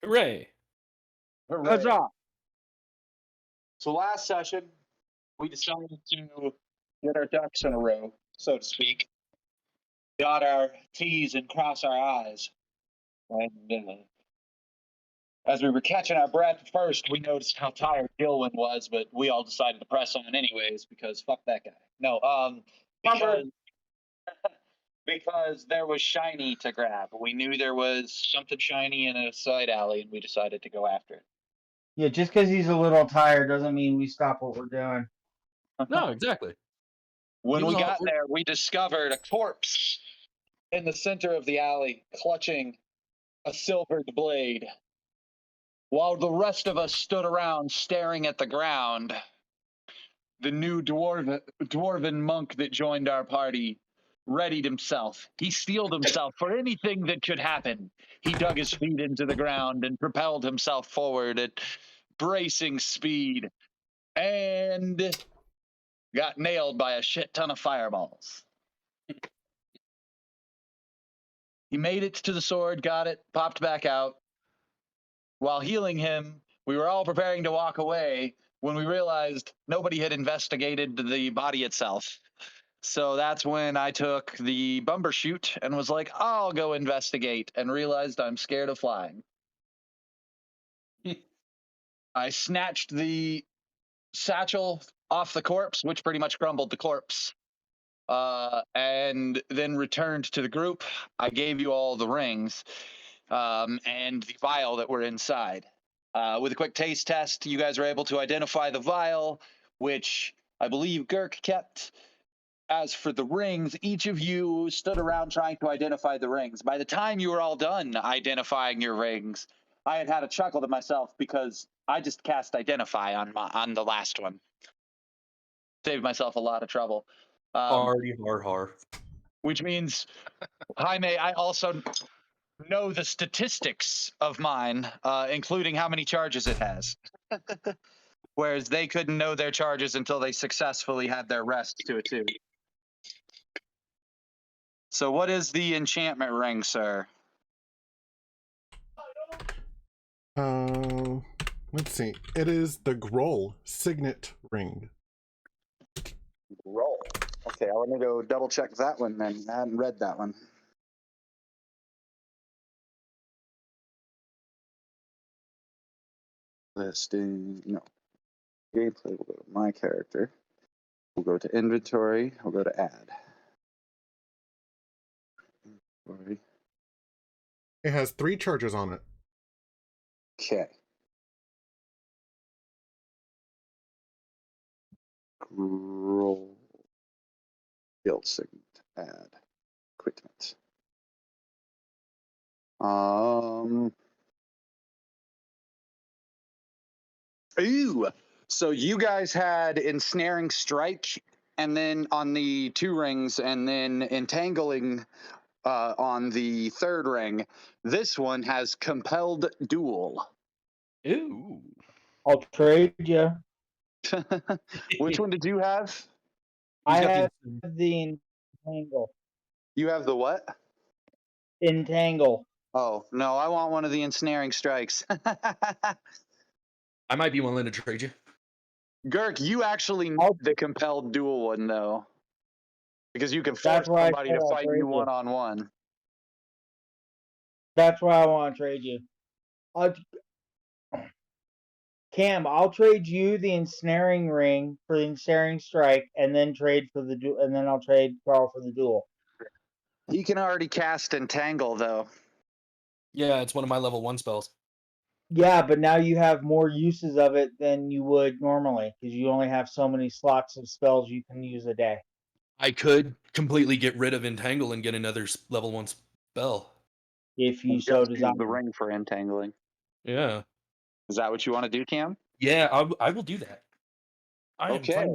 Hooray! Hooray. Huzzah! So last session, we decided to get our ducks in a row, so to speak. Dot our T's and cross our I's. And as we were catching our breath first, we noticed how tired Gilwin was, but we all decided to press on anyways because fuck that guy. No, because there was shiny to grab. We knew there was something shiny in a side alley, and we decided to go after it. Yeah, just because he's a little tired doesn't mean we stop what we're doing. No, exactly. When He we was got there, we discovered a corpse in the center of the alley, clutching a silvered blade. While the rest of us stood around staring at the ground, the new dwarven monk that joined our party readied himself. He steeled himself for anything that could happen. He dug his feet into the ground and propelled himself forward at bracing speed and got nailed by a shit ton of fireballs. He made it to the sword, got it, popped back out. While healing him, we were all preparing to walk away when we realized nobody had investigated the body itself. So that's when I took the bumbershoot and was like, I'll go investigate, and realized I'm scared of flying. I snatched the satchel off the corpse, which pretty much crumbled the corpse, and then returned to the group. I gave you all the rings and the vial that were inside. With a quick taste test, you guys were able to identify the vial, which I believe Girk kept. As for the rings, each of you stood around trying to identify the rings. By the time you were all done identifying your rings, I had a chuckle to myself because I just cast Identify on the last one. Saved myself a lot of trouble. har. Which means, Jaime, I also know the statistics of mine, including how many charges it has. Whereas they couldn't know their charges until they successfully had their rest to it too. So what is the enchantment ring, sir? Let's see. It is the Groll Signet Ring. Roll. Okay, I want to go double check that one then. I hadn't read that one. Listing, no. Gameplay, we'll go to my character. We'll go to inventory, we'll go to add. Inventory. It has 3 charges on it. Okay. Roll. Guild signet. Add. Equipment. Ooh. So you guys had ensnaring strike, and then on the 2 rings, and then entangling on the 3rd ring. This one has compelled duel. Ooh. I'll trade you. Which one did you have? I got have the- the entangle. You have the what? Entangle. Oh, no, I want one of the ensnaring strikes. I might be willing to trade you. Girk, you actually need the compelled duel one, though. Because you can force That's why I somebody said to I'll fight trade you you. one-on-one. That's why I want to trade you. Cam, I'll trade you the ensnaring ring for the ensnaring strike, and then trade for the and then I'll trade Carl for the duel. He can already cast Entangle, though. Yeah, it's one of my level 1 spells. Yeah, but now you have more uses of it than you would normally, because you only have so many slots of spells you can use a day. I could completely get rid of Entangle and get another level 1 spell. If you Just so use desire. the ring for entangling. Yeah. Is that what you want to do, Cam? Yeah, I will do that. Okay.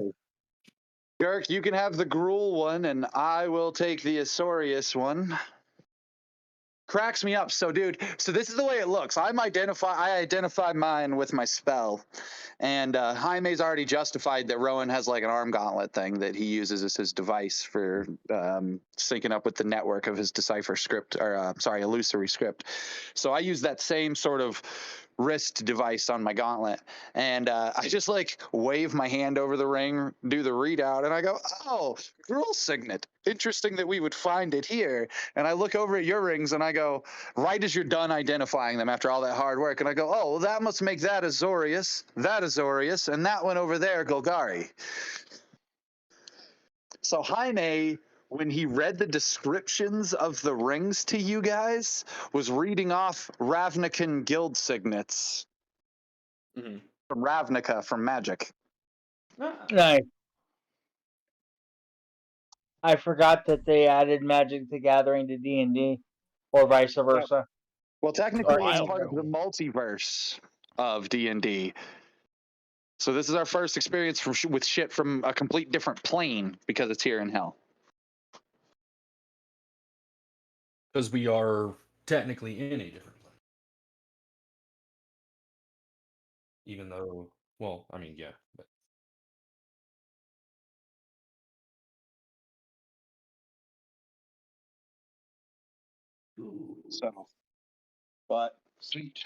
Girk, you can have the Gruul one, and I will take the Azorius one. cracks me up. So, dude, so this is the way it looks. I identify mine with my spell, and Jaime's already justified that Rowan has like an arm gauntlet thing that he uses as his device for syncing up with the network of his decipher script, or illusory script. So I use that same sort of wrist device on my gauntlet, and I just like wave my hand over the ring, do the readout, and I go, "Oh, Druzzl signet. Interesting that we would find it here." And I look over at your rings and I go, right as you're done identifying them after all that hard work, and I go, "Oh, well, that must make that Azorius, and that one over there, Golgari." So Jaime, when he read the descriptions of the rings to you guys, was reading off Ravnican guild signets Mhm. from Ravnica from Magic. Nice. I forgot that they added Magic the Gathering to D&D, or vice versa. Well, technically, Or it's any part of the multiverse of D&D. So this is our first experience with shit from a complete different plane because it's here in hell. Because we are technically in a different plane. Even though, well, I mean, yeah. But So, but sweet.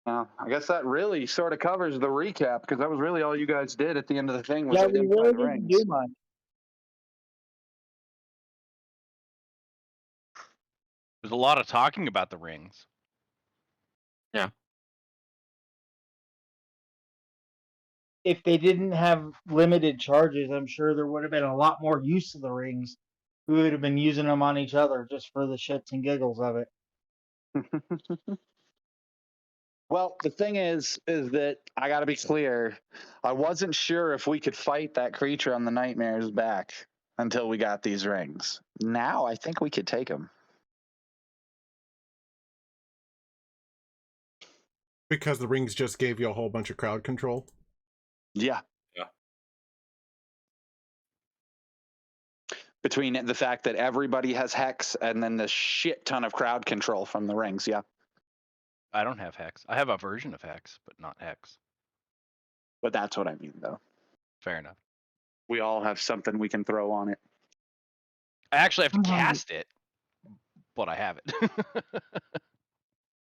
Now, I guess that really sort of covers the recap because that was really all you guys did at the end of the thing was Yeah, we identify really the didn't rings. do much. There's a lot of talking about the rings. If they didn't have limited charges, I'm sure there would have been a lot more use of the rings. We would have been using them on each other just for the shits and giggles of it. Well, the thing is that I got to be clear. I wasn't sure if we could fight that creature on the nightmare's back until we got these rings. Now I think we could take them. Because the rings just gave you a whole bunch of crowd control. Yeah. Yeah. Between the fact that everybody has hex and then the shit ton of crowd control from the rings. Yeah. I don't have hex. I have a version of hex, but not hex. But that's what I mean, though. Fair enough. We all have something we can throw on it. I actually have to I'm hungry. cast it, but I have it.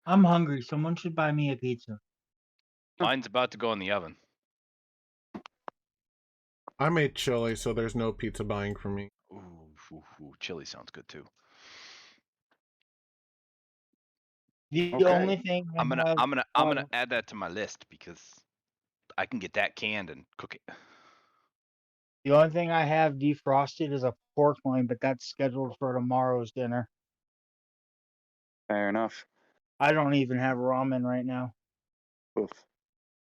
I'm hungry. Someone should buy me a pizza. Mine's about to go in the oven. I made chili, so there's no pizza buying for me. Ooh, chili sounds good too. The Okay. only thing I'm gonna have- add that to my list because I can get that canned and cook it. the only thing I have defrosted is a pork loin, but that's scheduled for tomorrow's dinner. Fair enough. I don't even have ramen right now. Oof.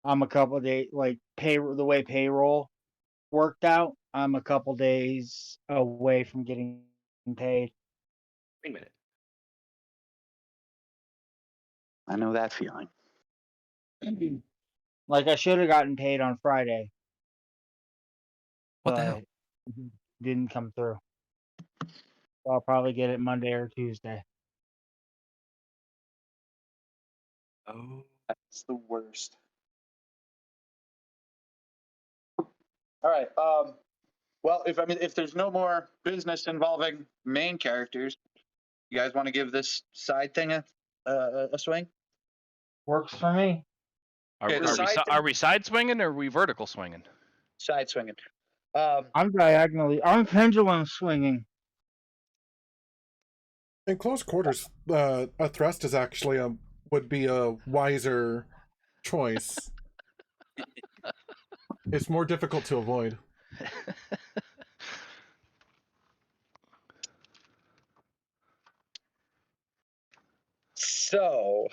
I'm a couple of days the way payroll worked out. I'm a couple days away from getting paid. wait a minute. I know that feeling. Like I should have gotten paid on Friday. What the but hell? it didn't come through. So I'll probably get it Monday or Tuesday. Oh. That's the worst. All right. Well, if there's no more business involving main characters, you guys want to give this side thing a swing? Works for me. Are, Yeah, the are, we, side si- thing- are we side swinging or are we vertical swinging? Side swinging. I'm pendulum swinging. In close quarters, a thrust is actually would be a wiser choice. It's more difficult to avoid. So.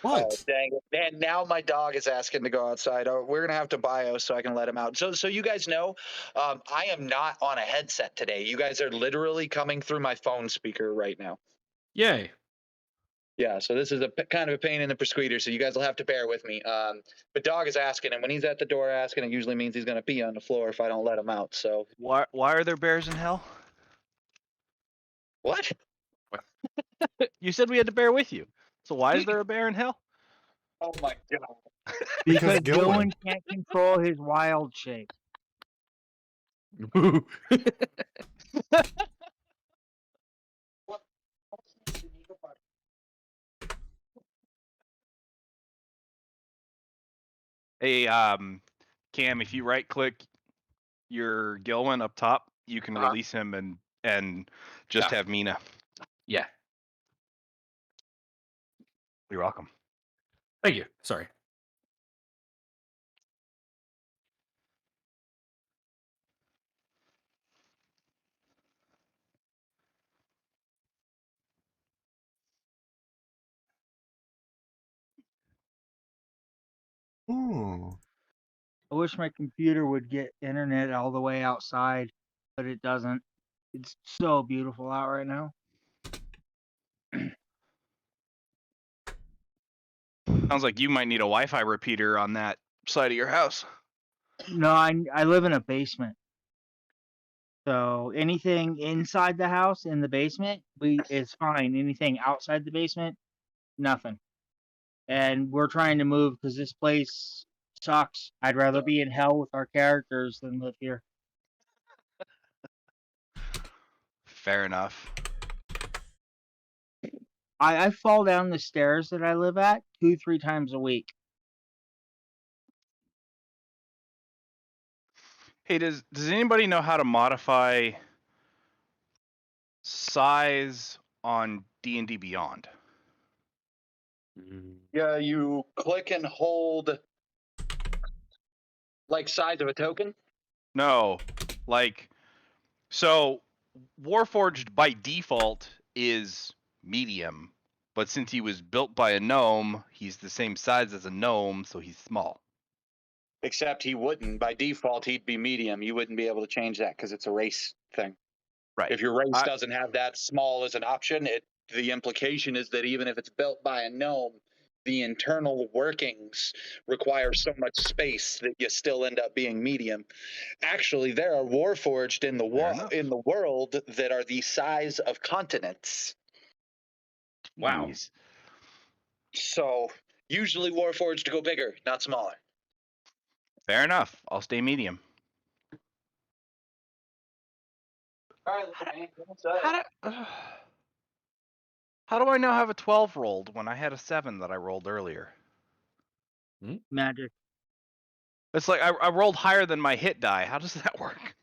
What? Oh, dang it. Man, now my dog is asking to go outside. Oh, we're going to have to bio so I can let him out. So you guys know, I am not on a headset today. You guys are literally coming through my phone speaker right now. Yay. Yeah, so this is kind of a pain in the presqueter, so you guys will have to bear with me. But dog is asking, and when he's at the door asking, it usually means he's going to pee on the floor if I don't let him out. So Why are there bears in hell? what? You said we had to bear with you. So why is there a bear in hell? Oh my god! Because Because Gillen. Gillen can't control his wild shape. Hey, Cam, if you right click your Gilwin up top, you can release him and just Yeah. have Mina. Yeah. You're welcome. Thank you. Sorry. Ooh. I wish my computer would get internet all the way outside, but it doesn't. It's so beautiful out right now. Sounds like you might need a Wi-Fi repeater on that side of your house. No, I live in a basement. So anything inside the house in the basement, is fine. Anything outside the basement, nothing. And we're trying to move because this place sucks. I'd rather be in hell with our characters than live here. Fair enough. I fall down the stairs that I live at 2-3 times a week. Hey, does anybody know how to modify size on D&D Beyond? Yeah, you click and hold, like size of a token. No, like, so Warforged by default is medium, but since he was built by a gnome, he's the same size as a gnome, so he's small. Except he wouldn't. By default, he'd be medium. You wouldn't be able to change that because it's a race thing. Right. If your race I- doesn't have that small as an option, the implication is that even if it's built by a gnome, the internal workings require so much space that you still end up being medium. Actually, there are warforged in the world that are the size of continents. Wow. Jeez. So usually warforged go bigger, not smaller. Fair enough. I'll stay medium. All right, How do I now have a 12 rolled when I had a 7 that I rolled earlier? Magic. It's like I rolled higher than my hit die. How does that work?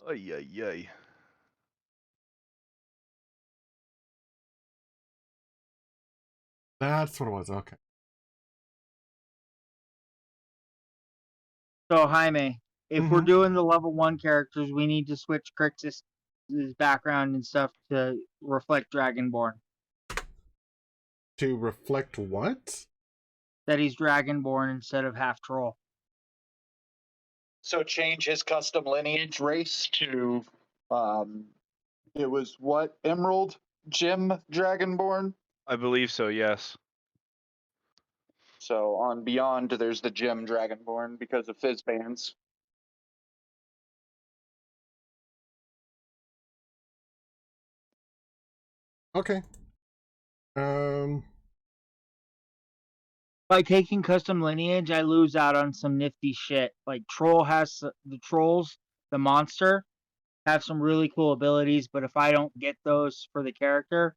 Ay, ay, ay. That's what it was. Okay. So Jaime, if we're Mhm. doing the level 1 characters, we need to switch Crixus' background and stuff to reflect Dragonborn. To reflect what? That he's Dragonborn instead of half troll. So change his custom lineage race to, it was what, Emerald Jim Dragonborn? I believe so, yes. So on Beyond, there's the Jim Dragonborn because of Fizz bans. Okay. By taking custom lineage, I lose out on some nifty shit. Like the trolls, the monster, have some really cool abilities, but if I don't get those for the character,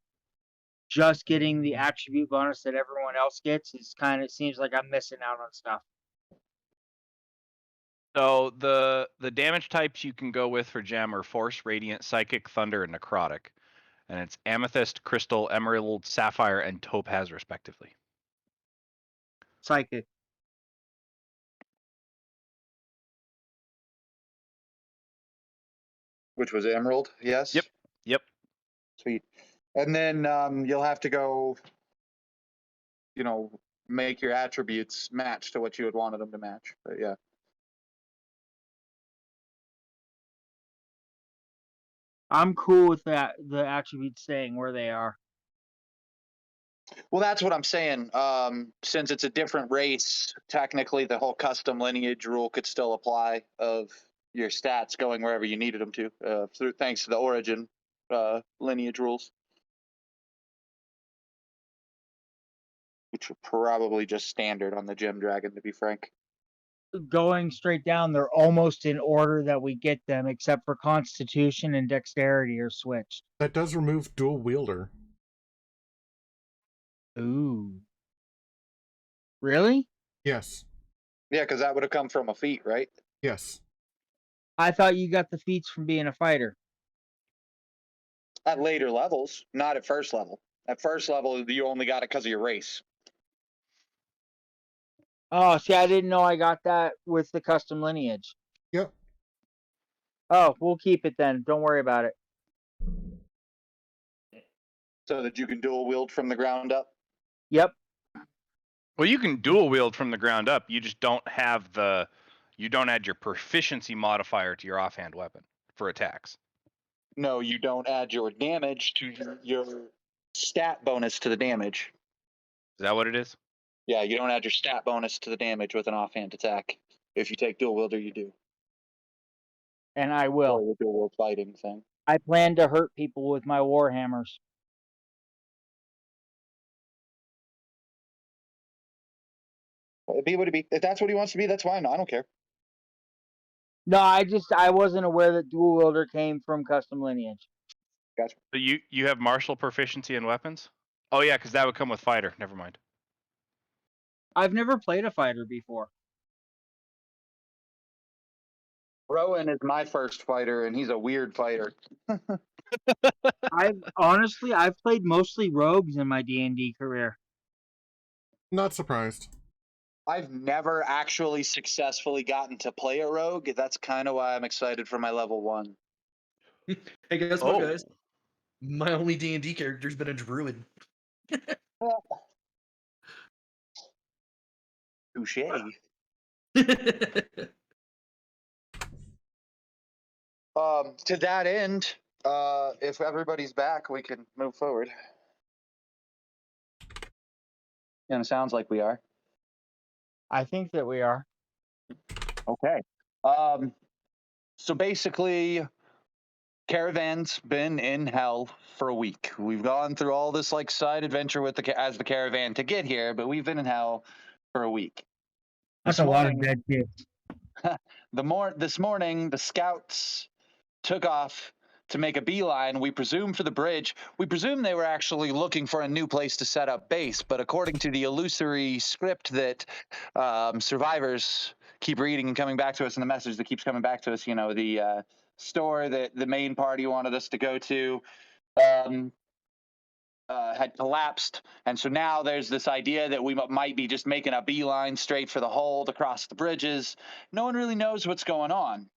just getting the attribute bonus that everyone else gets seems like I'm missing out on stuff. So the damage types you can go with for gem are Force, Radiant, Psychic, Thunder, and Necrotic. And it's Amethyst, Crystal, Emerald, Sapphire, and Topaz, respectively. Psychic. Which was Emerald, yes? Yep. Sweet. And then you'll have to go, make your attributes match to what you had wanted them to match. But yeah. I'm cool with that. The attributes staying where they are. Well, that's what I'm saying. Since it's a different race, technically the whole custom lineage rule could still apply of your stats going wherever you needed them to, through thanks to the origin lineage rules, which are probably just standard on the Gem Dragon, to be frank. Going straight down, they're almost in order that we get them, except for Constitution and Dexterity are switched. That does remove dual wielder. Ooh. Really? Yes. Yeah, because that would have come from a feat, right? Yes. I thought you got the feats from being a fighter. At later levels, not at first level. At first level, you only got it because of your race. Oh, see, I didn't know I got that with the custom lineage. Yep. Oh, we'll keep it then. Don't worry about it. So that you can dual wield from the ground up. Yep. Well, you can dual wield from the ground up. You just don't have you don't add your proficiency modifier to your offhand weapon for attacks. No, you don't add your damage to your stat bonus to the damage. Is that what it is? Yeah, you don't add your stat bonus to the damage with an offhand attack. If you take dual wielder, you do. And I Or will. the dual wield fighting thing. I plan to hurt people with my warhammers. Be what it be. If that's what he wants to be, that's fine. I don't care. No, I wasn't aware that dual wielder came from custom lineage. Gotcha. But you have martial proficiency in weapons? Oh yeah, because that would come with fighter. Never mind. I've never played a fighter before. Rowan is my first fighter, and he's a weird fighter. I've played mostly rogues in my D&D career. Not surprised. I've never actually successfully gotten to play a rogue. That's kind of why I'm excited for my level 1. Hey, guess what, guys? My only D&D character's been a druid. Touche. To that end, if everybody's back, we can move forward. And it sounds like we are. I think that we are. Okay. So basically, caravan's been in hell for a week. We've gone through all this like side adventure with the caravan to get here, but we've been in hell for a week. That's This a lot of morning- dead kids. This morning, the scouts took off to make a beeline, we presume, for the bridge. We presume they were actually looking for a new place to set up base, but according to the illusory script that survivors keep reading and coming back to us, and the message that keeps coming back to us, the store that the main party wanted us to go to had collapsed, and so now there's this idea that we might be just making a beeline straight for the hold across the bridges. No one really knows what's going on.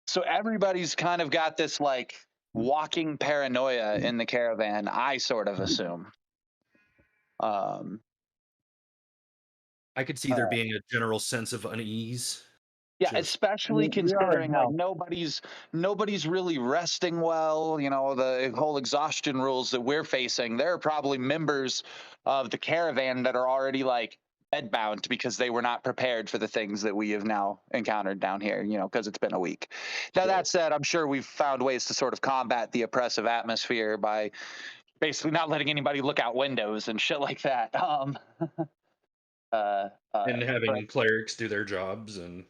So everybody's kind of got this like walking paranoia in the caravan, I sort of assume. I could see there being a general sense of unease. Yeah, Just- especially We are in considering like hell. nobody's really resting well. The whole exhaustion rules that we're facing. There are probably members of the caravan that are already like bedbound because they were not prepared for the things that we have now encountered down here. Because it's been a week. Now that said, I'm sure we've found ways to sort of combat the oppressive atmosphere by basically not letting anybody look out windows and shit like that. And having clerics do their jobs and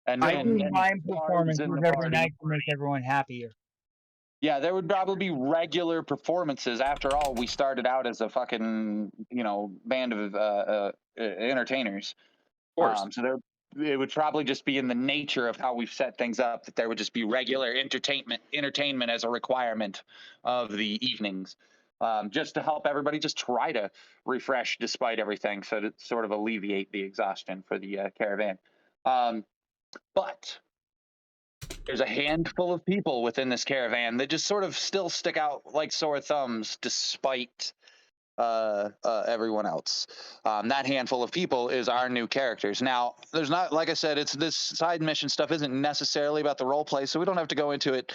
I do and mime guards performances in the every party. night to make everyone happier. Yeah, there would probably be regular performances. After all, we started out as a fucking, band of entertainers. of course. So it would probably just be in the nature of how we've set things up that there would just be regular entertainment as a requirement of the evenings, just to help everybody just try to refresh despite everything, so to sort of alleviate the exhaustion for the caravan. But there's a handful of people within this caravan that just sort of still stick out like sore thumbs despite everyone else. That handful of people is our new characters. Now, there's not, like I said, it's this side mission stuff isn't necessarily about the role play, so we don't have to go into it,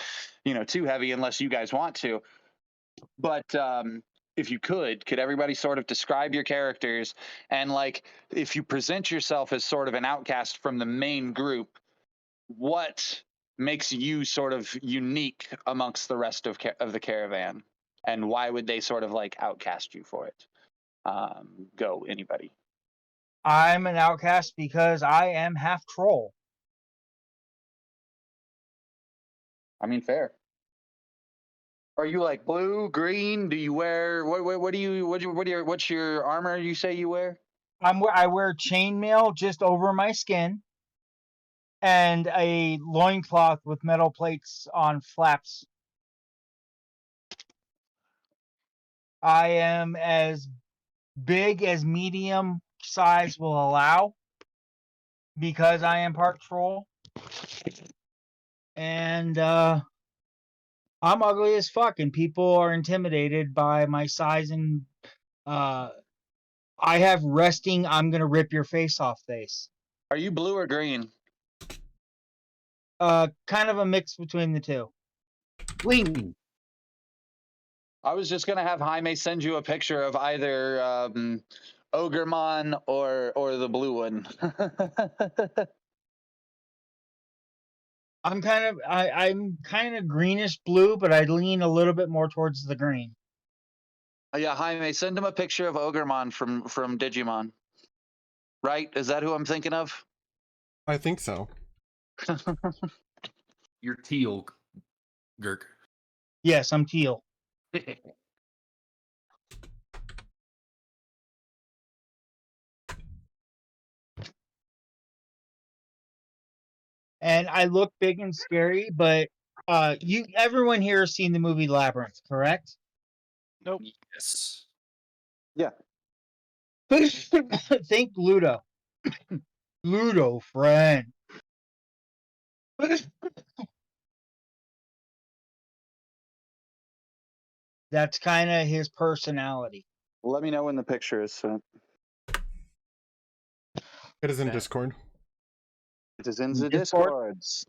too heavy unless you guys want to. But if you could everybody sort of describe your characters, and like if you present yourself as sort of an outcast from the main group, what makes you sort of unique amongst the rest of the caravan, and why would they sort of like outcast you for it? Go, anybody. I'm an outcast because I am half troll. I mean, fair. Are you like blue, green? Do you wear what's your armor you say you wear? I wear chainmail just over my skin and a loincloth with metal plates on flaps. I am as big as medium size will allow because I am part troll. And I'm ugly as fuck, and people are intimidated by my size and I have resting I'm gonna rip your face off face. Are you blue or green? Kind of a mix between the two. Green. I was just gonna have Jaime send you a picture of either Ogremon or the blue one. I'm kind of greenish blue, but I lean a little bit more towards the green. Yeah, Jaime, send him a picture of Ogremon from Digimon. Right? Is that who I'm thinking of? I think so. You're teal, Gurk. Yes, I'm teal. And I look big and scary, but everyone here has seen the movie Labyrinth, correct? Nope. Yes. Yeah. Think Ludo. Ludo, friend. That's kind of his personality. Let me know when the picture is sent. It is in Yeah. Discord. It is in the Discord? Discords.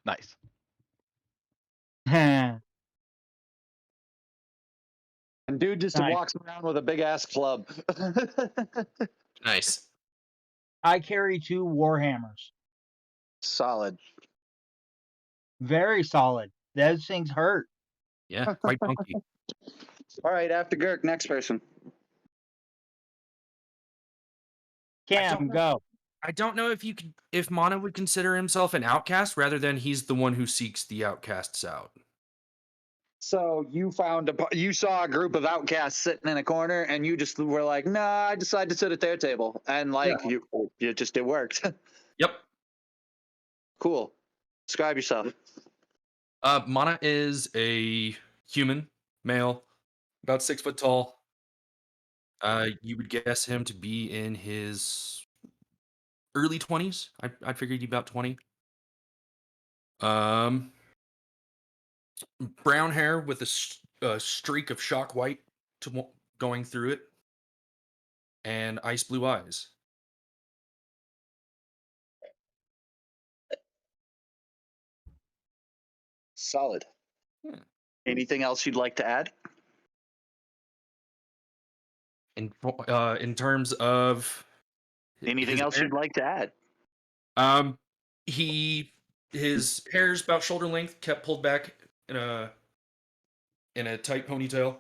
Nice. And dude just Nice. walks around with a big ass club. Nice. I carry 2 warhammers. Solid. Very solid. Those things hurt. Yeah, quite funky. All right, after Gurk, next person. Cam, go. I don't know if Mana would consider himself an outcast rather than he's the one who seeks the outcasts out. So you you saw a group of outcasts sitting in a corner, and you just were like, "Nah, I decided to sit at their table," and like it worked. Yep. Cool. Describe yourself. Mana is a human, male, about 6 foot tall. You would guess him to be in his early 20s. I figured he'd be about 20. Brown hair with a streak of shock white going through it, and ice blue eyes. Solid. Yeah. Anything else you'd like to add? In terms of Anything his else hair, you'd like to add? his hair's about shoulder length, kept pulled back in a tight ponytail.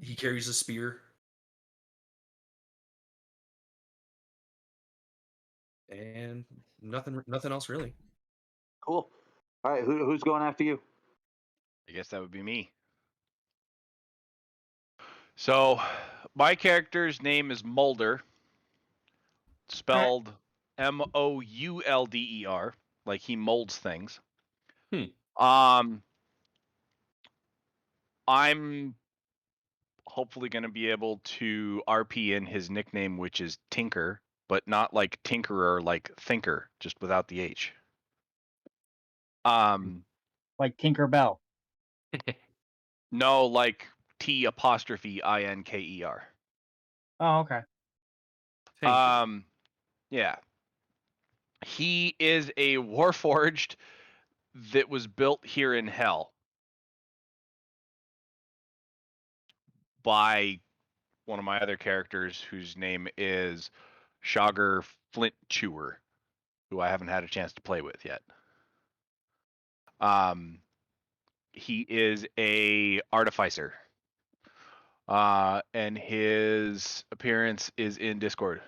He carries a spear. And nothing else really. Cool. All right, who's going after you? I guess that would be me. So, my character's name is Moulder, spelled Moulder, like he molds things. I'm hopefully going to be able to RP in his nickname, which is Tinker, but not like Tinkerer, like Thinker, just without the H. like Tinker Bell. No, like T''Inker. Oh, okay. Thank you. Yeah. He is a warforged that was built here in Hell by one of my other characters, whose name is Shogger Flint Chewer, who I haven't had a chance to play with yet. He is a artificer, and his appearance is in Discord.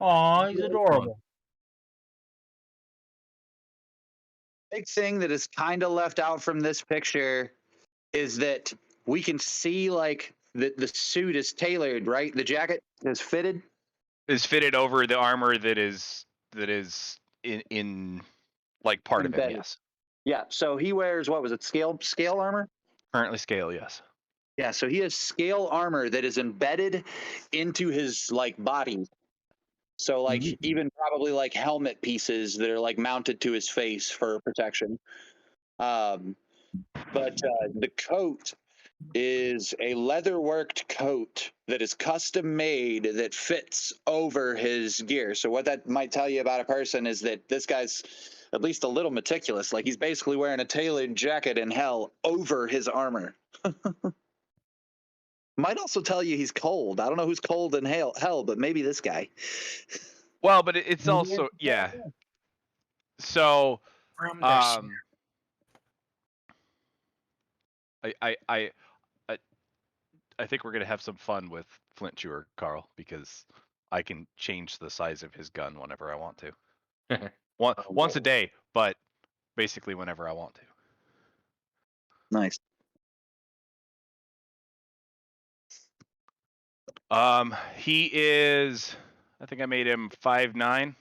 Aw, he's adorable. Big thing that is kind of left out from this picture is that we can see like the suit is tailored, right? The jacket is fitted. Is fitted over the armor that is in like part of him. Embedded. Yes, Yeah. So he wears, what was it? Scale armor. currently scale. Yes. Yeah. So he has scale armor that is embedded into his like body. So like even probably like helmet pieces that are like mounted to his face for protection. But the coat is a leather worked coat that is custom made that fits over his gear. So what that might tell you about a person is that this guy's at least a little meticulous. Like he's basically wearing a tailored jacket in Hell over his armor. Might also tell you he's cold. I don't know who's cold in hell, but maybe this guy. Well, but it's also So From the I think we're gonna have some fun with Flint Chewer, Carl, because I can change the size of his gun whenever I want to. Once a day, but basically whenever I want to. Nice. He is, I think I made him 5'9".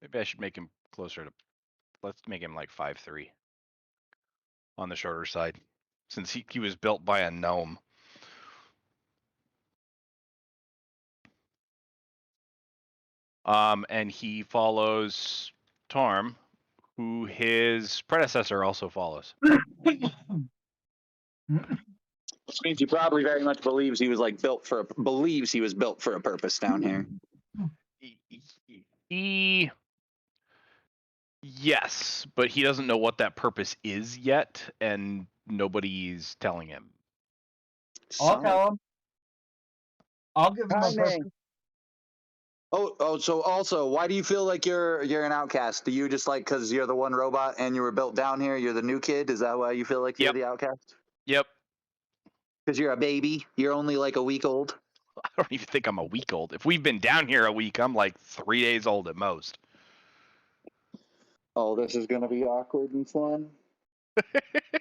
Maybe I should make him closer to, let's make him like 5'3" on the shorter side, since he was built by a gnome. And he follows Torm, who his predecessor also follows. Which means he probably very much believes he was like built for a purpose down here. Yes, but he doesn't know what that purpose is yet, and nobody's telling him. I'll tell him. I'll give him a Timing. purpose. So also, why do you feel like you're an outcast? Do you just like because you're the one robot and you were built down here? You're the new kid. Is that why you feel like you're the outcast? Yep. Because you're a baby. You're only like a week old. I don't even think I'm a week old. If we've been down here a week, I'm like 3 days old at most. Oh, this is gonna be awkward and fun.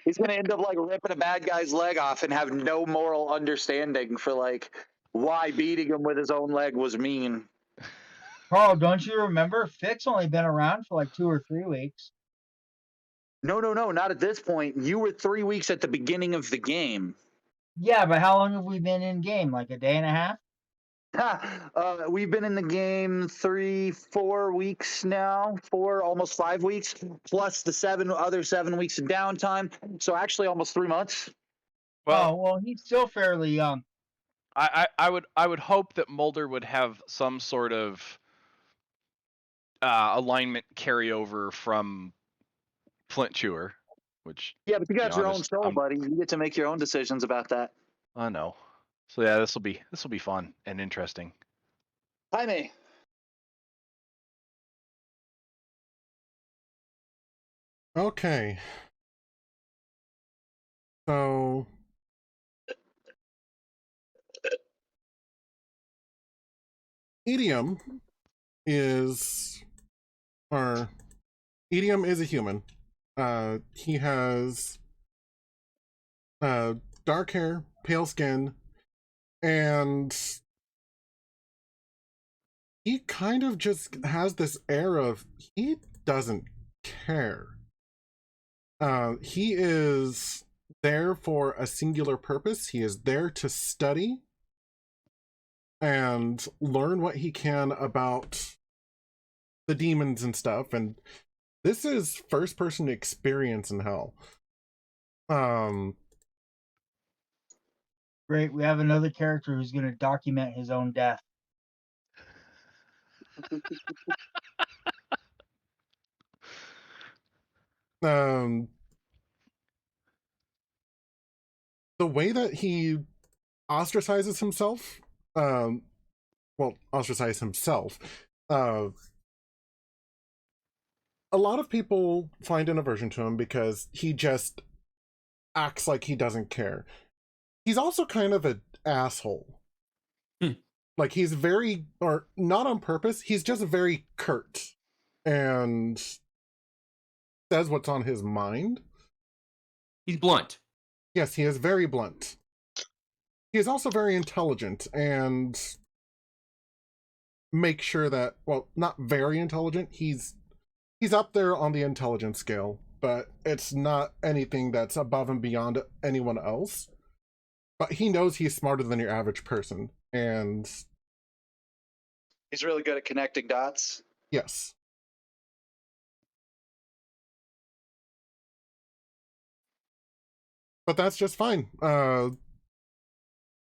He's gonna end up like ripping a bad guy's leg off and have no moral understanding for like why beating him with his own leg was mean. Carl, don't you remember? Fick's only been around for like 2 or 3 weeks. No, not at this point. You were 3 weeks at the beginning of the game. Yeah, but how long have we been in game? Like a day and a half? We've been in the game 3-4 weeks now, 4 almost 5 weeks, plus the 7 weeks of downtime. So actually almost 3 months. Well, he's still fairly young. I would hope that Moulder would have some sort of alignment carryover from Flint Chewer, which but you got your own soul, buddy. You get to make your own decisions about that. I know. So yeah, this will be fun and interesting. Jaime. Okay. So Edium is a human. He has dark hair, pale skin, and he kind of just has this air of he doesn't care. He is there for a singular purpose. He is there to study and learn what he can about the demons and stuff. And this is first person experience in hell. Great. We have another character who's going to document his own death. The way that he ostracizes himself, ostracize himself, a lot of people find an aversion to him because he just acts like he doesn't care. He's also kind of an asshole. Like, he's very, or not on purpose, he's just very curt and says what's on his mind. He's blunt. Yes, he is very blunt. He is also very intelligent and make sure that, well, not very intelligent, he's up there on the intelligence scale, but it's not anything that's above and beyond anyone else. But he knows he's smarter than your average person, and He's really good at connecting dots. yes. But that's just fine.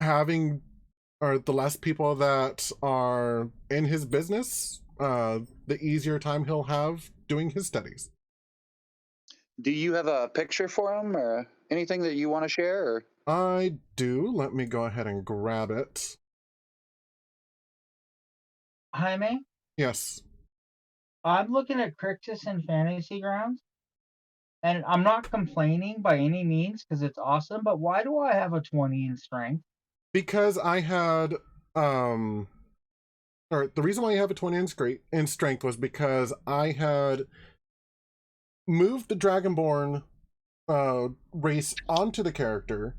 Having or the less people that are in his business, the easier time he'll have doing his studies. Do you have a picture for him or anything that you want to share? Or? I do. Let me go ahead and grab it. Jaime, Yes. I'm looking at Crixus and Fantasy Grounds, and I'm not complaining by any means because it's awesome, but why do I have a 20 in strength? Because I had or the reason why you have a 20 in strength was because I had moved the Dragonborn race onto the character,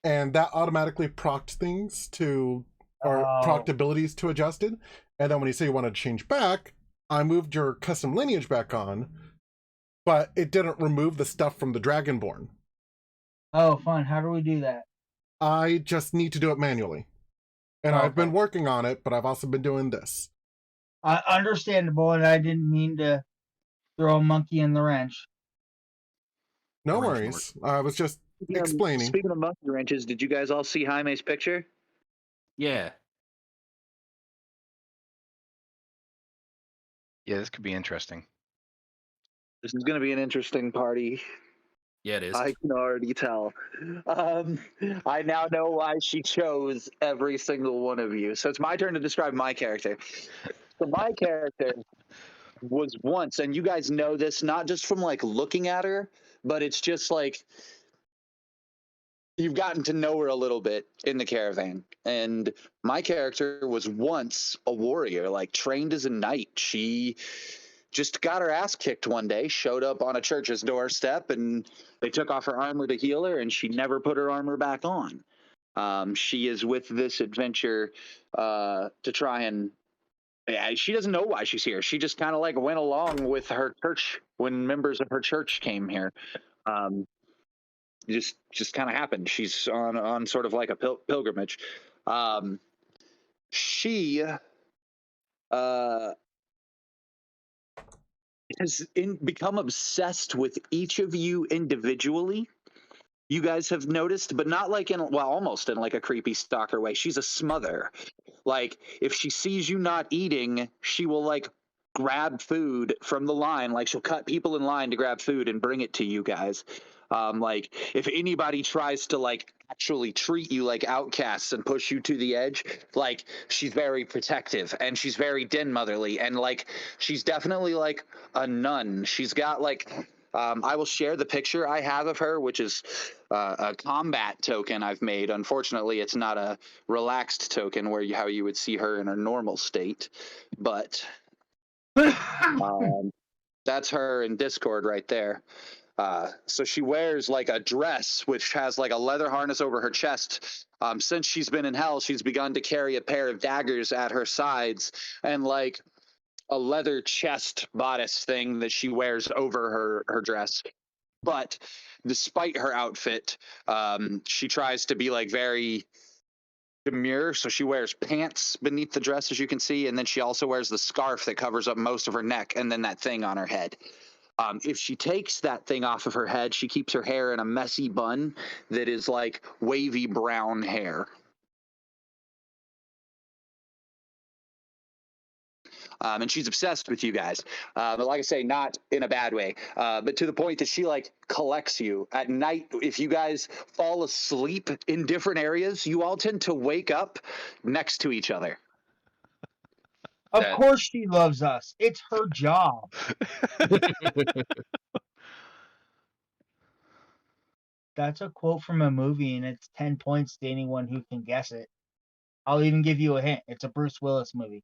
and that automatically procced things to, or procced abilities to adjusted. And then when you say you wanted to change back, I moved your custom lineage back on, but it didn't remove the stuff from the Dragonborn. Oh, fun. How do we do that? I just need to do it manually. And Okay. I've been working on it, but I've also been doing this. Understandable, and I didn't mean to throw a monkey in the wrench. No Wrench worries. I was just explaining. Speaking of monkey wrenches, did you guys all see Jaime's picture? Yeah. Yeah, this could be interesting. This is going to be an interesting party. Yeah, it is. I can already tell. I now know why she chose every single one of you. So it's my turn to describe my character. So my character was once, and you guys know this not just from like looking at her, but it's just like you've gotten to know her a little bit in the caravan. And my character was once a warrior, like trained as a knight. She just got her ass kicked one day, showed up on a church's doorstep, and they took off her armor to heal her, and she never put her armor back on. She is with this adventure to try and she doesn't know why she's here. She just kind of like went along with her church when members of her church came here. Just kind of happened. She's on sort of like a pilgrimage. She has become obsessed with each of you individually. You guys have noticed, but not like almost in like a creepy stalker way. She's a smother. Like, if she sees you not eating, she will like grab food from the line. Like, she'll cut people in line to grab food and bring it to you guys. Like, if anybody tries to like actually treat you like outcasts and push you to the edge, like, she's very protective and she's very den motherly, and like she's definitely like a nun. She's got like I will share the picture I have of her, which is a combat token I've made. Unfortunately, it's not a relaxed token where how you would see her in her normal state, but that's her in Discord right there. So she wears like a dress which has like a leather harness over her chest. Since she's been in hell, she's begun to carry a pair of daggers at her sides and like a leather chest bodice thing that she wears over her dress. But despite her outfit, she tries to be like very demure. So she wears pants beneath the dress, as you can see, and then she also wears the scarf that covers up most of her neck, and then that thing on her head. If she takes that thing off of her head, she keeps her hair in a messy bun that is like wavy brown hair. And she's obsessed with you guys. But like I say, not in a bad way, but to the point that she like collects you at night. If you guys fall asleep in different areas, you all tend to wake up next to each other. Of That- course she loves us. It's her job. That's a quote from a movie, and it's 10 points to anyone who can guess it. I'll even give you a hint. It's a Bruce Willis movie.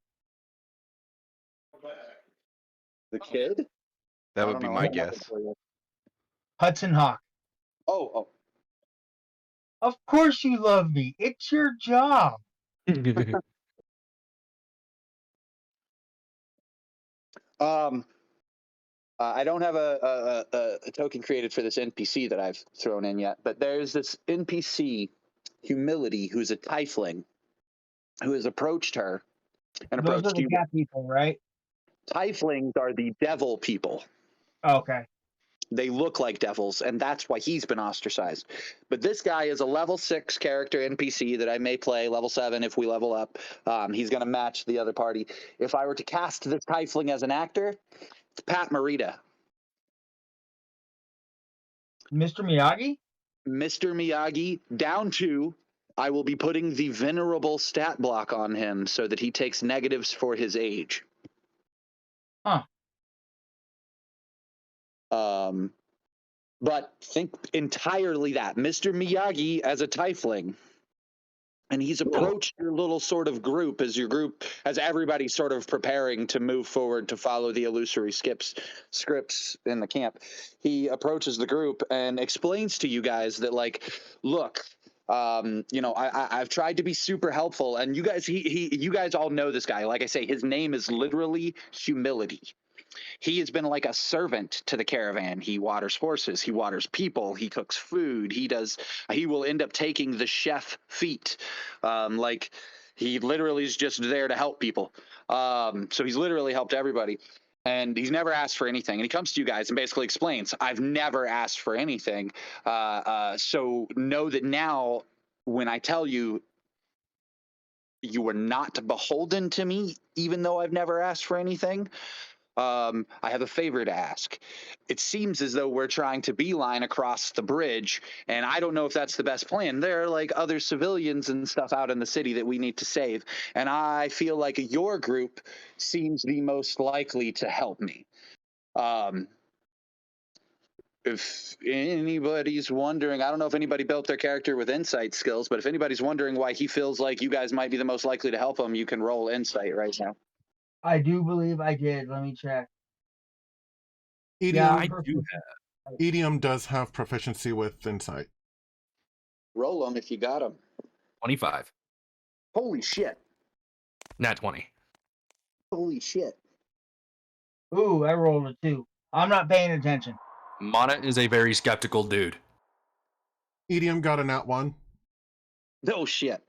The kid? That I would don't be know. my I have nothing guess. for you. Hudson Hawk. Oh, Of course you love me. It's your job. I don't have a token created for this NPC that I've thrown in yet, but there's this NPC, Humility, who's a tiefling, who has approached her and Those are approached the you. cat people, right? Tieflings are the devil people. Okay. They look like devils, and that's why he's been ostracized. But this guy is a level 6 character NPC that I may play level 7 if we level up. He's going to match the other party. If I were to cast this tiefling as an actor, it's Pat Morita. Mr. Miyagi? Mr. Miyagi, down to I will be putting the venerable stat block on him so that he takes negatives for his age. Huh. But think entirely that. Mr. Miyagi as a tiefling. And he's approached your little sort of group as everybody's sort of preparing to move forward to follow the illusory scripts in the camp. He approaches the group and explains to you guys that, like, look, I've tried to be super helpful, and you guys all know this guy. Like I say, his name is literally Humility. He has been like a servant to the caravan. He waters horses, he waters people, he cooks food, he will end up taking the chef feat. Like, he literally is just there to help people. So he's literally helped everybody. And he's never asked for anything. And he comes to you guys and basically explains, I've never asked for anything. So know that now, when I tell you, you are not beholden to me, even though I've never asked for anything. I have a favor to ask. It seems as though we're trying to beeline across the bridge, and I don't know if that's the best plan. There are like other civilians and stuff out in the city that we need to save, and I feel like your group seems the most likely to help me. If anybody's wondering, I don't know if anybody built their character with insight skills, but if anybody's wondering why he feels like you guys might be the most likely to help him, you can roll insight right now. I do believe I did. Let me check. Idiom, I do have. Idiom does have proficiency with insight. Roll them if you got them. 25. Holy shit. Nat 20. Holy shit. Ooh, I rolled a 2. I'm not paying attention. Mana is a very skeptical dude. Idiom got a nat 1. No shit.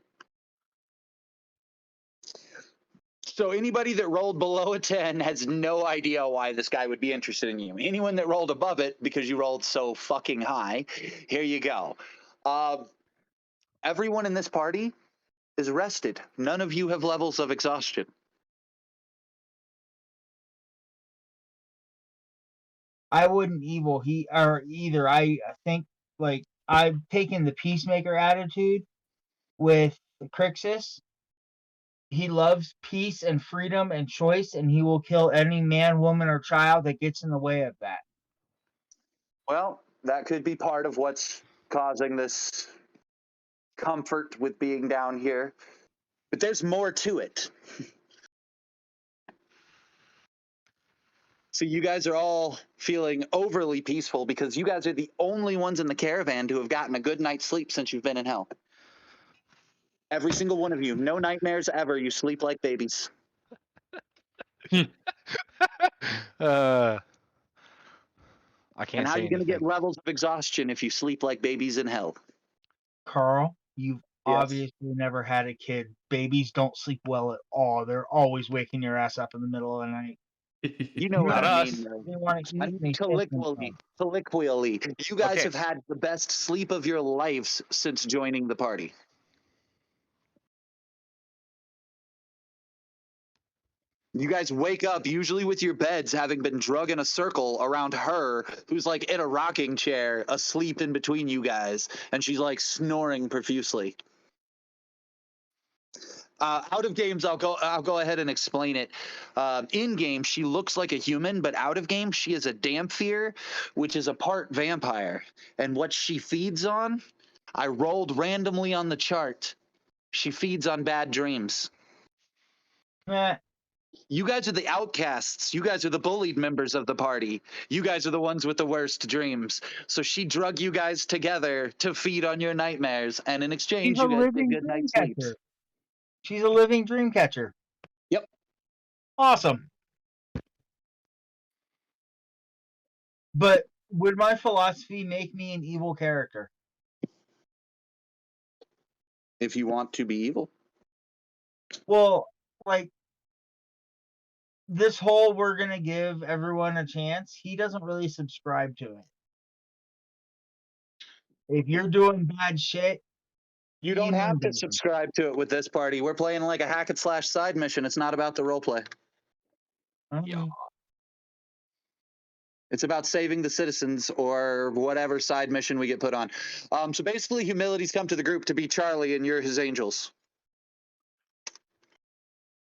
So anybody that rolled below a 10 has no idea why this guy would be interested in you. Anyone that rolled above it, because you rolled so fucking high, here you go. Everyone in this party is rested. None of you have levels of exhaustion. I wouldn't either. I think, like, I've taken the peacemaker attitude with Crixus. He loves peace and freedom and choice, and he will kill any man, woman, or child that gets in the way of that. Well, that could be part of what's causing this comfort with being down here. But there's more to it. So you guys are all feeling overly peaceful because you guys are the only ones in the caravan to have gotten a good night's sleep since you've been in hell. Every single one of you. No nightmares ever. You sleep like babies. uh, I can't And how say are you going to get anything. levels of exhaustion if you sleep like babies in hell? Carl, you've Yes. obviously never had a kid. Babies don't sleep well at all. They're always waking your ass up in the middle of the night. You know what Not I us. mean, though. They want to I eat mean, and they piss colloquially, colloquially, you guys Okay. have had the best sleep of your lives since joining the party. You guys wake up usually with your beds having been drug in a circle around her, who's like in a rocking chair, asleep in between you guys, and she's like snoring profusely. Out of games, I'll go ahead and explain it. In game, she looks like a human, but out of game, she is a Damphir, which is a part vampire. And what she feeds on, I rolled randomly on the chart. She feeds on bad dreams. Eh, You guys are the outcasts. You guys are the bullied members of the party. You guys are the ones with the worst dreams. So she drug you guys together to feed on your nightmares, and in she's exchange, a you guys get living good dream night's sleep. catcher. She's a living dream catcher. Yep. Awesome. But would my philosophy make me an evil character? If you want to be evil. Well, like this whole we're gonna give everyone a chance, he doesn't really subscribe to it. If you're doing bad shit, You he don't have knows to it. subscribe to it with this party. We're playing like a hack and slash side mission. It's not about the role play. Yeah. It's about saving the citizens or whatever side mission we get put on. So basically, humility's come to the group to be Charlie, and you're his angels.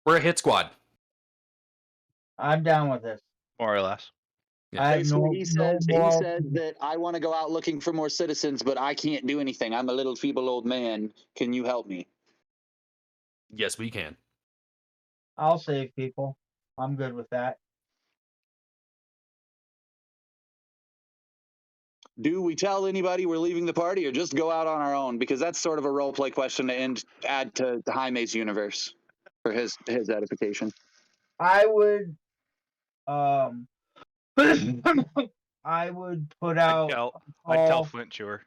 We're a hit squad. I'm down with this. More or less. Yeah. I have Basically, no he moral. says that I want to go out looking for more citizens, but I can't do anything. I'm a little feeble old man. Can you help me? Yes, we can. I'll save people. I'm good with that. Do we tell anybody we're leaving the party, or just go out on our own? Because that's sort of a role play question to add to Jaime's universe for his edification. I would I would put out I'd tell call. Flint Chewer.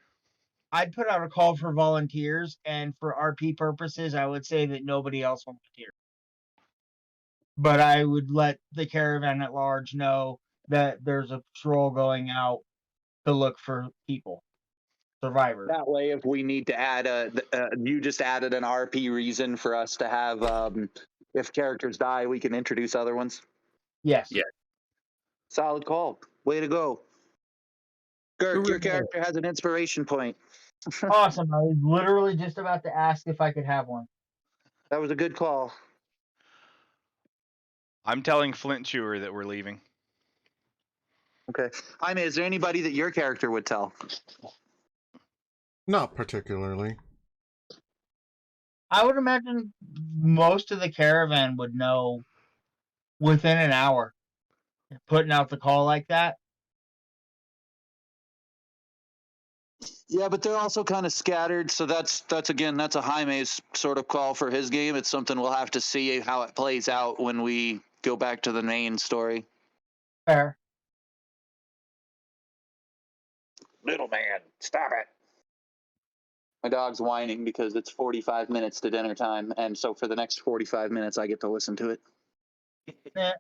I'd put out a call for volunteers, and for RP purposes, I would say that nobody else volunteered. But I would let the caravan at large know that there's a patrol going out to look for people, survivors. That way, if we need to add you just added an RP reason for us to have, if characters die, we can introduce other ones. Yes. Yeah. Solid call. Way to go. Girk, your Hooray. character has an inspiration point. Awesome. I was literally just about to ask if I could have one. That was a good call. I'm telling Flint Chewer that we're leaving. Okay. Jaime, is there anybody that your character would tell? Not particularly. I would imagine most of the caravan would know within an hour. Putting out the call like that. Yeah, but they're also kind of scattered, so that's a Jaime's sort of call for his game. It's something we'll have to see how it plays out when we go back to the main story. Fair. Little man, stop it. My dog's whining because it's 45 minutes to dinner time, and so for the next 45 minutes, I get to listen to it. Eh,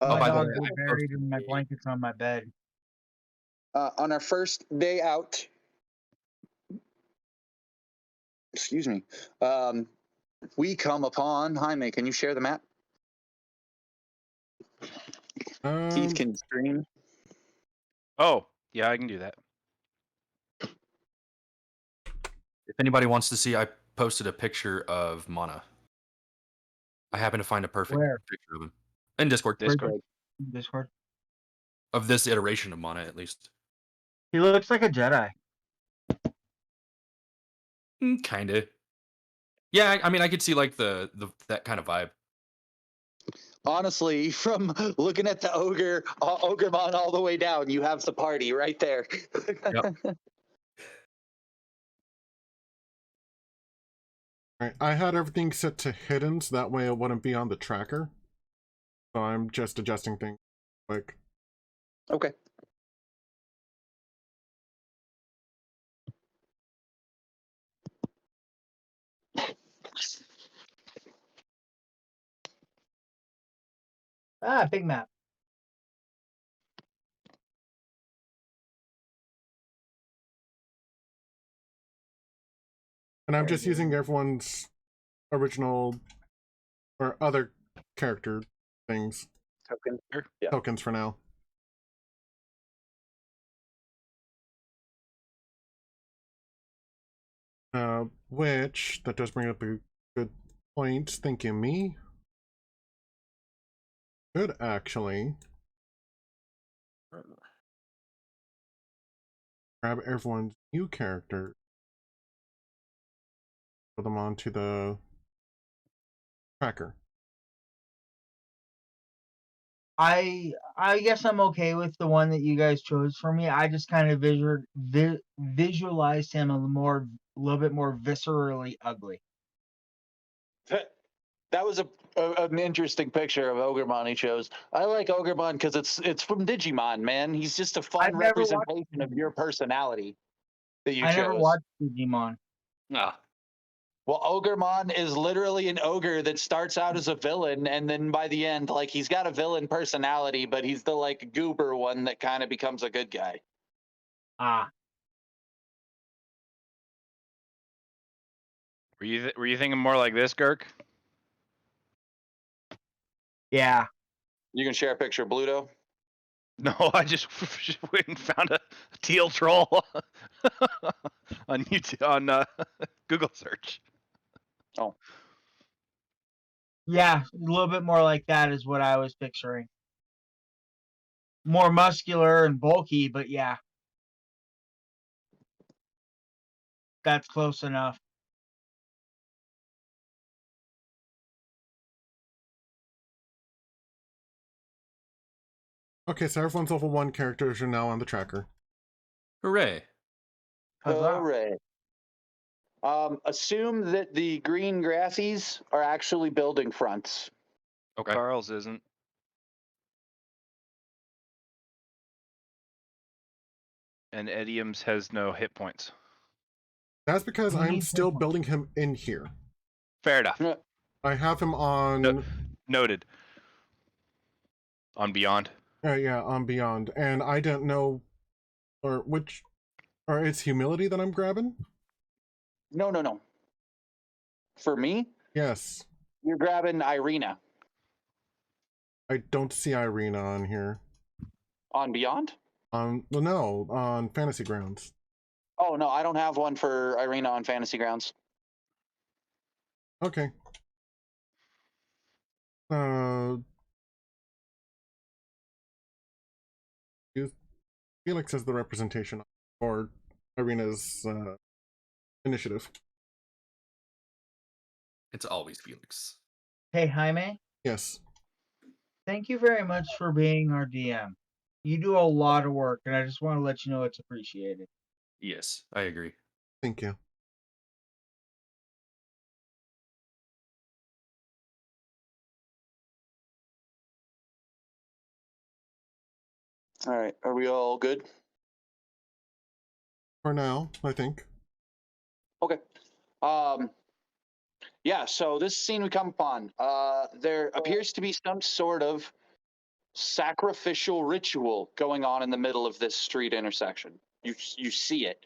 Oh, my by the dog way, is I buried posted in my blankets on my bed. On our first day out, excuse me, we come upon Jaime. Can you share the map? Keith can stream. Oh, yeah, I can do that. If anybody wants to see, I posted a picture of Mana. I happen to find a perfect Where? picture of him in Discord. Discord. Discord. Of this iteration of Mana, at least. He looks like a Jedi. Kinda. Yeah, I mean, I could see like the that kind of vibe. Honestly, from looking at the Ogremon all the way down, you have the party right there. Yep. Alright, I had everything set to hidden, so that way it wouldn't be on the tracker. So I'm just adjusting things quick. Okay. Ah, big map. And I'm Very just good. using everyone's original or other character things, Token. Sure. Yeah. tokens for now. Which, that does bring up a good point. Thank you, me. Could actually grab everyone's new character, put them onto the tracker. I guess I'm okay with the one that you guys chose for me. I just kind of visualized him a little bit more viscerally ugly. That was an interesting picture of Ogremon he chose. I like Ogremon because it's from Digimon, man. He's just a fun I've never watched representation of your personality that you I chose. never watched Digimon. Ah, Well, Ogremon is literally an ogre that starts out as a villain, and then by the end, like, he's got a villain personality, but he's the like goober one that kind of becomes a good guy. Ah, Were you thinking more like this, Girk? yeah. You can share a picture of Bluto. No, I just went and found a teal troll on YouTube on Google search. Oh, Yeah, a little bit more like that is what I was picturing. More muscular and bulky, but yeah. That's close enough. Okay, so everyone's level 1 characters are now on the tracker. hooray. Huzzah. hooray. Assume that the green grassies are actually building fronts. Okay. Carl's isn't. And Edium's has no hit points. That's because Who I'm needs still hit points? building him in here. Fair enough. I have him on... Noted. On Beyond. yeah, on Beyond. And I don't know... Or which... Or it's Humility that I'm grabbing? No. For me, Yes. you're grabbing Irina I don't see Irina on here. on Beyond. Well, no, on Fantasy Grounds. Oh no, I don't have one for Irina on Fantasy Grounds. Okay. Felix has the representation for Irina's initiative. It's always Felix. Hey, Jaime, Yes. thank you very much for being our DM. You do a lot of work, and I just want to let you know it's appreciated. Yes, I agree. Thank you. All right, are we all good? For now, I think. Okay. Yeah, so this scene we come upon, there appears to be some sort of sacrificial ritual going on in the middle of this street intersection. You see it.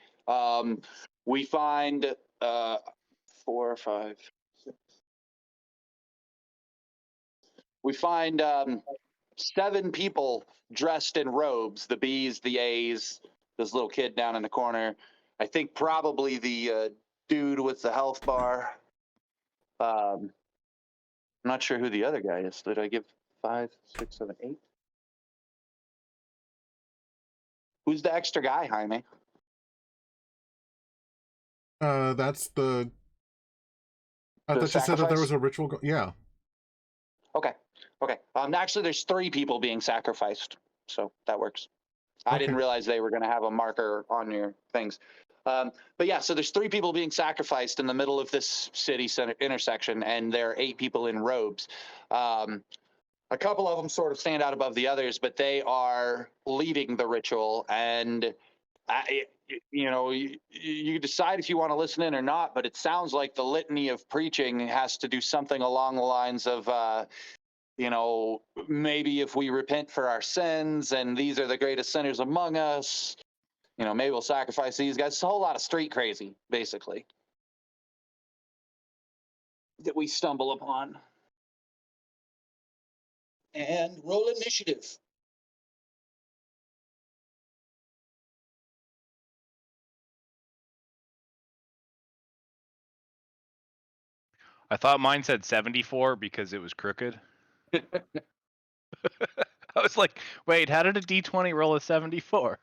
We find 4, 5, 6. We find 7 people dressed in robes. The B's, the A's, this little kid down in the corner. I think probably the dude with the health bar. I'm not sure who the other guy is. Did I give 5, 6, 7, 8? Who's the extra guy, Jaime? That's the... I The thought you said that there sacrifice? was a ritual... Yeah. Okay. Actually, there's 3 people being sacrificed, so that works. I didn't Okay. realize they were going to have a marker on your things. But yeah, so there's 3 people being sacrificed in the middle of this city center intersection, and there are 8 people in robes. A couple of them sort of stand out above the others, but they are leading the ritual, and you decide if you want to listen in or not. But it sounds like the litany of preaching has to do something along the lines of, maybe if we repent for our sins, and these are the greatest sinners among us, maybe we'll sacrifice these guys. It's a whole lot of street crazy, basically, that we stumble upon. And roll initiative. I thought mine said 74 because it was crooked. I was like, wait, how did a D20 roll a 74?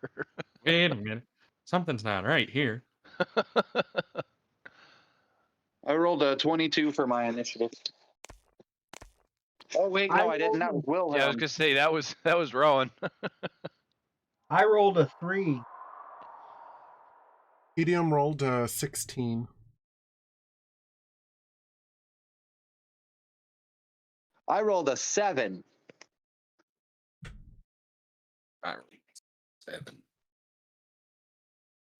Wait a minute. Something's not right here. I rolled a 22 for my initiative. Oh wait, no, I didn't. That was Wilhelm. Yeah, I was gonna say that was Rowan. I rolled a 3. EDM rolled 16. I rolled a 7. I rolled 7.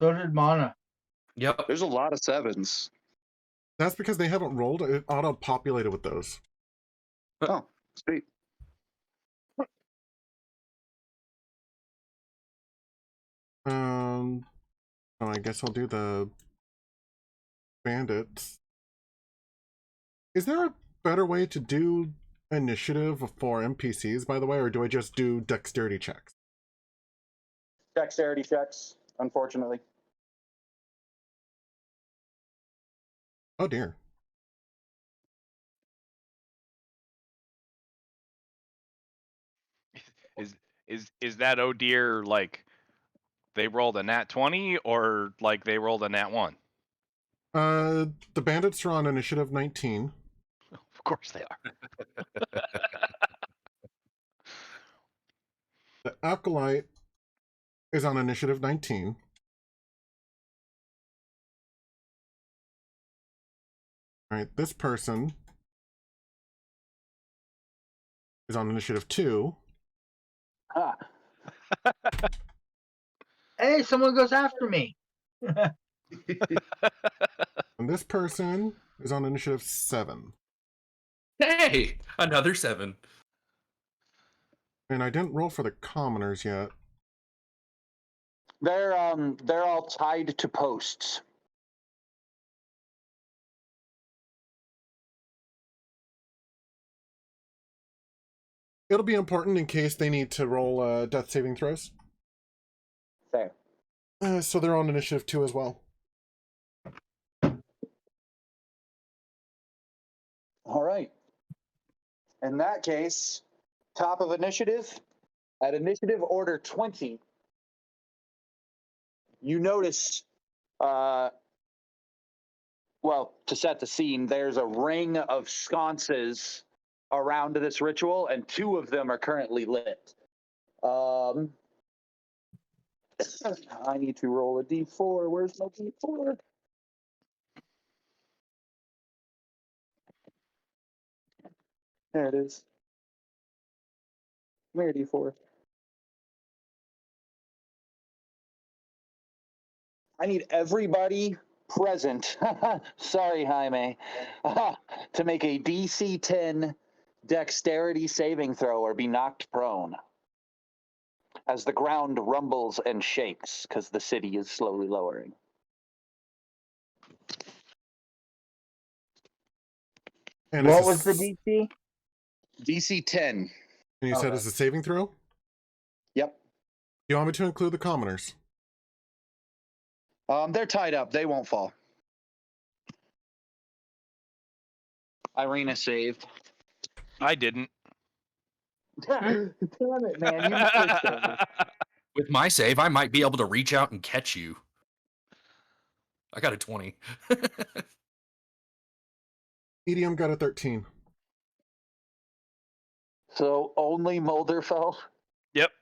So did Mana. Yep. There's a lot of 7s. That's because they haven't rolled. It auto-populated with those. Oh, sweet. Oh, I guess I'll do the bandits. Is there a better way to do initiative for NPCs, by the way, or do I just do dexterity checks? Dexterity checks, unfortunately. Oh dear. Is that oh dear like they rolled a nat 20 or like they rolled a nat 1? The bandits are on initiative 19. Of course they are. The acolyte is on initiative 19. Alright, this person is on initiative 2. Ah. Hey, someone goes after me. And this person is on initiative 7. Hey, another 7. And I didn't roll for the commoners yet. They're all tied to posts. It'll be important in case they need to roll death saving throws. There. So they're on initiative 2 as well. All right. In that case, top of initiative, at initiative order 20, you notice, well, to set the scene, there's a ring of sconces around this ritual, and 2 of them are currently lit. I need to roll a d4. Where's my d4? There it is. Where d4? I need everybody present. Sorry, Jaime. To make a DC 10 dexterity saving throw or be knocked prone as the ground rumbles and shakes because the city is slowly lowering. And What was the DC? DC 10. And you said Okay. it's a saving throw? Yep. You want me to include the commoners? They're tied up. They won't fall. Irina saved. I didn't. Damn it, man. You missed it. With my save, I might be able to reach out and catch you. I got a 20. EDM got a 13. So only Moulder fell? Yep.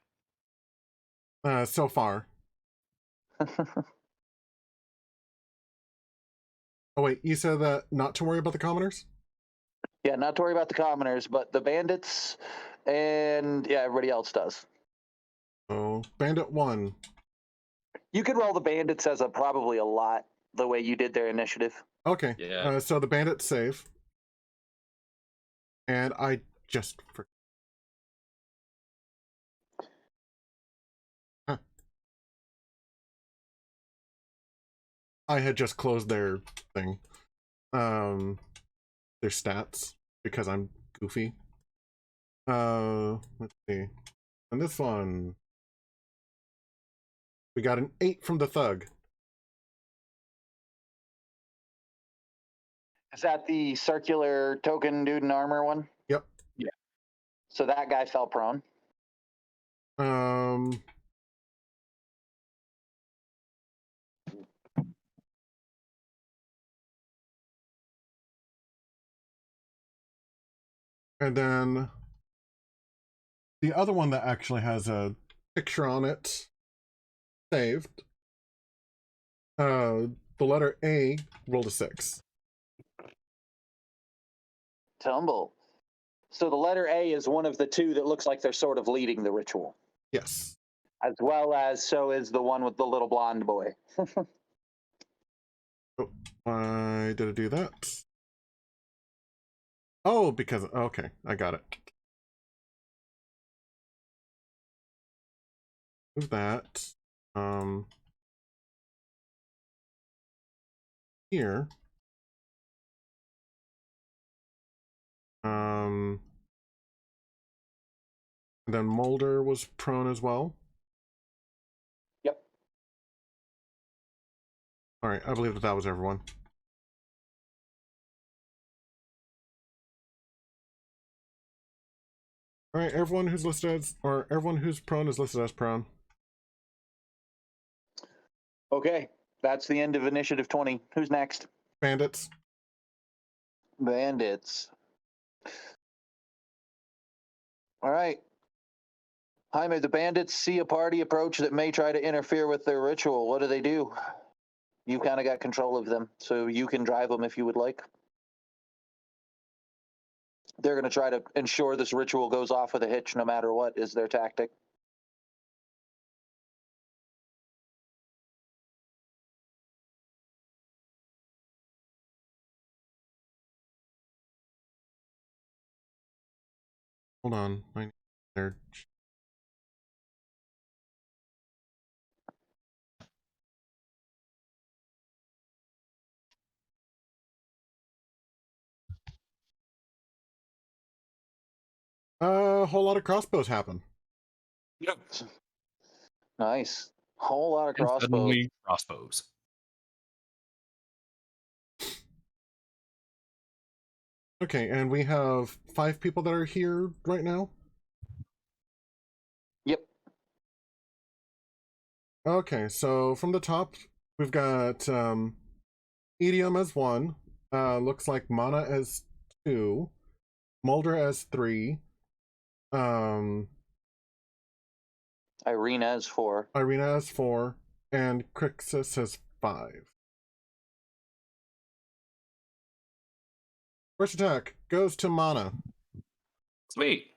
So far. Oh wait, you said that not to worry about the commoners? Yeah, not to worry about the commoners, but the bandits, And yeah, everybody else does. So bandit 1. You could roll the bandits as probably a lot the way you did their initiative. Okay. Yeah. So the bandits save. And I just forgot. Huh. I had just closed their thing. Their stats because I'm goofy. Let's see. On this one, we got an 8 from the thug. Is that the circular token dude in armor one? Yep. Yeah. So that guy fell prone. And then the other one that actually has a picture on it saved. The letter A rolled a 6. Tumble. So the letter A is one of the two that looks like they're sort of leading the ritual. Yes. As well as so is the one with the little blonde boy. Oh, why did it do that? Oh, because okay, I got it. Move that. Here. And then Moulder was prone as well. Yep. All right, I believe that was everyone. All right, everyone who's listed as, or everyone who's prone is listed as prone. Okay, that's the end of initiative 20. Who's next? Bandits. Bandits. All right. Jaime, the bandits see a party approach that may try to interfere with their ritual. What do? You've kind of got control of them, so you can drive them if you would like. They're going to try to ensure this ritual goes off with a hitch no matter what is their tactic. Hold on. I need their... A whole lot of crossbows happen. Yep. Nice. Whole lot of And crossbows. suddenly, crossbows. Okay, and we have 5 people that are here right now. Yep. Okay, so from the top, we've got Idiom as 1. Looks like Mana as 2. Moulder as 3. Irina is 4. Irina as 4. And Crixus as 5. First attack goes to Mana. Sweet.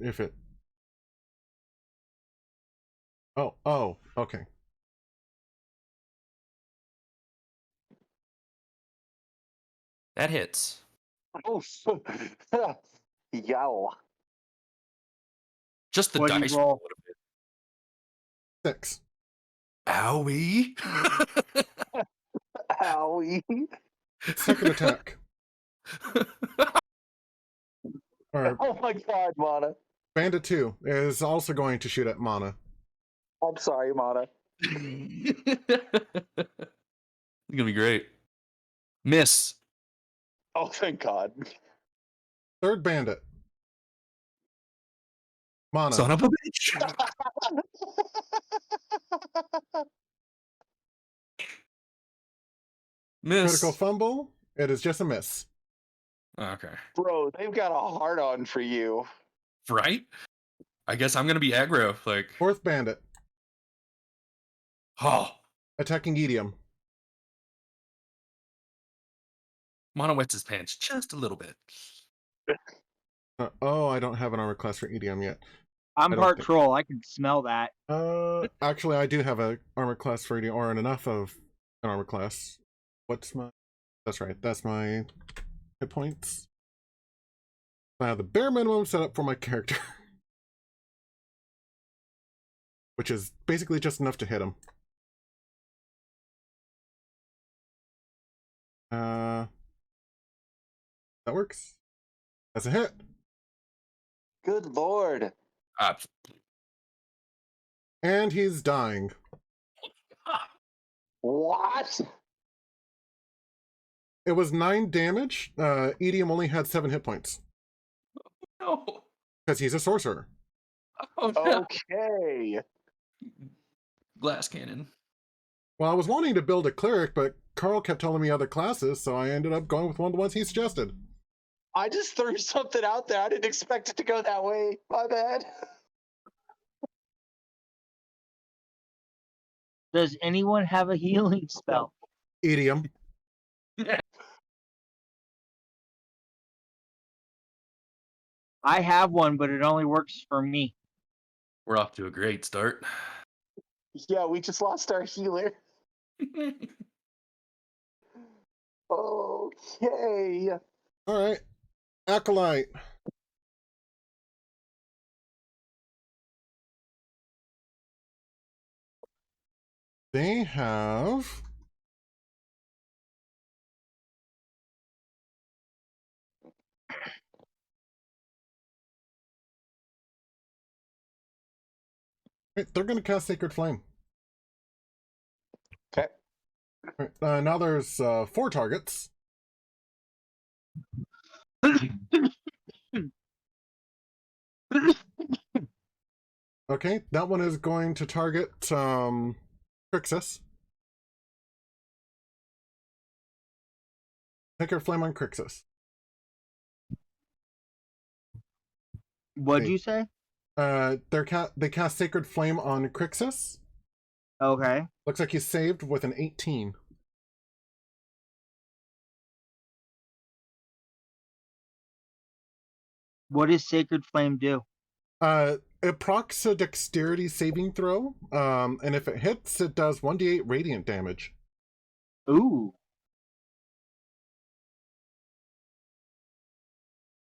If it... Oh, okay. That hits. Oof. Yow. Just the What'd you dice. roll? 6. Owie. Owie. Second attack. Or Oh my god, Mana. Bandit 2 is also going to shoot at Mana. I'm sorry, Mana. It's gonna be great. Miss. Oh, thank God. Third bandit. Mana. Son of a bitch. Miss. Critical fumble. It is just a miss. Okay. Bro, they've got a hard on for you. Right? I guess I'm gonna be aggro. Like, Fourth bandit. oh, Attacking Edium. Mana wets his pants just a little bit. Oh, I don't have an armor class for Edium yet. I'm I don't part think- troll. I can smell that. Actually, I do have a armor class for Edium, or enough of an armor class. What's my... That's right, that's my hit points. I have the bare minimum set up for my character. Which is basically just enough to hit him. That works. That's a hit. Good lord. Ah, And he's dying. What? It was 9 damage. Edium only had 7 hit points. no. Because he's a sorcerer. Oh, no. Okay. Glass cannon. Well, I was wanting to build a cleric, but Carl kept telling me other classes, so I ended up going with one of the ones he suggested. I just threw something out there. I didn't expect it to go that way. My bad. Does anyone have a healing spell? Edium. I have one, but it only works for me. We're off to a great start. Yeah, we just lost our healer. Okay. Alright. Acolyte. They have... Wait, they're going to cast Sacred Flame. Okay. Right, now there's 4 targets. Okay, that one is going to target Crixus. Sacred Flame on Crixus. What'd you say? They cast Sacred Flame on Crixus. Okay. Looks like he's saved with an 18. What does Sacred Flame do? It procs a dexterity saving throw, and if it hits, it does 1d8 radiant damage. Ooh.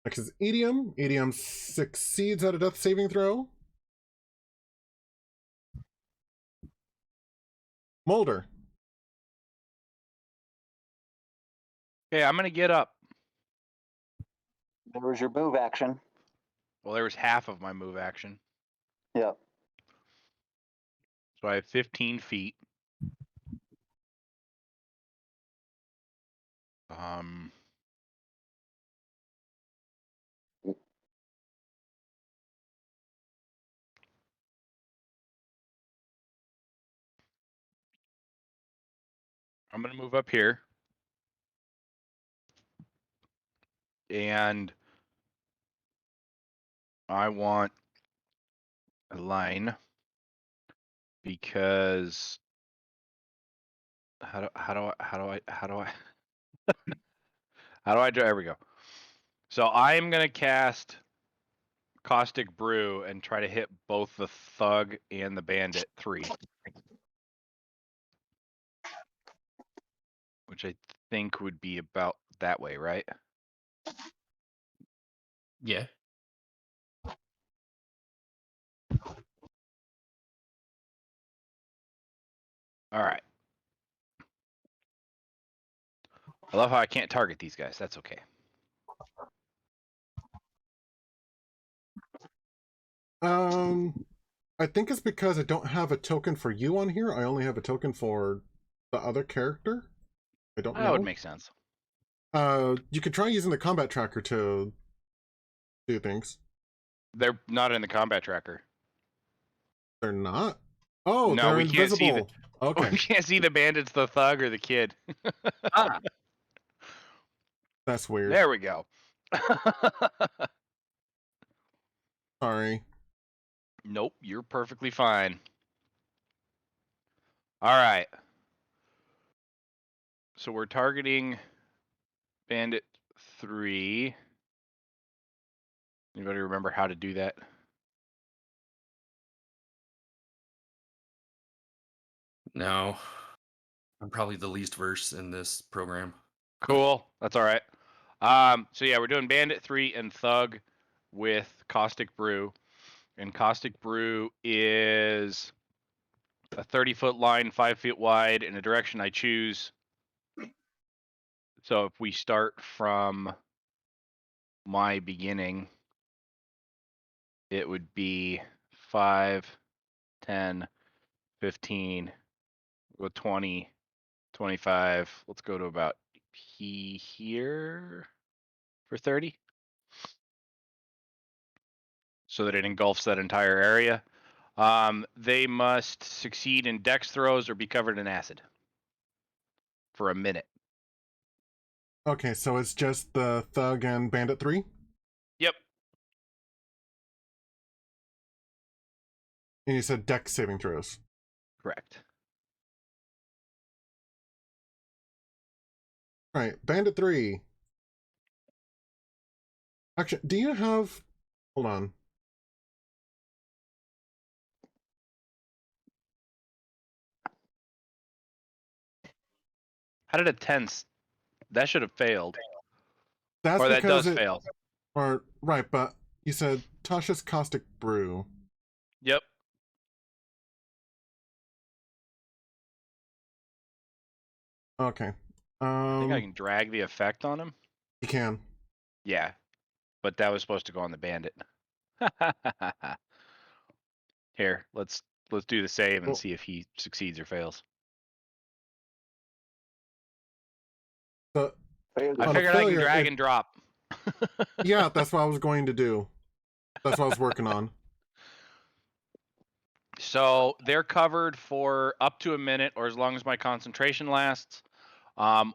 Next is Edium. Edium succeeds at a death saving throw. Moulder. Okay, I'm gonna get up. There was your move action. Well, there was half of my move action. Yep. So I have 15 feet. I'm gonna move up here. And I want a line because how do I do, there we go. So I'm gonna cast Caustic Brew and try to hit both the thug and the bandit 3. Which I think would be about that way, right? Yeah. All right. I love how I can't target these guys. That's okay. I think it's because I don't have a token for you on here. I only have a token for the other character. I don't know. That would make sense. You could try using the combat tracker to do things. They're not in the combat tracker. They're not? Oh, No, they're we can't see invisible. Okay, We can't see the bandits, the thug, or the kid. Ah, that's weird. There we go. Sorry. Nope, you're perfectly fine. All right. So we're targeting Bandit 3. Anybody remember how to do that? No. I'm probably the least versed in this program. Cool. That's all right. So yeah, we're doing Bandit 3 and Thug with Caustic Brew. And Caustic Brew is a 30-foot line, 5 feet wide in a direction I choose. So if we start from my beginning, it would be 5, 10, 15, go 20, 25. Let's go to about here for 30. So that it engulfs that entire area. They must succeed in dex throws or be covered in acid for a minute. Okay, so it's just the Thug and Bandit 3? Yep. And you said dex saving throws. Correct. Alright, Bandit 3. Actually, do you have... Hold on. How did a 10? That should have failed. That's Or that because does fail. Or, right, but you said Tasha's Caustic Brew. Yep. Okay. I think I can drag the effect on him. You can. Yeah. But that was supposed to go on the bandit. Here, let's do the save and Well- see if he succeeds or fails. So, I on a figured I can failure, drag it- and drop. yeah, that's what I was going to do. That's what I was working on. So they're covered for up to a minute or as long as my concentration lasts.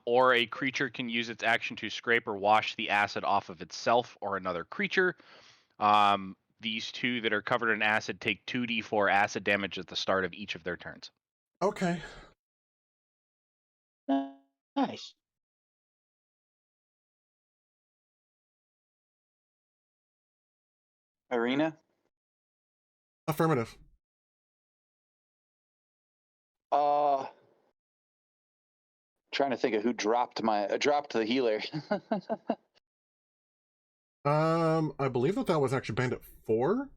Or a creature can use its action to scrape or wash the acid off of itself or another creature. These two that are covered in acid take 2d4 acid damage at the start of each of their turns. Okay. Nice. Irina? Affirmative. Trying to think of who dropped the healer. I believe that was actually Bandit 4?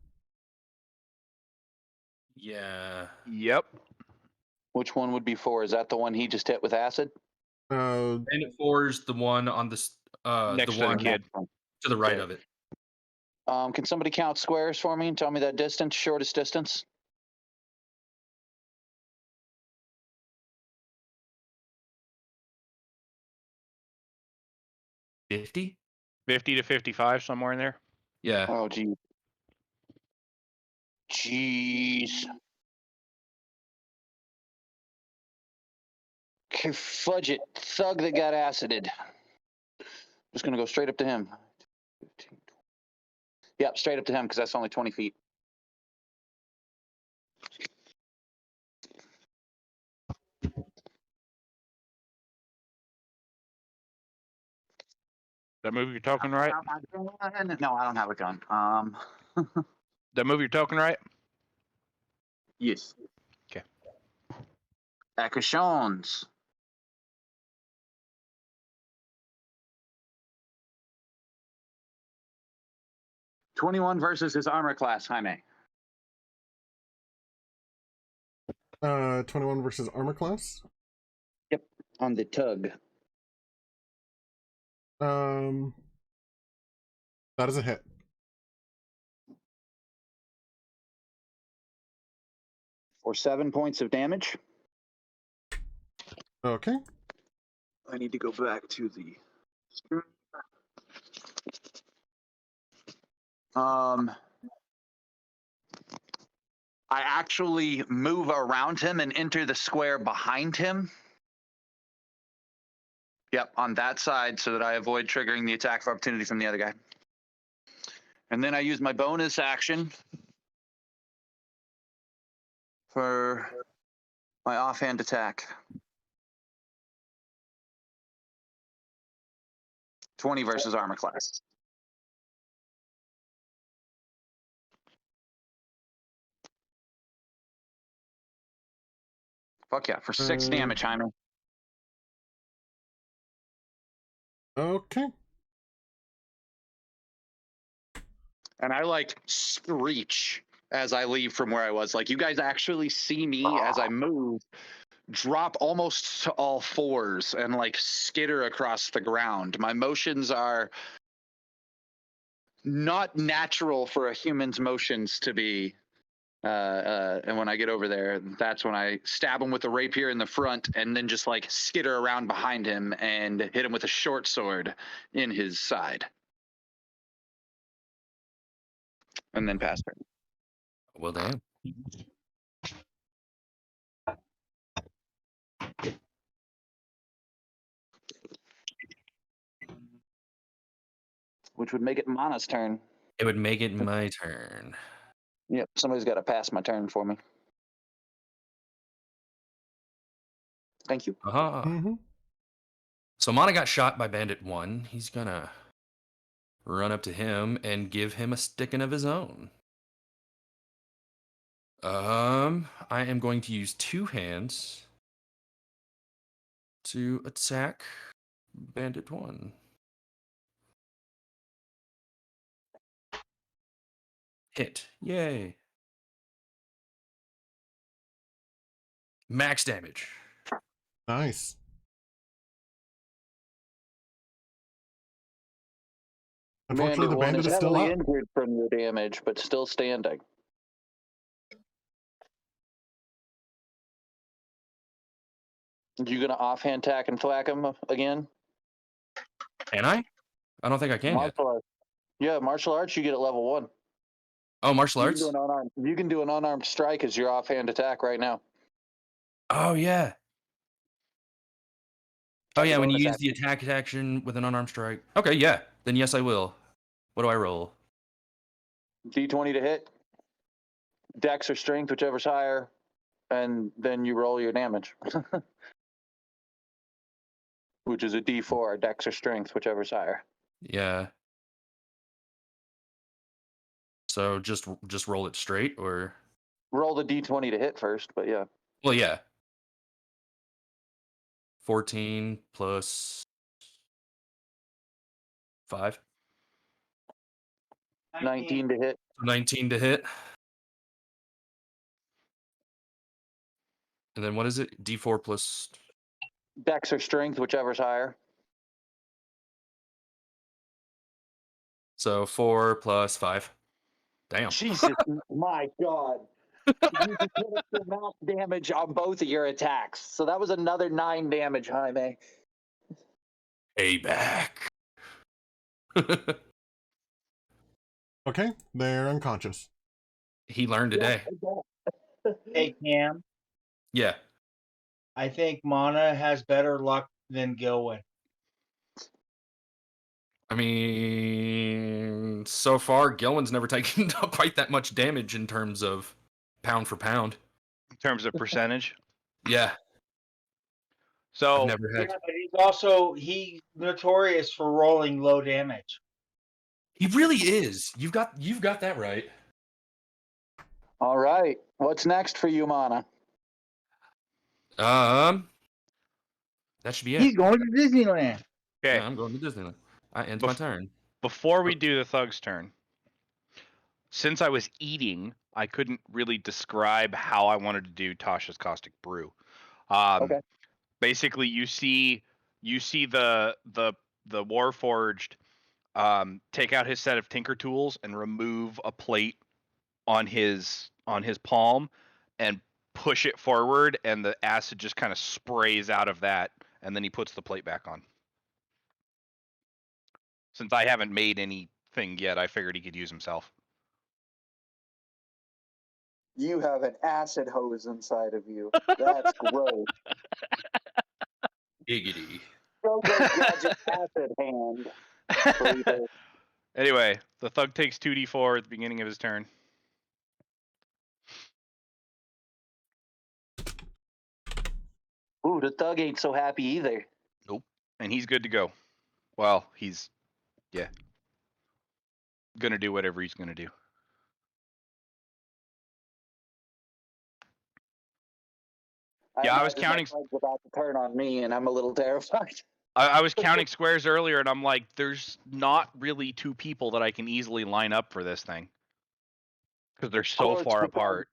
Yeah. Yep. Which one would be 4? Is that the one he just hit with acid? Bandit 4 is the one on the Next the to the one kid. to the right Okay. of it. Can somebody count squares for me and tell me that distance, shortest distance? $50? 50 to 55, somewhere in there. Yeah. Oh, gee. Jeez. Okay, fudge it. Thug that got acided. Just gonna go straight up to him. 15, 20. Yep, straight up to him because that's only 20 feet. That move your token right? No, I don't have a gun. That move your token right? Yes. Okay. Actions. $21 versus his armor class, Jaime. 21 versus armor class? On the tug. That is a hit. For 7 points of damage. Okay. I need to go back to the screen. I actually move around him and enter the square behind him. Yep, on that side so that I avoid triggering the attack of opportunity from the other guy. And then I use my bonus action for my offhand attack. 20 versus armor class. Fuck yeah, for 6 damage, Jaime. Okay. And I like screech as I leave from where I was. Like, you guys actually see me as I move, drop almost to all fours and like skitter across the ground. My motions are not natural for a human's motions to be. And when I get over there, that's when I stab him with a rapier in the front and then just like skitter around behind him and hit him with a short sword in his side. And then pass turn. Well, damn. Which would make it Mana's turn. It would make it my turn. Yep, somebody's got to pass my turn for me. Thank you. Aha. Mm-hmm. So Mana got shot by Bandit 1. He's gonna run up to him and give him a sticking of his own. I am going to use 2 hands to attack Bandit 1. Hit. Yay. Max damage. Nice. Unfortunately, the bandit is still heavily up. injured from your damage, but still standing. You gonna offhand attack and thwack him again? Can I? I don't think I can yet. Martial arts. Yeah, martial arts you get at level 1. Oh, martial You arts? can do an unarmed, you can do an unarmed strike as your offhand attack right now. Oh, yeah. Oh, As a yeah, when you bonus use the action. attack action with an unarmed strike. Okay, yeah. Then yes, I will. What do I roll? D20 to hit. Dex or strength, whichever's higher. And then you roll your damage. Which is a D4, Dex or strength, whichever's higher. Yeah. So just roll it straight, or? Roll the D20 to hit first, but yeah. Well, yeah. 14 plus 5. 19 to hit. 19 to hit. And then what is it? D4 plus... Dex or strength, whichever's higher. So 4 plus 5. Damn. Jesus, my God. You just hit the max damage on both of your attacks. So that was another 9 damage, Jaime. Payback. Okay, they're unconscious. He learned today. Hey, Cam, Yeah. I think Mana has better luck than Gilwin. I mean, so far, Gillen's never taken quite that much damage in terms of pound for pound. In terms of percentage. Yeah, So I've never had. Yeah, but he's notorious for rolling low damage. He really is. You've got that right. All right. What's next for you, Mana? That should be it. He's going to Disneyland. okay, Yeah, I'm going to Disneyland. Ends my turn. before we do the thug's turn, since I was eating, I couldn't really describe how I wanted to do Tasha's Caustic Brew. Okay. Basically, you see the Warforged take out his set of tinker tools and remove a plate on his palm and push it forward, and the acid just kind of sprays out of that, and then he puts the plate back on. Since I haven't made anything yet, I figured he could use himself. You have an acid hose inside of you. That's gross. Giggity. Go gadget acid hand. Breather. Anyway, the thug takes 2d4 at the beginning of his turn. Ooh, the thug ain't so happy either. And he's good to go. Well, he's gonna do whatever he's gonna do. Yeah, I was imagine counting. that thug's about to turn on me, and I'm a little terrified. I was counting squares earlier, and I'm like, there's not really two people that I can easily line up for this thing because they're so Course, far but apart.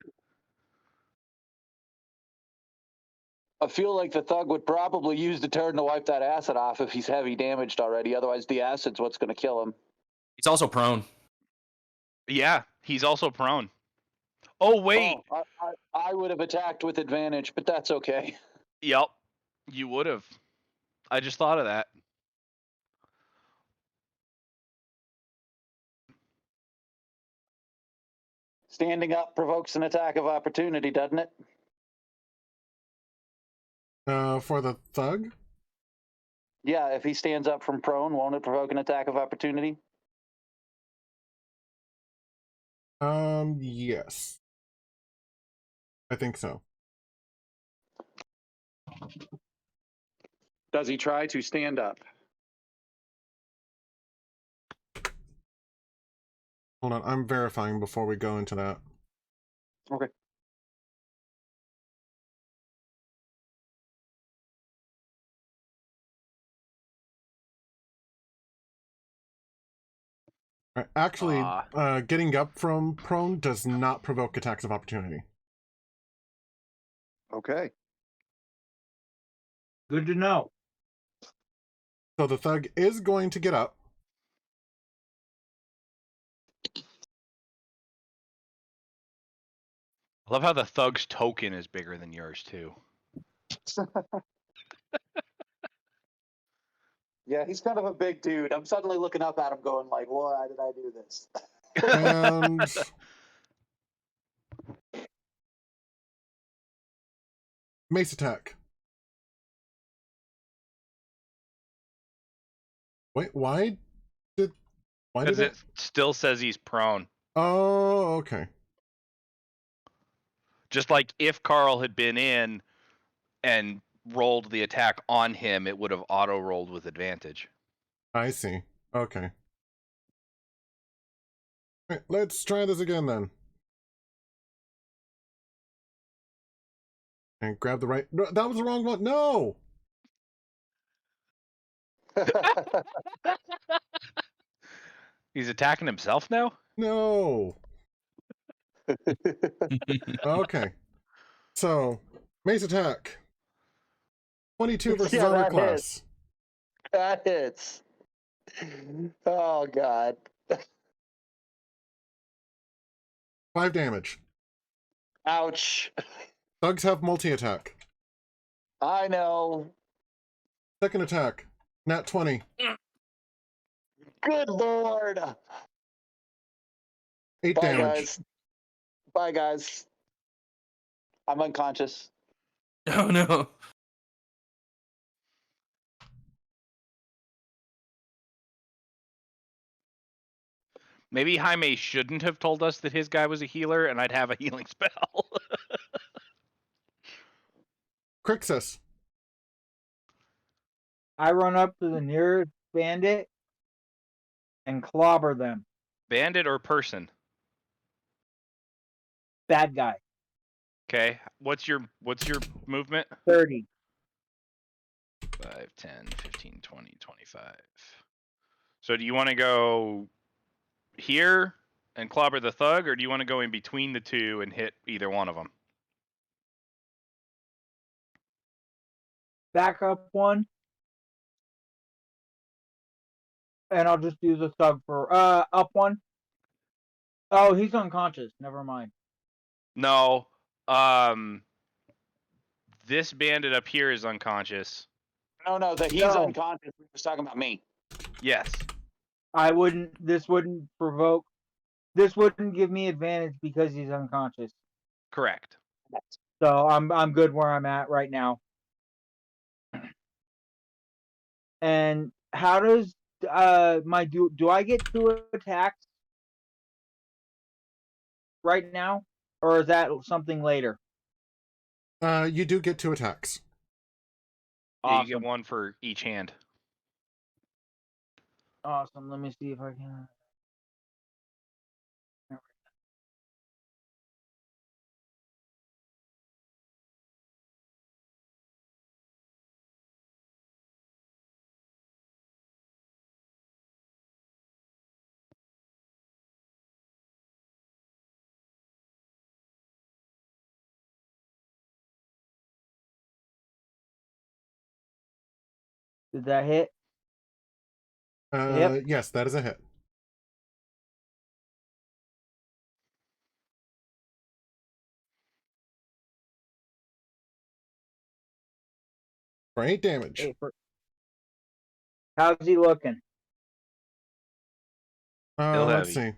I feel like the thug would probably use the turn to wipe that acid off if he's heavy damaged already. Otherwise, the acid's what's going to kill him. He's also prone. Yeah, he's also prone. Oh wait, Oh, I would have attacked with advantage, but that's okay. yep, you would have. I just thought of that. Standing up provokes an attack of opportunity, doesn't it? For the thug? Yeah, if he stands up from prone, won't it provoke an attack of opportunity? Yes. I think so. Does he try to stand up? Hold on, I'm verifying before we go into that. Okay. Actually, getting up from prone does not provoke attacks of opportunity. Okay. Good to know. So the thug is going to get up. I love how the thug's token is bigger than yours too. Yeah, he's kind of a big dude. I'm suddenly looking up at him going like, why did I do this? And mace attack. Wait, why did Because it? it still says he's prone. Oh, okay. Just like if Carl had been in and rolled the attack on him, it would have auto rolled with advantage. I see. Okay. All right, let's try this again then. And grab the right. No, that was the wrong one. No. He's attacking himself now? No. Okay. So, mace attack. 22 versus Yeah, armor that class. That hits. Oh, God. 5 damage. Ouch. Thugs have multi-attack. I know. Second attack. Nat 20. Good Lord. 8 Bye, damage. guys. Bye, guys. I'm unconscious. Oh no. Maybe Jaime shouldn't have told us that his guy was a healer and I'd have a healing spell. Crixus. I run up to the nearest bandit and clobber them. Bandit or person? Bad guy. Okay. What's your movement? 30. 5, 10, 15, 20, 25. So do you want to go here and clobber the thug, or do you want to go in between the two and hit either one of them? Back up one. And I'll just use the thug for up one. Oh, he's unconscious. Never mind. No. This bandit up here is unconscious. No, that he's No. unconscious. We were talking about me. Yes. This wouldn't provoke. This wouldn't give me advantage because he's unconscious. Correct. So I'm good where I'm at right now. And how does my do I get 2 attacks right now, or is that something later? You do get 2 attacks. Yeah, Awesome. you get one for each hand. Awesome. Let me see if I can. Did that hit? Yep. Yes, that is a hit. For 8 damage. Hey, how's he looking? Still Let's heavy. see.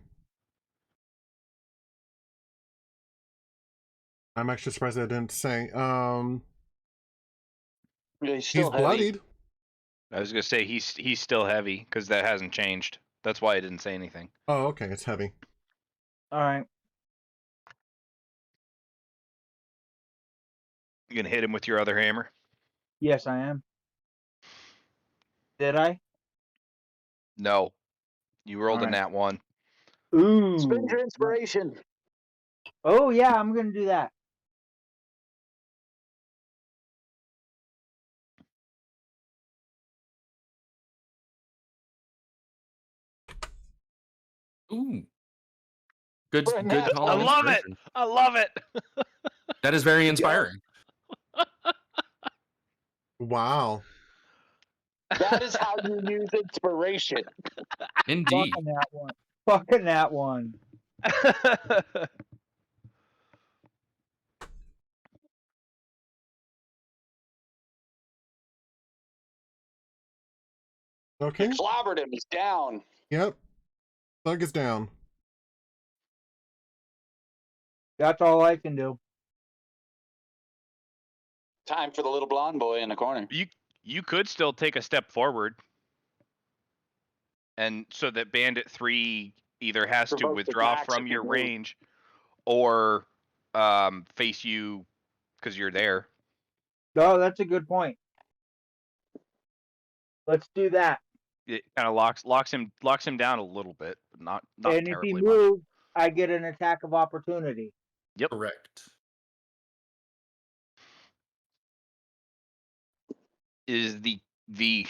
I'm actually surprised I didn't say. Yeah, he's He's still heavy. bloodied. I was gonna say he's still heavy because that hasn't changed. That's why I didn't say anything. Oh, okay, it's heavy. All right. You gonna hit him with your other hammer? Yes, I am. Did I? No. You rolled a Alright. nat 1. Ooh. Spend your inspiration. Oh yeah, I'm gonna do that. Ooh. Good For a good nat call I on 1. love it. inspiration. I love it. That is very inspiring. Wow. That is how you use inspiration. Indeed. Fucking that one. Fucking that one. Okay. Clobbered him. He's down. Yep. Thug is down. That's all I can do. Time for the little blonde boy in the corner. you could still take a step forward, and so that Bandit 3 either has to Provoke withdraw attacks from if you your move. range or face you because you're there. Oh, that's a good point. Let's do that. It kind of locks him down a little bit, but not And if he terribly much. moves, I get an attack of opportunity. Yep. Correct. Is the the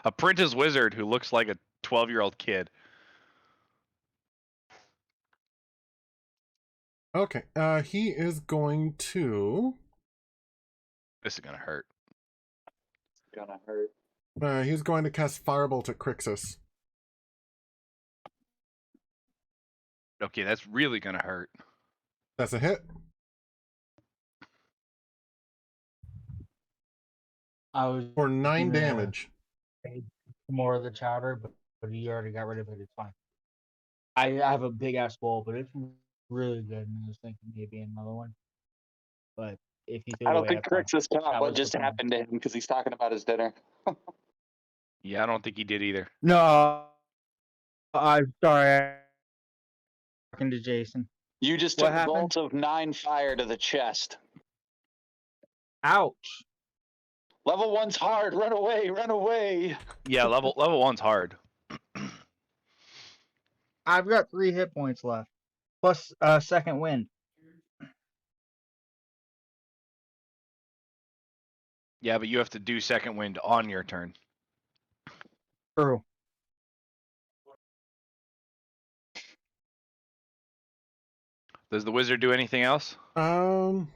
apprentice wizard who looks like a 12-year-old kid. Okay. He is going to. This is gonna hurt. Gonna hurt. He's going to cast Firebolt at Crixus. Okay, that's really gonna hurt. That's a hit. I was For 9 gonna damage. say more of the chowder, but you already got rid of it. It's fine. I have a big ass bowl, but it's really good. And I was thinking maybe another one. But if you threw I it don't away, think that's fine. Crix has caught That what was just the plan. happened to him because he's talking about his dinner. Yeah, I don't think he did either. No, I'm sorry. I'm talking to Jason. You just What took happened? bolts of 9 fire to the chest. Ouch. Level 1's hard. Run away. Run away. Yeah, level 1's hard. I've got 3 hit points left, plus second wind. Yeah, but you have to do second wind on your turn. True. Does the wizard do anything else? No.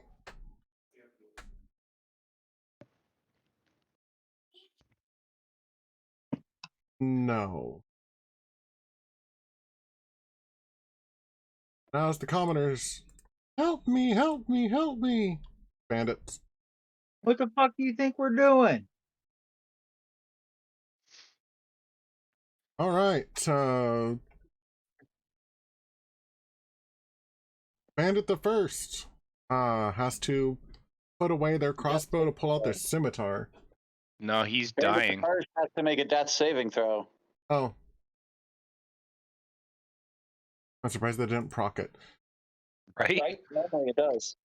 Now it's the commoners. Help me, help me, help me. Bandits. What the fuck do you think we're doing? All right. Bandit the first has to put away their crossbow to pull out their scimitar. No, he's Bandit the dying. first has to make a death saving throw. Oh. I'm surprised they didn't proc it. Right? Right? Normally it does.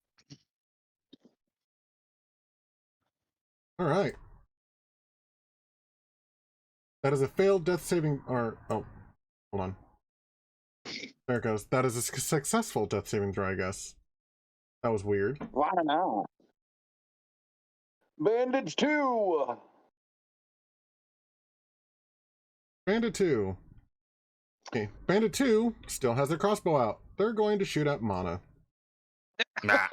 All right. That is a failed death saving. Or oh, hold on. There it goes. That is a successful death saving throw, I guess. That was weird. Why not? Bandage 2. Bandit 2. Okay, Bandit 2 still has their crossbow out. They're going to shoot at Mana. Nah.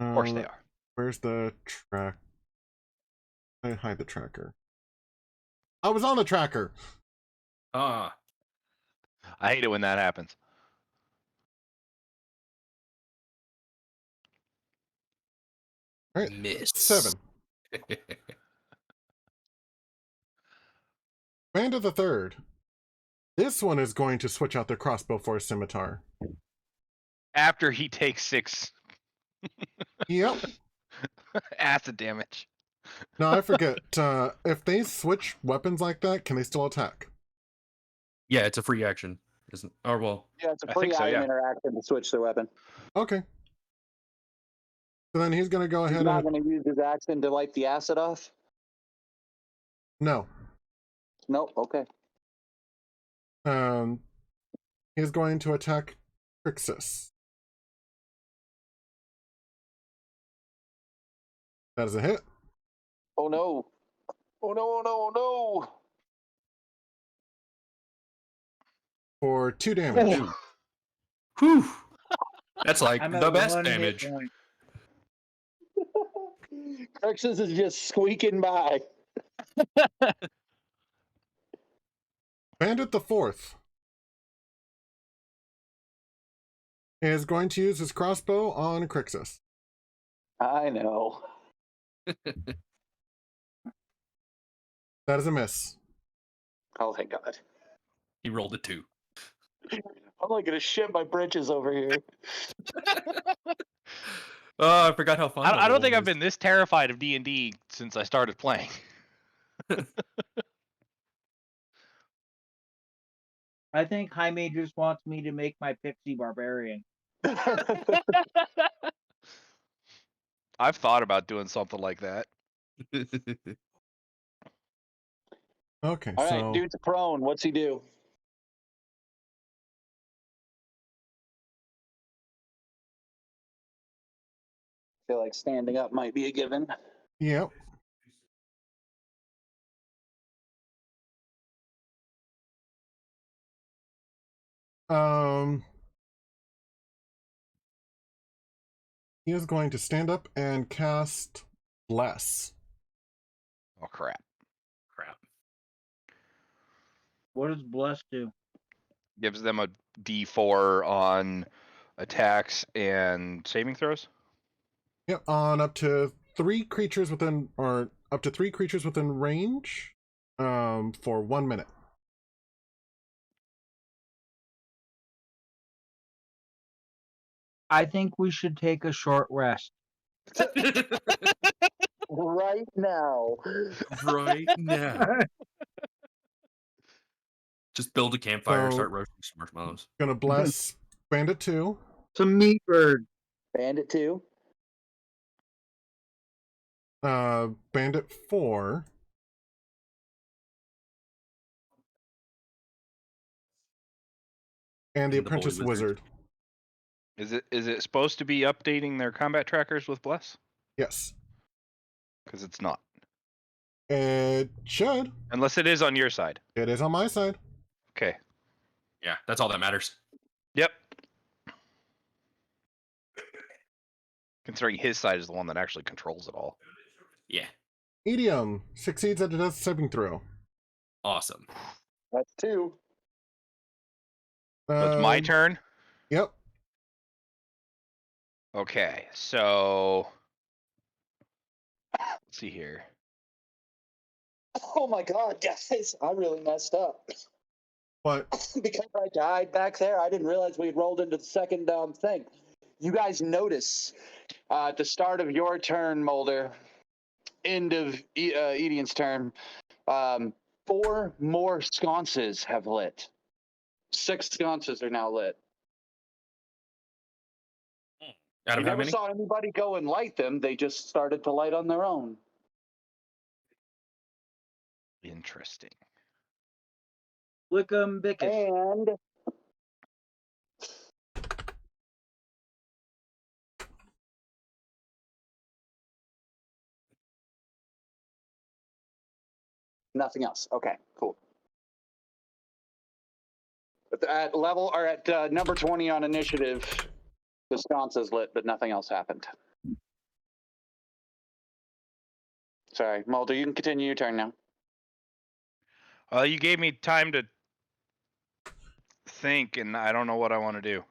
Of course they are. Where's the track? I hide the tracker. I was on the tracker. Ah. I hate it when that happens. All right, Miss. 7. Bandit the Third. This one is going to switch out their crossbow for a scimitar. After he takes 6 Yep. acid damage. No, I forget. If they switch weapons like that, can they still attack? Yeah, it's a free action, isn't? Or well, Yeah, it's a I free think so, item yeah. interaction to switch their weapon. Okay. So then he's going to go He's ahead not and... going to use his action to wipe the acid off? No. Nope, okay. He's going to attack Crixus. That is a hit. Oh no. Oh no, oh no, oh no. For 2 damage. whew. That's like I'm the at best 1 hit damage. point. Crixus is just squeaking by. Bandit the Fourth is going to use his crossbow on Crixus. I know. That is a miss. Oh, thank God. He rolled a 2. I'm like going to shit my britches over here. Oh, I forgot how fun. I don't level think I've was. been this terrified of D&D since I started playing. I think Jaime just wants me to make my pixie barbarian. I've thought about doing something like that. Okay, All right, so... dude's prone. What's he do? I feel like standing up might be a given. Yep. He is going to stand up and cast Bless. Oh, crap. Crap. What does Bless do? Gives them a D4 on attacks and saving throws. Yep, on up to 3 creatures within, or up to 3 creatures within range, for 1 minute. I think we should take a short rest. Right now. Right now. Just build a campfire, So- start roasting some marshmallows. Gonna bless Bandit 2. Some meat bird. Bandit 2. Bandit 4. And the And the Holy Apprentice Wizard. Wizard. Is it supposed to be updating their combat trackers with Bless? Yes. Because it's not. It should. Unless it is on your side. It is on my side. Okay. Yeah, that's all that matters. Yep. Considering his side is the one that actually controls it all. Yeah. Medium succeeds at a death saving throw. Awesome. That's 2. So it's my Um, turn? Yep. Okay, so... Let's see here. Oh my God, guys. I really messed up. What? Because I died back there, I didn't realize we had rolled into the second thing. You guys notice at the start of your turn, Moulder, end of Edian's turn, 4 more sconces have lit. 6 sconces are now lit. Out You of how never many? saw anybody go and light them. They just started to light on their own. Interesting. Wickham Bickett. And nothing else. Okay, cool. At level or at number 20 on initiative, the sconce is lit, but nothing else happened. Sorry, Moulder, you can continue your turn now. You gave me time to think, and I don't know what I want to do.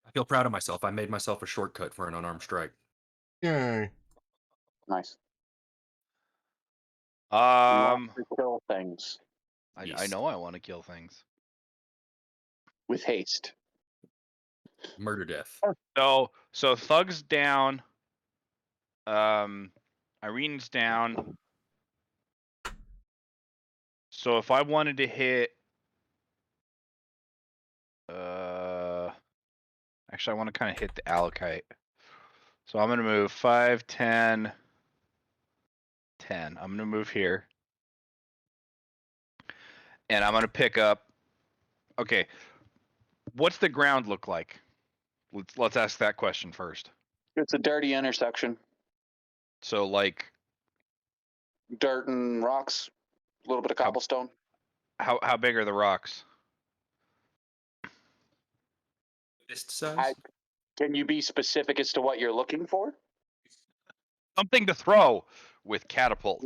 I feel proud of myself. I made myself a shortcut for an unarmed strike. Yay. Nice. You want Um, to kill things I Yes. know I want to kill things. with haste. Murder death. So Thug's down. Irene's down. So if I wanted to hit, actually I want to kind of hit the Alakite. So I'm gonna move 5, 10, 10. I'm gonna move here, and I'm gonna pick up. Okay, what's the ground look like? Let's ask that question first. It's a dirty intersection. So like, Dirt and rocks, a little bit of cobblestone. how big are the rocks? Fist size? Can you be specific as to what you're looking for? Something to throw with catapult.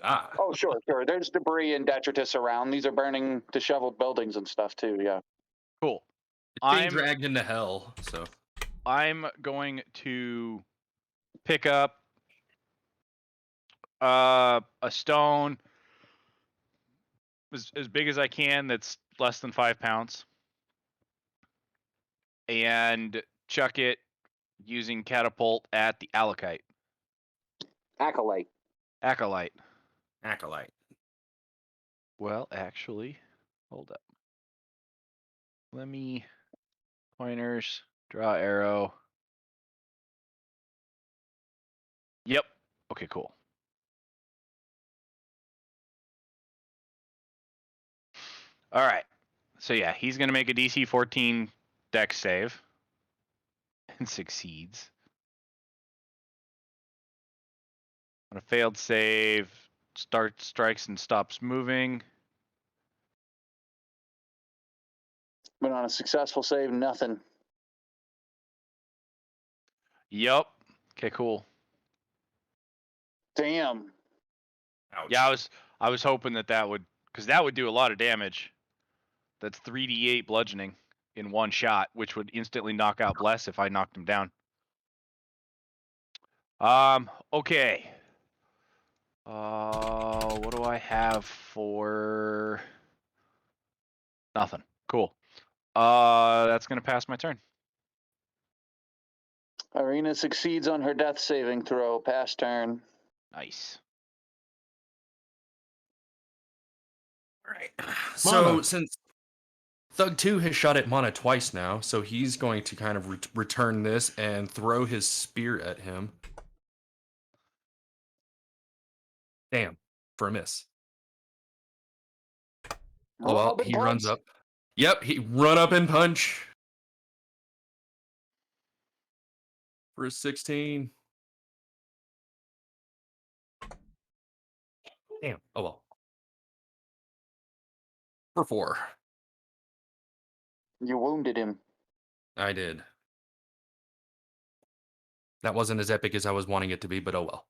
Ah. Oh, sure. There's debris and detritus around. These are burning, disheveled buildings and stuff too. Yeah. Cool. It's being I'm dragged into hell, so. I'm going to pick up a stone as big as I can that's less than 5 pounds, and chuck it using catapult at the Alakite. Acolyte. Acolyte. Acolyte. Well, actually, hold up. Let me pointers, draw arrow. Yep. Okay, cool. All right. So yeah, he's gonna make a DC 14 dex save and succeeds. On a failed save, strikes and stops moving. But on a successful save, nothing. Yep. Okay, cool. Damn. Ouch. Yeah, I was hoping that would, because that would do a lot of damage. That's 3d8 bludgeoning in one shot, which would instantly knock out Bless if I knocked him down. Okay. What do I have for? Nothing. Cool. That's gonna pass my turn. Irina succeeds on her death saving throw. Pass turn. Nice. All right. So Mana. since Thug 2 has shot at Mana twice now, so he's going to kind of return this and throw his spear at him. Damn, for a miss. Oh well, Robin he runs punch. up. Yep, he run up and punch. For a 16. Damn, oh well. For 4. You wounded him. I did. That wasn't as epic as I was wanting it to be, but oh well.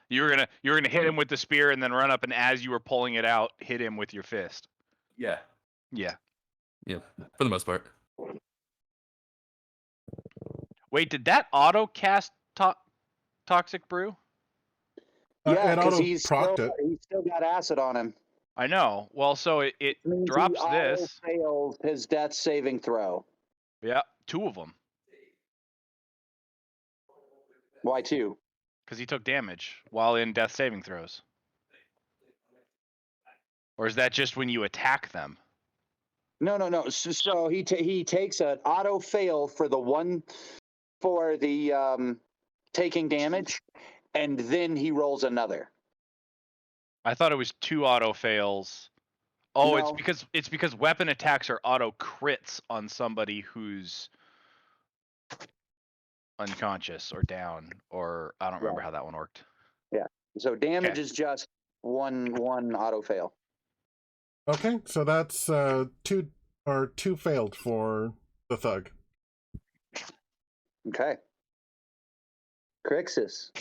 You were gonna hit him with the spear and then run up, and as you were pulling it out, hit him with your fist. Yeah. Yeah. Yeah, for the most part. Wait, did that auto cast toxic brew? Yeah, It because auto he's procced it. still got acid on him. I know. Well, so it Means drops he this. failed his death saving throw. Yeah, 2 of them. Why 2? Because he took damage while in death saving throws. Or is that just when you attack them? No. So he takes an auto fail for the taking damage, and then he rolls another. I thought it was 2 auto fails. Oh, No. it's because weapon attacks are auto crits on somebody who's unconscious or down, or I don't remember how that one worked. So damage Okay. is just one auto fail. Okay, so that's 2 failed for the thug. Okay. Crixus.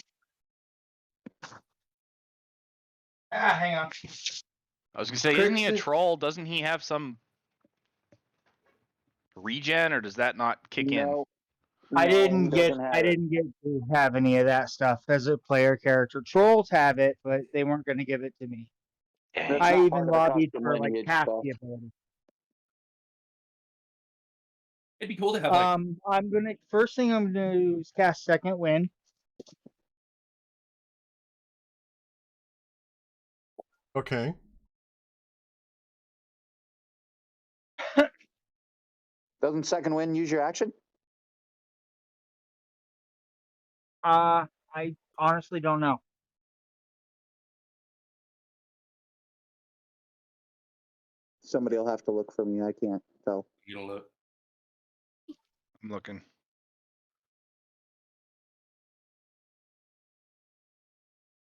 Hang on. I was gonna say, isn't he a Crixus- troll? Doesn't he have some regen, or does that not kick in? No. I No, he didn't get doesn't have it. to have any of that stuff as a player character. Trolls have it, but they weren't going to give it to me. That's I not even part of the lobbied custom for like lineage half stuff. the ability. It'd be cool to have like First thing I'm gonna do is cast Second Wind. Okay. Doesn't Second Wind use your action? I honestly don't know. Somebody will have to look for me. I can't tell. you don't look. I'm looking.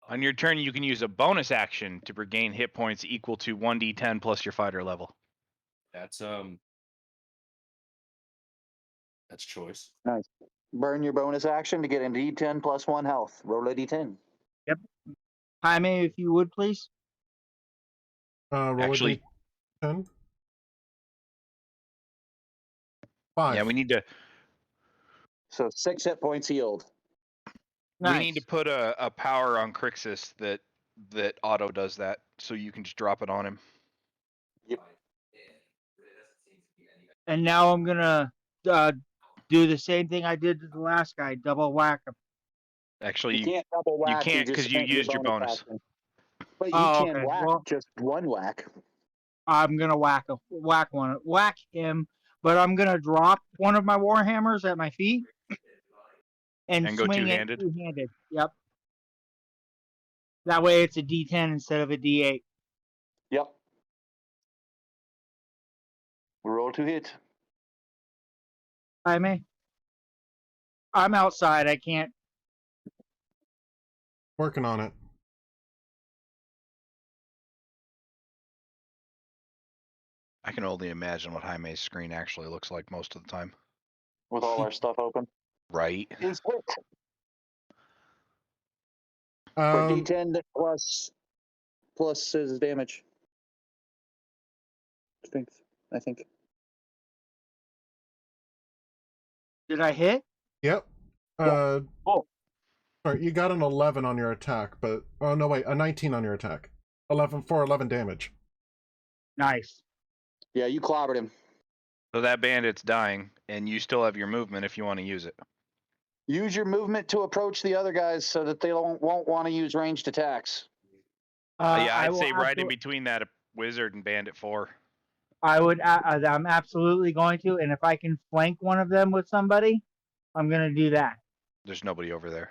On your turn, you can use a bonus action to regain hit points equal to 1d10 plus your fighter level. That's choice. Nice. Burn your bonus action to get a D10 plus 1 health. Roll a D10. Jaime, if you would please. Roll Actually, a d10. 5. yeah, we need to So 6 hit points healed. Nice. we need to put a power on Crixus that auto does that, so you can just drop it on him. And now I'm gonna do the same thing I did to the last guy. Double whack him. Actually, You can't double whack. can't just 'cause you spent used your bonus. action. But you Oh, can okay. whack Well, just one whack. I'm gonna whack him, but I'm gonna drop one of my warhammers at my feet and And go swing it two-handed? two-handed. Yep. That way it's a D10 instead of a D8. Yep. Roll to hit. Jaime, I'm outside. I can't. Working on it. I can only imagine what Jaime's screen actually looks like most of the time. With all our stuff open. Right. Is hit. For Um, D10 plus his damage. Strength, I think. Did I hit? Yep. Oh. Sorry, you got an 11 on your attack, but oh no, wait, a 19 on your attack. 11 damage. Nice. Yeah, you clobbered him. So that bandit's dying, and you still have your movement if you want to use it. Use your movement to approach the other guys so that they won't want to use ranged attacks. Yeah, I I'd will say right in between that wizard and bandit 4. I'm absolutely going to, and if I can flank one of them with somebody, I'm gonna do that. There's nobody over there.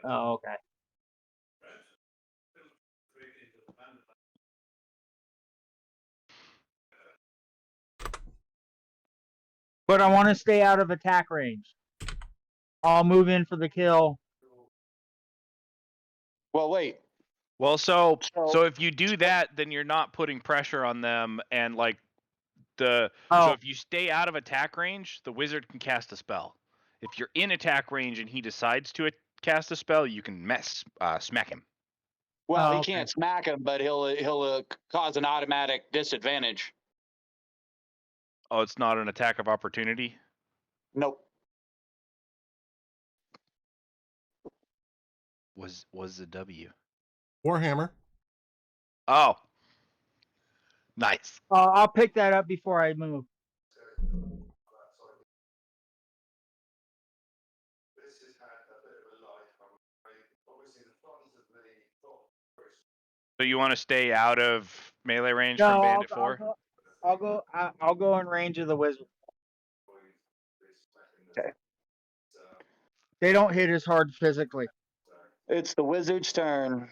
Oh, okay. But I want to stay out of attack range. I'll move in for the kill. Well, wait. Well, so So- if you do that, then you're not putting pressure on them, and like so Oh, if you stay out of attack range, the wizard can cast a spell. If you're in attack range and he decides to cast a spell, you can smack him. Well, he okay. can't smack him, but he'll cause an automatic disadvantage. Oh, it's not an attack of opportunity? Nope. Was the W? Warhammer. Oh. Nice. I'll pick that up before I move. So you want to stay out of melee range No, from I'll, Bandit I'll 4? go. I'll go in range of the wizard. Okay. They don't hit as hard physically. It's the wizard's turn.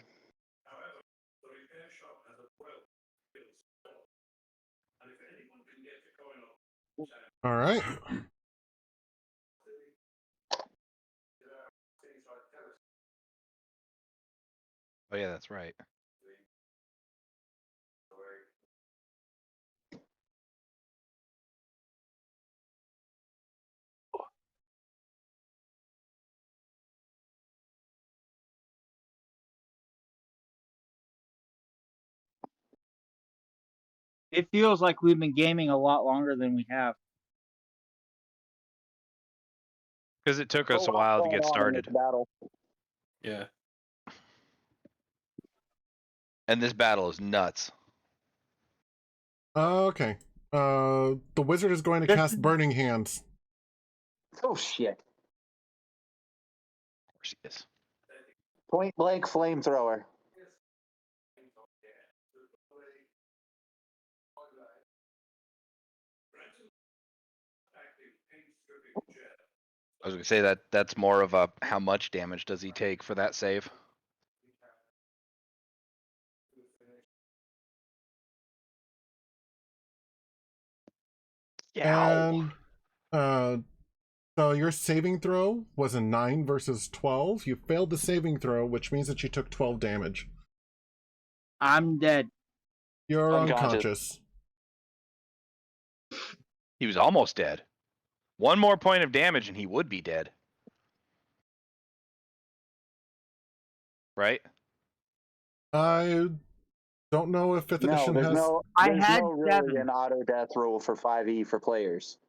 All right. Oh yeah, that's right. It feels like we've been gaming a lot longer than we have. Because it took us a lot while to going get on in this started. battle. Yeah. And this battle is nuts. Okay. The wizard is going to cast Burning Hands. Oh shit! Of course he is. Point blank flamethrower. I was gonna say that's more of a how much damage does he take for that save? And so your saving throw was a 9 versus 12. You failed the saving throw, which means that you took 12 damage. I'm dead. You're Unconscious. unconscious. He was almost dead. One more point of damage and he would be dead. Right? I don't know if 5th No, edition there's has... no. I There's had no really 7. an auto death rule for 5e for players.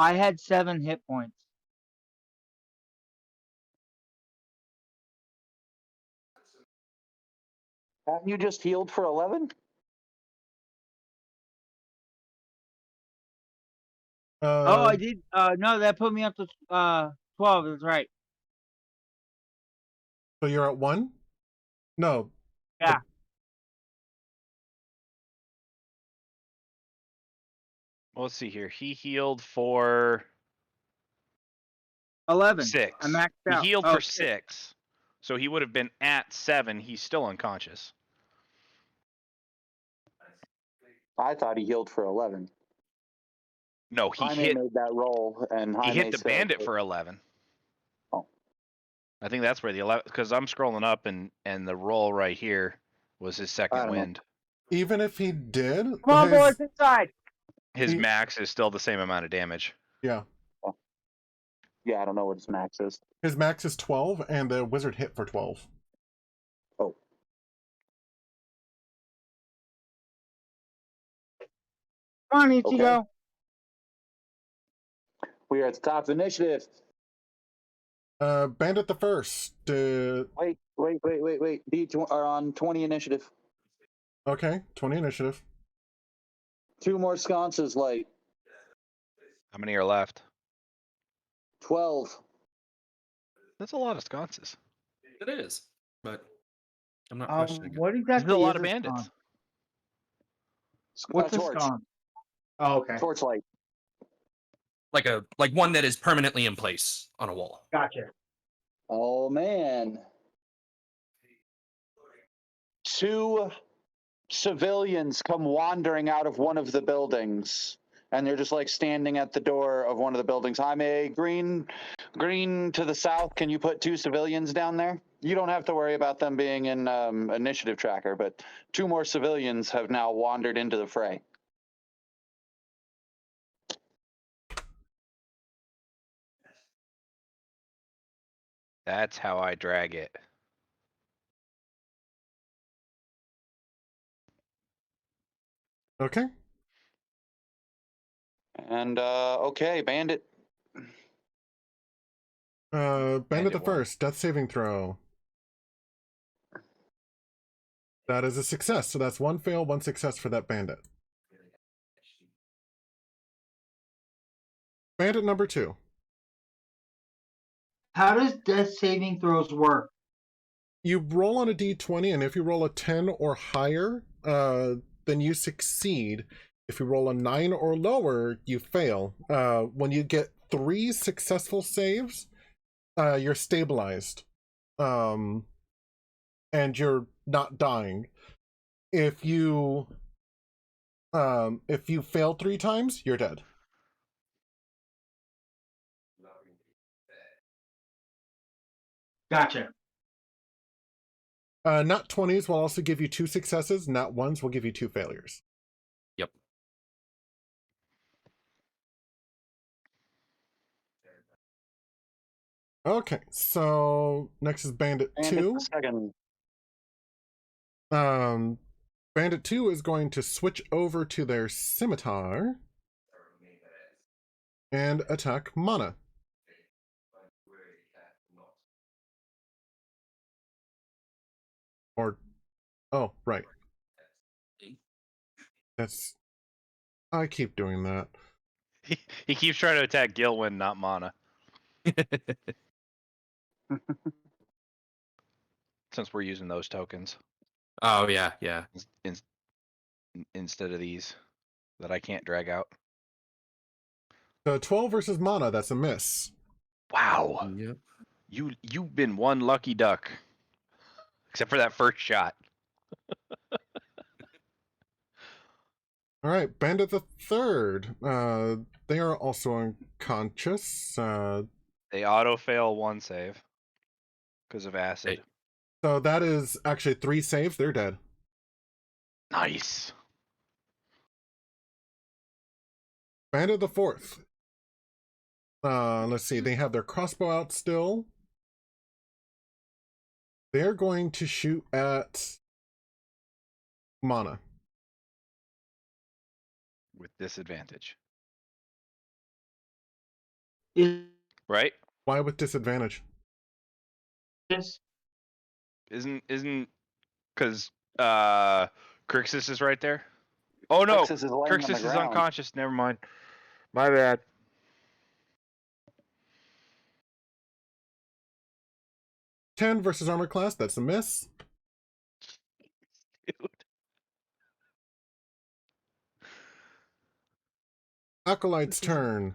I had 7 hit points. Haven't you just healed for 11? Oh, I did. No, that put me up to 12. That's right. So you're at 1? No. Yeah. Well, let's see here. He healed for 11. 6. I maxed He out. healed Oh, for shit. 6. So he would have been at 7. He's still unconscious. I thought he healed for 11. No, he Jaime hit made that roll, and he Jaime hit the said bandit that- for 11. Oh. I think that's where the 11, because I'm scrolling up and the roll right here was his I second don't know. wind. Even if he did... Come on, boys, inside. His He- max is still the same amount of damage. Yeah. Yeah, I don't know what his max is. His max is 12, and the wizard hit for 12. Oh. Come on, Ichigo. We are at the top of the initiative. Bandit the First. Wait. B are on 20 initiative. Okay, 20 initiative. 2 more sconces, like How many are left? 12. That's a lot of sconces. It is. But I'm not questioning it. What There's exactly a lot is of a bandits. scone? What's a torch? scone? Oh, okay. Torchlight. Like one that is permanently in place on a wall. Gotcha. Oh man. 2 civilians come wandering out of one of the buildings, and they're just like standing at the door of one of the buildings. I'm a green to the south. Can you put 2 civilians down there? You don't have to worry about them being in initiative tracker, but 2 more civilians have now wandered into the fray. That's how I drag it. Okay. And okay, bandit. Bandit Bandit the one. First, death saving throw. That is a success, so that's 1 fail, 1 success for that bandit. Bandit number 2. How does death saving throws work? You roll on a d20, and if you roll a 10 or higher, then you succeed. If you roll a 9 or lower, you fail. When you get 3 successful saves, you're stabilized. And you're not dying. If you fail 3 times, you're dead. Gotcha. Nat 20s will also give you 2 successes. Nat 1s will give you 2 failures. Yep. Okay, so next is Bandit 2. Second. Bandit 2 is going to switch over to their scimitar and attack Mana. Or, oh, right. That's, I keep doing that. He keeps trying to attack Gilwyn, not Mana. Since we're using those tokens Oh yeah, yeah. instead of these that I can't drag out. So 12 versus Mana, that's a miss. Wow. Yep. You've been one lucky duck. Except for that first shot. All right, Bandit the Third. They are also unconscious. They auto fail one save because of acid. Hey. So that is actually 3 saves. They're dead. Nice. Bandit the Fourth. Let's see. They have their crossbow out still. They're going to shoot at Mana. With disadvantage. Is Right? Why with disadvantage? this Isn't because Crixus is right there? Oh no, Crixus is laying on the Crixus is ground. unconscious. Never mind. My bad. 10 versus armor class, that's a miss. Dude. Acolyte's turn.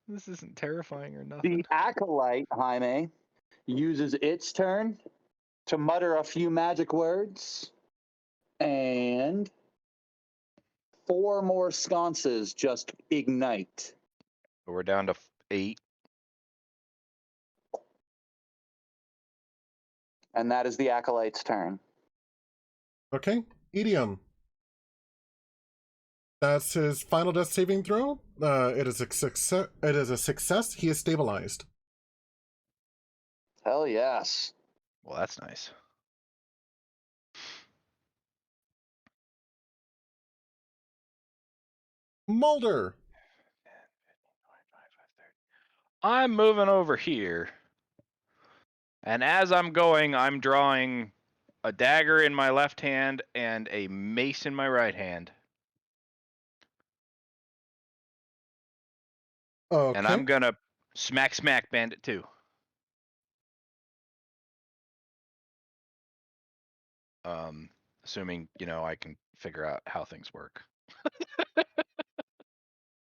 This isn't terrifying or nothing. The acolyte, Jaime, uses its turn to mutter a few magic words, and 4 more sconces just ignite. We're down to 8. And that is the acolyte's turn. Okay, Idiom. That's his final death saving throw. It is a success. It is a success. He is stabilized. Hell yes. Well, that's nice. Moulder. I'm moving over here. And as I'm going, I'm drawing a dagger in my left hand and a mace in my right hand. Okay. And I'm gonna smack Bandit too. Assuming, I can figure out how things work.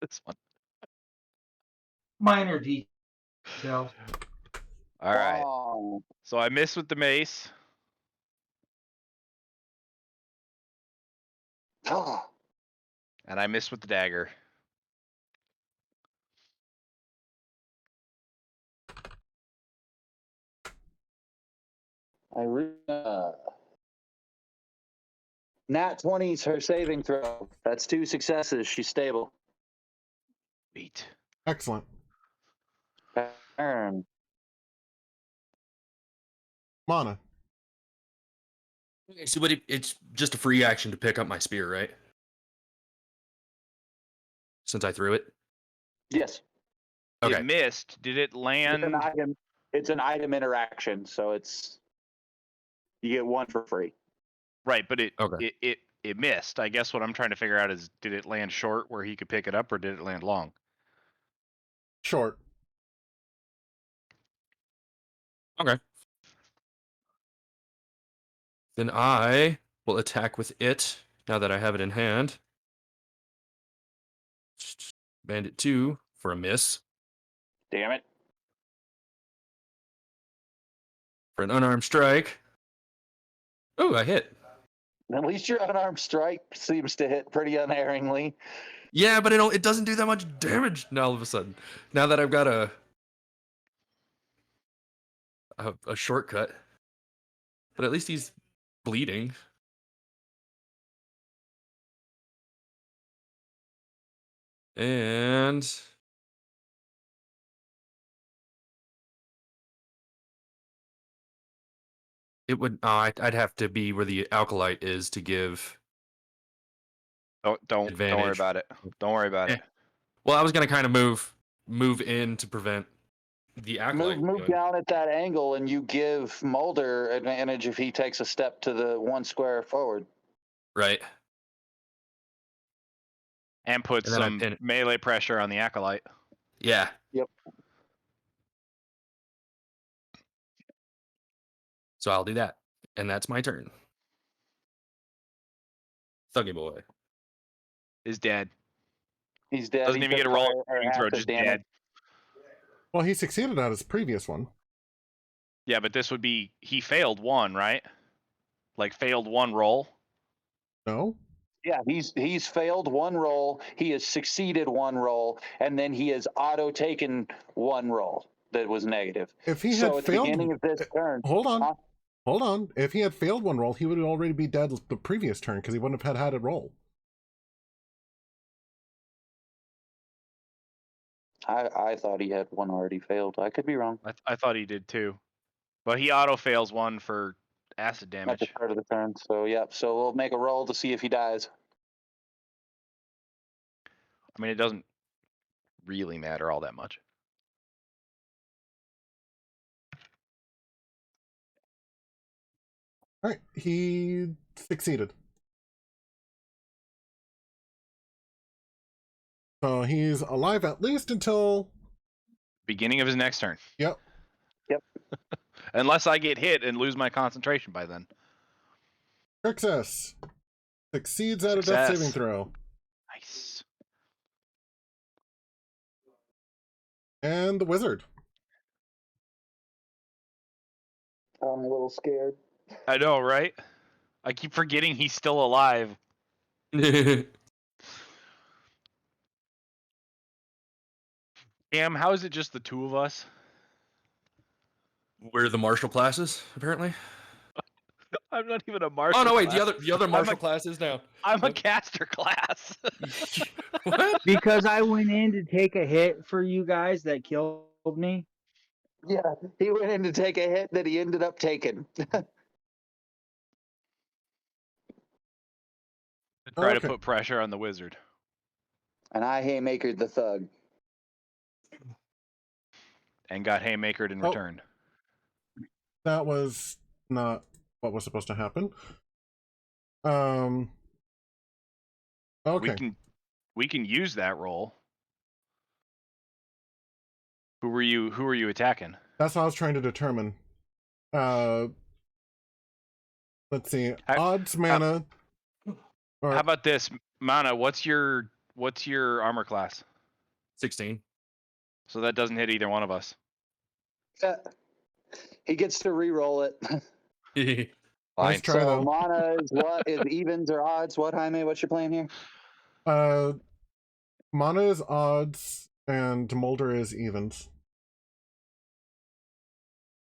This one. minor details? All right. Oh, So I miss with the mace. oh, And I miss with the dagger. Nat 20's her saving throw. That's 2 successes. She's stable. Sweet. Excellent. Turn. Mana. So, but it's just a free action to pick up my spear, right? Since I threw it. Yes. Okay. It missed. Did it land? It's an item interaction, so you get 1 for free. Right, but Okay. it missed. I guess what I'm trying to figure out is, did it land short where he could pick it up, or did it land long? Short. Okay. Then I will attack with it now that I have it in hand. Bandit 2 for a miss. Damn it. For an unarmed strike. Oh, I hit. At least your unarmed strike seems to hit pretty unerringly. Yeah, but it doesn't do that much damage now all of a sudden. Now that I've got a shortcut. But at least he's bleeding. And it would I'd have to be where the alkalite is to give Don't worry advantage. about it. Don't worry about Eh. it. Well, I was gonna kind of move in to prevent the acolyte. Move down at that angle, and you give Moulder advantage if he takes a step to the one square forward. Right. And put And then I some pin it. melee pressure on the acolyte. Yeah. Yep. So I'll do that. And that's my turn. Thuggy boy. Is dead. He's dead. Doesn't He even get took a roll. fire or Saving throw, acid just damage. dead. Well, he succeeded at his previous one. Yeah, but this would be he failed one, right? Like failed one roll. No? Yeah, he's failed one roll. He has succeeded one roll, and then he has auto taken one roll that was negative. If he So had at the failed, beginning of this turn, hold on, Huh? hold on. If he had failed one roll, he would already be dead the previous turn because he wouldn't have had a roll. I thought he had one already failed. I could be wrong. I thought he did too, but he auto fails one for acid At the damage. start of the turn. So yeah. So we'll make a roll to see if he dies. I mean, it doesn't really matter all that much. All right, he succeeded. So he's alive at least until. Beginning of his next turn. Yep. Unless I get hit and lose my concentration by then. Success. Succeeds at a death Success. saving throw. Nice. And the wizard. I'm a little scared. I know, right? I keep forgetting he's still alive. Cam, how is it just the two of us? We're the martial classes, apparently. I'm not even a martial. Oh no, wait, class. the other martial class is now. I'm a caster class. What? Because I went in to take a hit for you guys that killed me. Yeah, he went in to take a hit that he ended up taking. Try to Okay. put pressure on the wizard. And I haymakered the thug. And got haymakered in Oh. return. That was not what was supposed to happen. Okay. We can use that roll. Who were you attacking? That's what I was trying to determine. Let's see. Odds mana. Or, How about this, Mana? What's your armor class? 16. So that doesn't hit either one of us. He gets to re-roll it. let's Fine. try So though. mana is what? Is evens or odds? What, Jaime? What's your plan here? Mana is odds and Moulder is evens.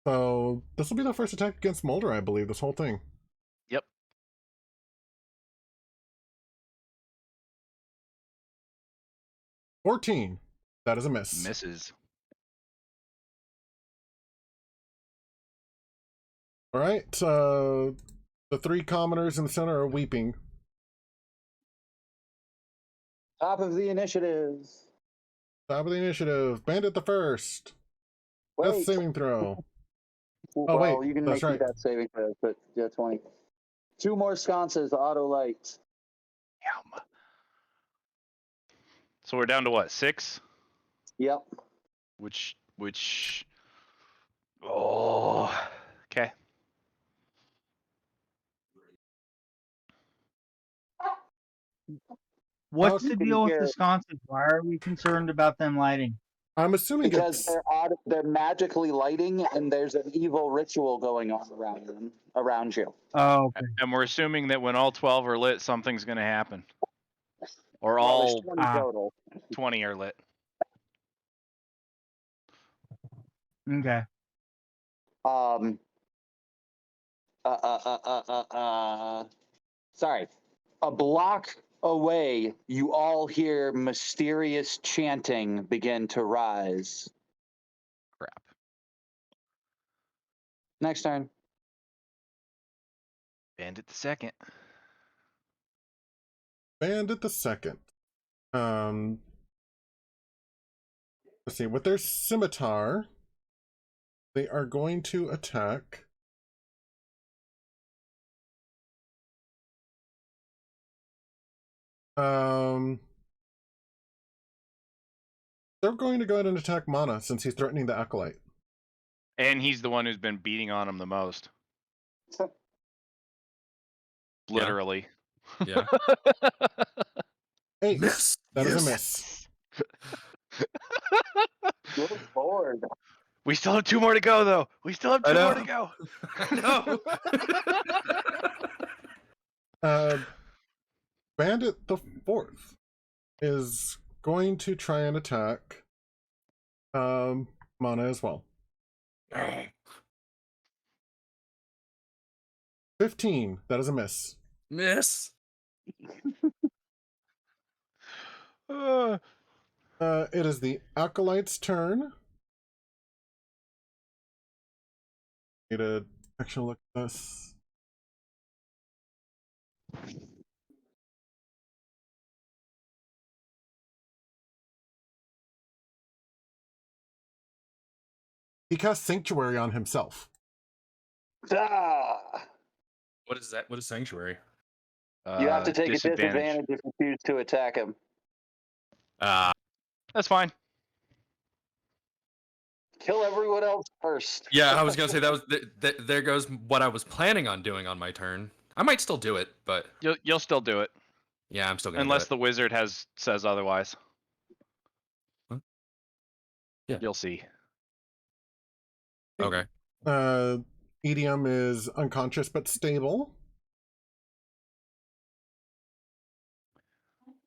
So this will be the first attack against Moulder, I believe, this whole thing. Yep. $14. That is a miss. Misses. All right. The three commoners in the center are weeping. Top of the initiative. Top of the initiative. Bandit the first. Death Wait. saving throw. Well, wait, you can that's make right. that saving throw, but yeah, 20. 2 more sconces, auto light. Yum. So we're down to what, 6? Yep. Which Oh, okay. What's Okay. the can deal with hear- the sconces? Why are we concerned about them lighting? I'm assuming because it's they're magically lighting, and there's an evil ritual going on around them, around you. Oh, okay. And we're assuming that when all 12 are lit, something's going to happen. Or Well, there's all 20 Ah. total. 20 are lit. Okay. Um. Sorry. A block away, you all hear mysterious chanting begin to rise. Crap. Next turn. Bandit the second. Bandit the second. Let's see. With their scimitar, they are going to attack. They're going to go ahead and attack Mana since he's threatening the acolyte. And he's the one who's been beating on him the most. Literally. Yeah. Hey, Miss. that is a Yes. miss. Good lord. We still have 2 more to go, though. We still have I 2 more know. to go. No. Bandit the fourth is going to try and attack Mana as well. 15. That is a miss. Miss. It is the acolyte's turn. Need to actually look at this. He casts Sanctuary on himself. Ah. What is that? What is sanctuary? You have to take a disadvantage. disadvantage if you choose to attack him. That's fine. Kill everyone else first. Yeah, I was gonna say that was there goes what I was planning on doing on my turn. I might still do it, but You'll still do it. yeah, I'm still gonna Unless do the wizard says otherwise. Huh? Yeah. You'll see. it. Okay. Edium is unconscious but stable.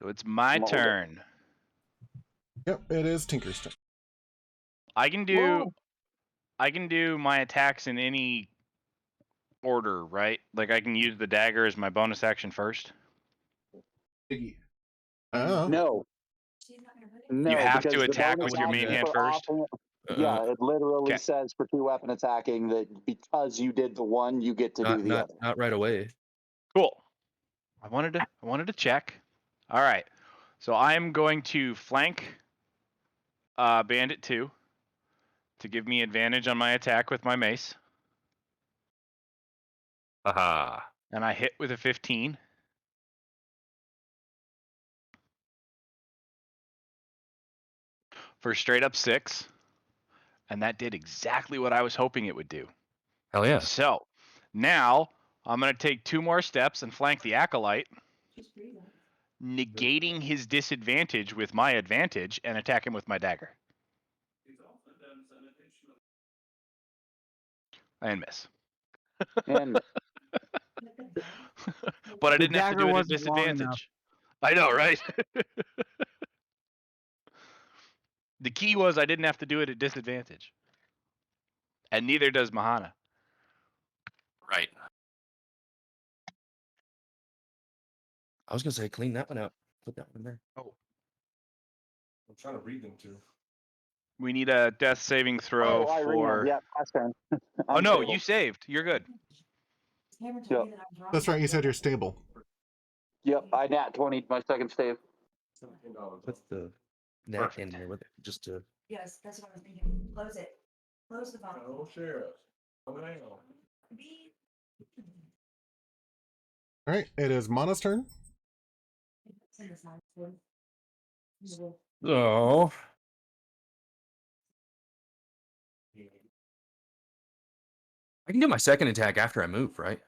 So it's my Moulder. turn. Yep, it is Tinker's turn. I can do my attacks in any order, right? Like I can use the dagger as my bonus action first. Oh. No. No, You have because to the attack bonus with your main action hand for first? offhand- Yeah, it literally Okay. says for 2-weapon attacking that because you did the one, you get to do the other. Not right away. Cool. I wanted to check. All right. So I'm going to flank Bandit 2 to give me advantage on my attack with my mace. Haha. And I hit with a 15. For straight up 6. And that did exactly what I was hoping it would do. Hell yeah. So now I'm going to take 2 more steps and flank the acolyte, negating his disadvantage with my advantage and attack him with my dagger. And miss. And But I The didn't have to dagger do it at wasn't long enough. disadvantage. I know, right? The key was I didn't have to do it at disadvantage. And neither does Mahana. Right. I was gonna say clean that one out. Put that one in there. Oh. I'm trying to read them too. We need a death saving throw Irina, for. yeah, pass turn. Oh no, Unstable. you saved. You're good. Yep. That's right, you said you're stable. Yep, I nat 20 my second save. Put the net in there with it just to. Yes, that's what I was thinking. Close it. Close the bottom. Oh, sheriff. Alright, it is Mana's turn. Send this on to him. Oh. I can do my second attack after I move, right?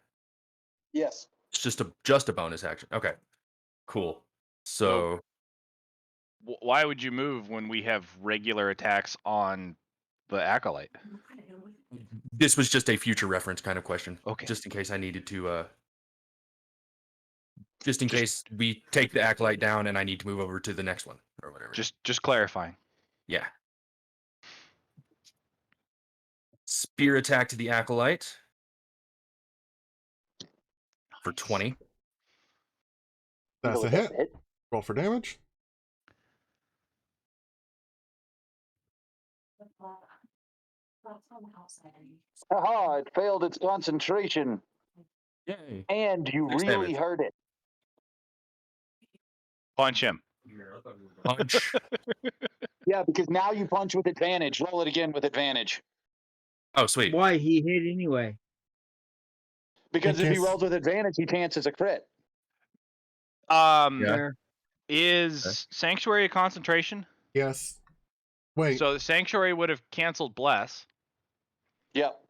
Yes. It's just a bonus action. Okay, cool. So Why would you move when we have regular attacks on the acolyte? this was just a future reference kind of question. Okay. Just in case I needed to. Just in case we take the acolyte down and I need to move over to the next one or whatever. Just clarifying. Yeah. Spear attack to the acolyte for 20. That's a hit. Roll for damage. Haha, it failed its concentration. Yay. And you 6 really damage. hurt it. Punch him. Punch. Yeah, because now you punch with advantage. Roll it again with advantage. Oh, sweet. Why he hit anyway? Because if he case- rolls with advantage, he chances a crit. Yeah. There. Is Sanctuary a concentration? Yes. Wait. So the Sanctuary would have canceled Bless, Yep.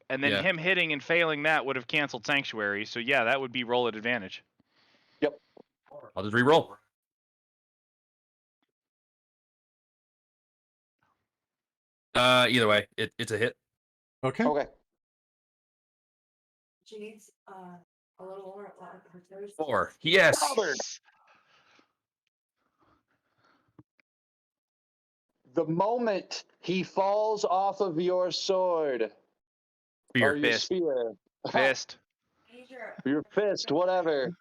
and then Yeah. him hitting and failing that would have canceled Sanctuary. So yeah, that would be roll at advantage. I'll just re-roll. Either way, it's a hit. Okay. Okay. She needs a little more of her toes. 4. Yes. Robert. The moment he falls off of your sword or Spear. your Fist. spear, Fist. your fist, whatever,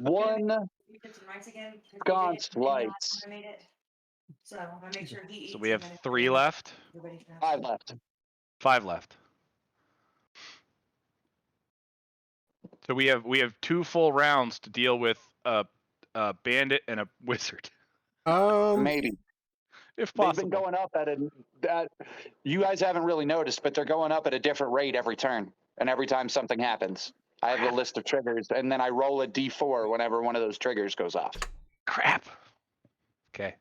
one You did some rights again. 'cause they did it sconce in the last lights. one I made it. So I make sure he eats. So we have and then 3 left. everybody can have 5 some. left. 5 left. So we have 2 full rounds to deal with a bandit and a wizard, Maybe. if They've possible. been going up at you guys haven't really noticed, but they're going up at a different rate every turn and every time something happens. I have a list of triggers, and then I roll a d4 whenever one of those triggers goes off. Crap. Okay.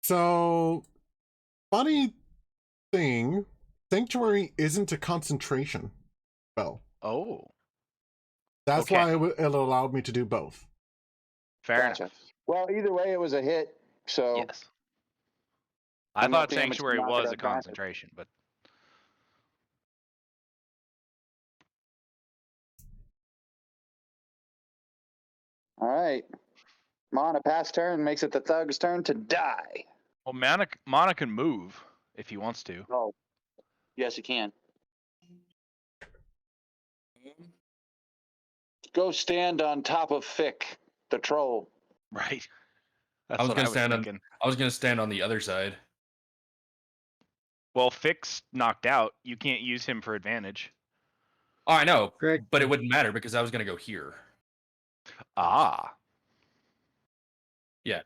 So, funny thing, Sanctuary isn't a concentration spell. Oh, That's Okay. why it allowed me to do both. fair Gotcha. enough. Well, either way, it was a hit. So Yes. I Enough thought damage to Sanctuary knock it was out a back. concentration, but all right. Mana pass turn makes it the thug's turn to die. well, Mana can move if he wants to. Oh, yes, you can. Go stand on top of Fick, the troll. Right. That's was what gonna I was stand on- thinking. I was gonna stand on the other side. Well, Fix knocked out. You can't use him for advantage. Oh, I know, Correct. but it wouldn't matter because I was gonna go here. Ah. Yeah.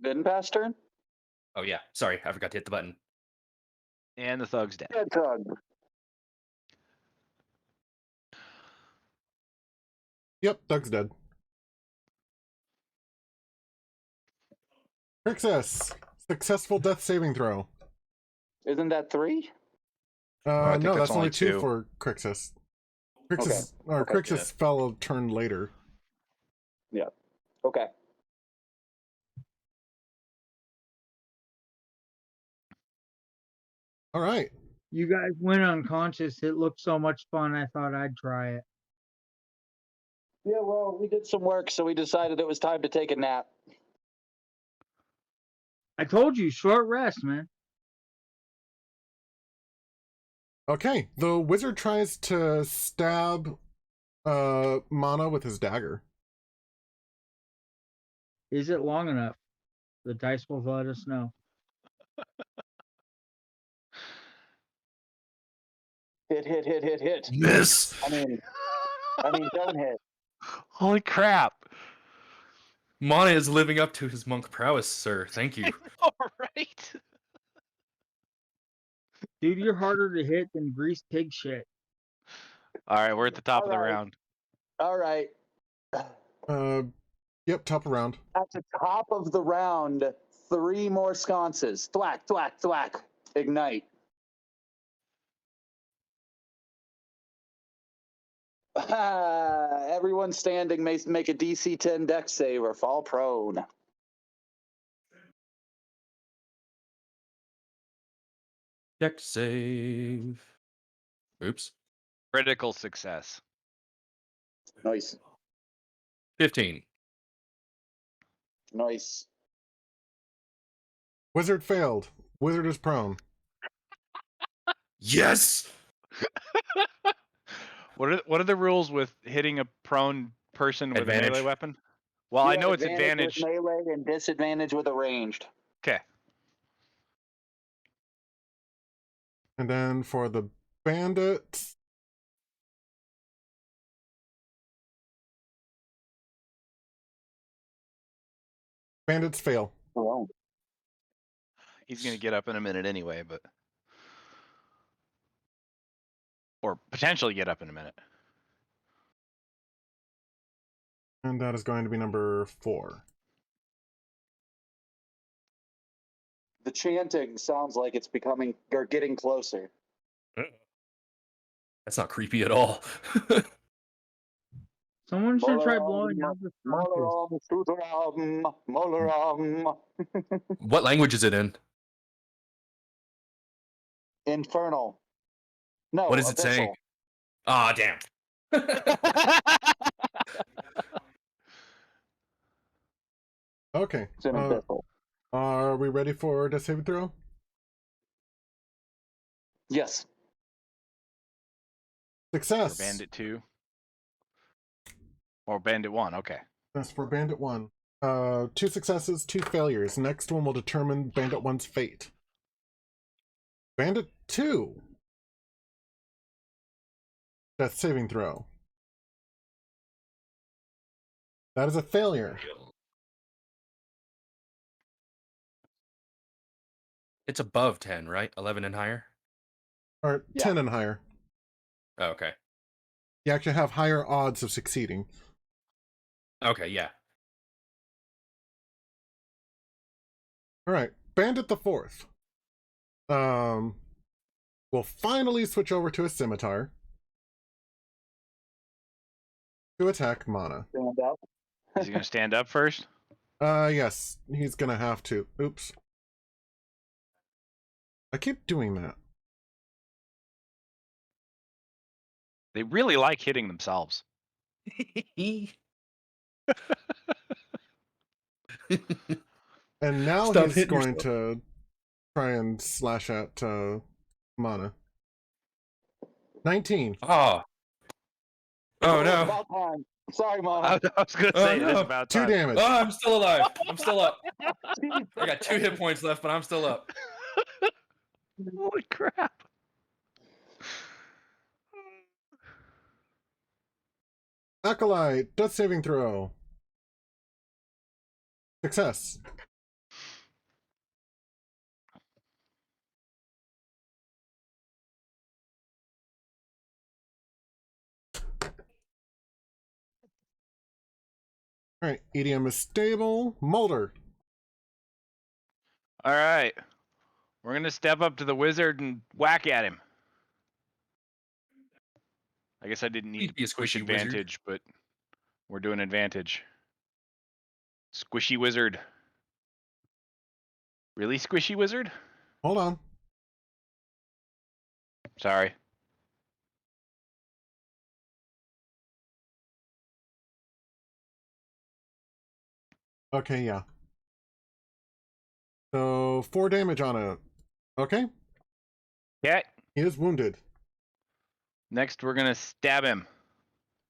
Didn't pass turn? Oh yeah. Sorry, I forgot to hit the button. And the thug's dead. Dead thug. Yep, Doug's dead. Crixus, successful death saving throw. Isn't that 3? I think No, that's that's only only 2 2. for Crixus. Crixus, Okay. Crixus fell a turn later. Okay. All right. You guys went unconscious. It looked so much fun. I thought I'd try it. Yeah, well, we did some work, so we decided it was time to take a nap. I told you, short rest, man. Okay, the wizard tries to stab Mana with his dagger. Is it long enough? The dice will let us know. Hit. Miss. I mean, don't hit. Holy crap. Mana is living up to his monk prowess, sir. Thank you. All right. Dude, you're harder to hit than greased pig shit. All right, we're at the top of the All right. round. All right. Yep, top of round. At the top of the round, 3 more sconces. Thwack, thwack, thwack. Ignite. Everyone standing may make a DC 10 dex save or fall prone. Deck save. Oops. Critical success. Nice. 15. Nice. Wizard failed. Wizard is prone. Yes! What are the rules with hitting a prone person with a Advantage. melee weapon? Well, You I have know it's advantage. with melee and disadvantage with a ranged. Okay. And then for the bandits. Bandits fail. Oh. He's gonna get up in a minute anyway, but or potentially get up in a minute. And that is going to be number 4. The chanting sounds like it's becoming or getting closer. That's not creepy at all. Someone should try blowing out the sconces. What language is it in? Infernal. No. What is it saying? Ah, damn. Okay. It's an abyssal. Are we ready for the saving throw? Yes. Success. For Bandit 2. Or Bandit 1, okay. That's for Bandit 1. 2 successes, 2 failures. Next one will determine Bandit 1's fate. Bandit 2. Death saving throw. That is a failure. It's above 10, right? 11 and higher? Or 10 and higher. Oh, okay. You actually have higher odds of succeeding. Okay, yeah. Alright, Bandit the 4th. We'll finally switch over to a scimitar. To attack Mana. Stand up. Is he gonna stand up first? Yes, he's gonna have to. Oops. I keep doing that. They really like hitting themselves. And now Stop he's hitting going yourself. to try and slash at Mana. 19. Oh. Oh, no. About time. Sorry, Mom. I was gonna say it is no. about 2 time. damage. Oh, I'm still alive. I'm still up. I got 2 hit points left, but I'm still up. Holy crap. Acolyte, death saving throw. Success. Alright, EDM is stable. Moulder. All right. We're gonna step up to the wizard and whack at him. I guess I didn't need Please be a to push squishy wizard. advantage, but we're doing advantage. Squishy wizard. Really squishy wizard? Hold on. Sorry. Okay, yeah. So 4 damage on it. Okay. Okay. He is wounded. Next, we're gonna stab him.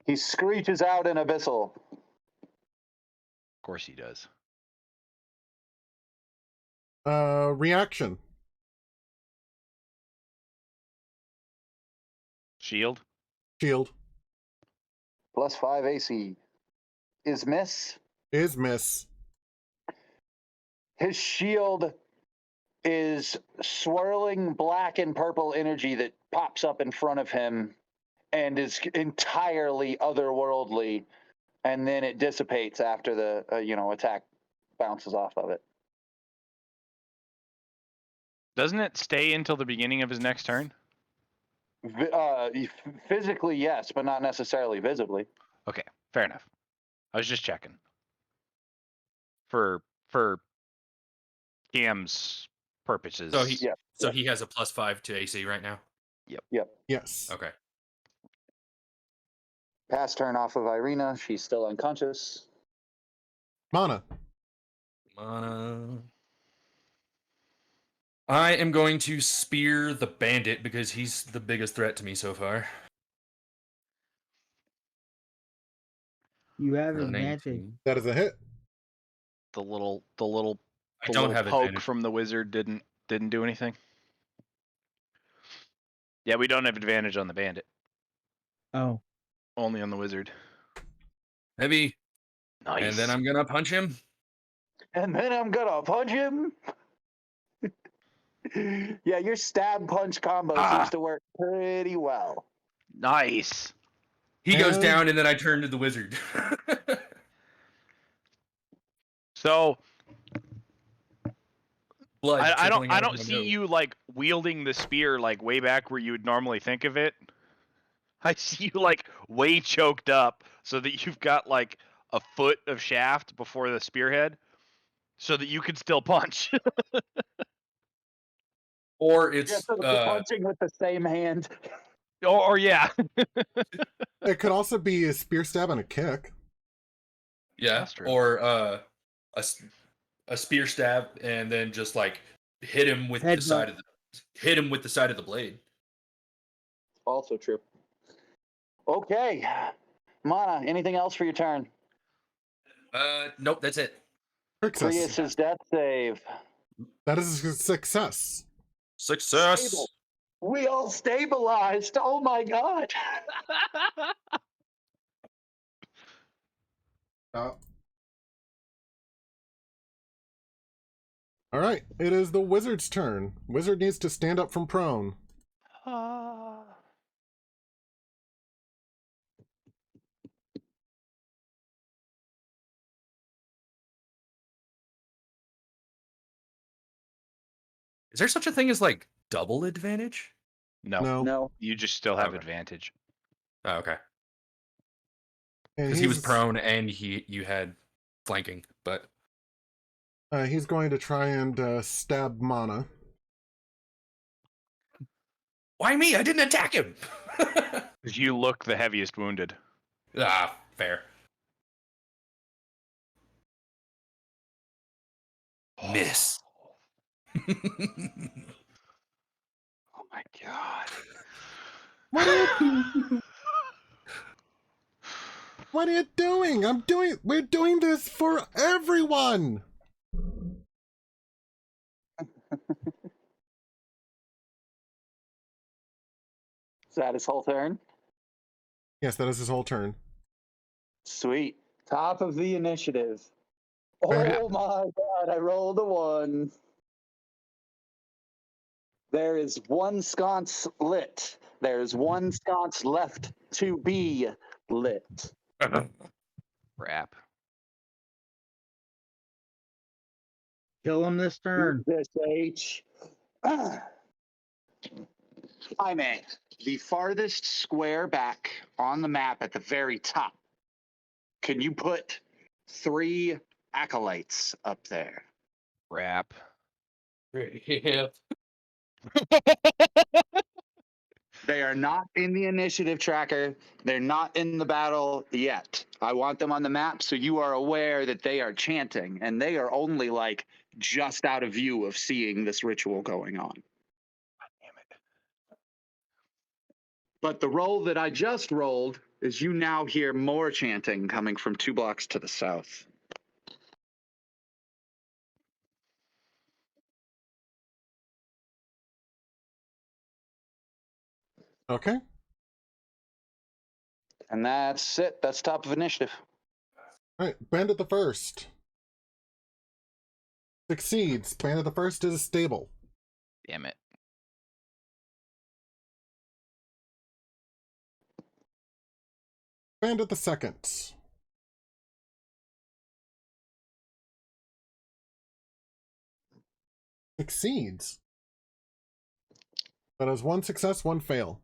He screeches out in abyssal. Of course he does. Reaction. Shield. Shield. +5 AC. Is miss. Is miss. His shield is swirling black and purple energy that pops up in front of him and is entirely otherworldly, and then it dissipates after the attack bounces off of it. Doesn't it stay until the beginning of his next turn? Physically, yes, but not necessarily visibly. Okay, fair enough. I was just checking. For Cam's purposes. So he Yeah. so he has a +5 to AC right now. Yep. Yes. Okay. Pass turn off of Irina. She's still unconscious. Mana. I am going to spear the bandit because he's the biggest threat to me so far. You have For advantage. 19. That is a hit. The little I don't have poke advantage. from the wizard didn't do anything. Yeah, we don't have advantage on the bandit. Oh. Only on the wizard. Maybe. Nice. And then I'm gonna punch him. And then I'm gonna punch him. Yeah, your stab punch combo seems to work pretty well. Nice. He goes And- down, and then I turn to the wizard. So Blood I trickling out of don't my see nose. you like wielding the spear like way back where you would normally think of it. I see you like way choked up so that you've got like a foot of shaft before the spearhead so that you could still punch. Or Yeah, it's so the punching with the same hand. or yeah. It could also be a spear stab and a kick. yeah, That's true. or a spear stab, and then just like hit him with the Headbutt. side of the blade. Also true. Okay. Mana, anything else for your turn? Nope, that's it. Crixus. Prius's death save. That is a success. Success. Stable. We all stabilized. Oh my god. All right, it is the wizard's turn. Wizard needs to stand up from prone. Is there such a thing as like double advantage? No. No. You just still have Okay. advantage. Oh, okay. And Because he was prone and you had flanking, but he's going to try and stab Mana. why me? I didn't attack him. Because you look the heaviest wounded. Fair. Miss. Oh my god. What are you doing? We're doing this for everyone. Is that his whole turn? Yes, that is his whole turn. Sweet. Top of the initiative. Oh Crap. my god, I rolled a 1. There is one sconce lit. There's one sconce left to be lit. Crap. Kill him this turn. This H. I may. The farthest square back on the map at the very top. Can you put 3 acolytes up there? Crap. Yeah. They are not in the initiative tracker. They're not in the battle yet. I want them on the map so you are aware that they are chanting, and they are only like just out of view of seeing this ritual going on. Damn it. But the roll that I just rolled is you now hear more chanting coming from 2 blocks to the south. Okay. And that's it. That's top of initiative. All right, Bandit the First. Succeeds. Bandit the First is stable. Damn it. Bandit the second. Succeeds. That is 1 success, 1 fail.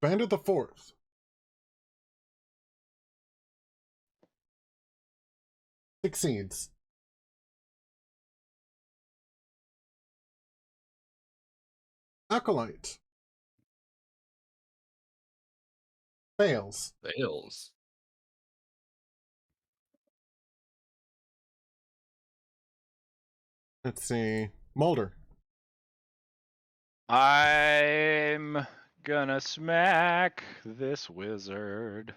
Bandit the fourth. Succeeds. Acolyte. Fails. Fails. Let's see. Moulder. I'm gonna smack this wizard.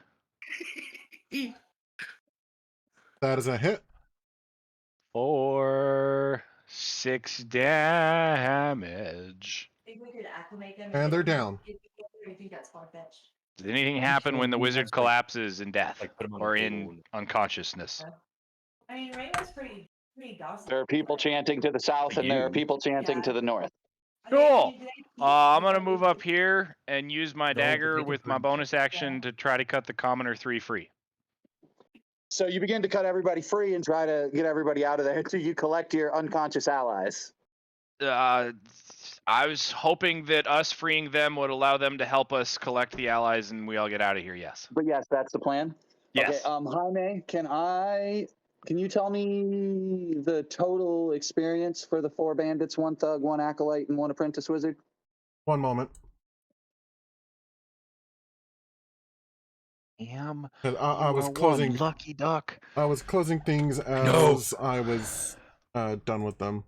That is a hit. For 6 damage. Think we could acclimate them And get they're them down. together, or do you think that's far-fetched? Does anything I'm happen sure when the we wizard have to, collapses in death like, put 'em on a or table in and- unconsciousness? I mean, Rainbow's pretty docile. There are people chanting to the south, For and there are you. people chanting Yeah. to the north. Cool. Do they eat? I'm Do gonna they move eat? up here and use my No, but dagger they can with my bring bonus chicken. action to try to cut the commoner 3 free. So you begin to cut everybody free and try to get everybody out of there until you collect your unconscious allies. I was hoping that us freeing them would allow them to help us collect the allies and we all get out of here. Yes. But yes, that's the plan. Yes. Okay, Jaime, can you tell me the total experience for the 4 bandits, 1 thug, 1 acolyte, and 1 apprentice wizard? 1 moment. I was closing. Lucky duck. I was closing things as I was done with them.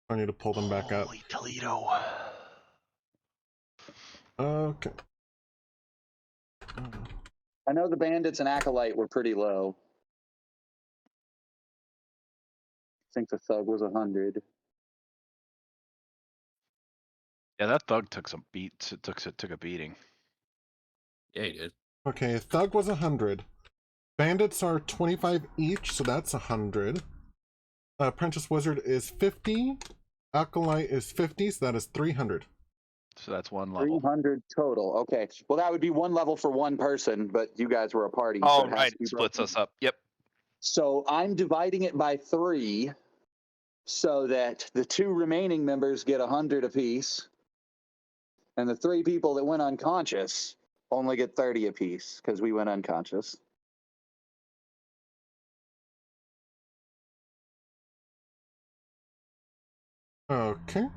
I need to pull them back up. Holy Toledo. Okay. I know the bandits and acolyte were pretty low. I think the thug was 100. Yeah, that thug took some beats. Took a beating. Yeah, he did. Okay, Thug was 100. Bandits are 25 each, so that's 100. Apprentice Wizard is 50. Acolyte is 50, so that is 300. So that's 1 level. 300 total. Okay. Well, that would be 1 level for 1 person, but you guys were a party. so Oh, it has right. to be It splits broken. us up. Yep. So I'm dividing it by 3 so that the 2 remaining members get 100 apiece. And the 3 people that went unconscious only get 30 apiece because we went unconscious. Okay.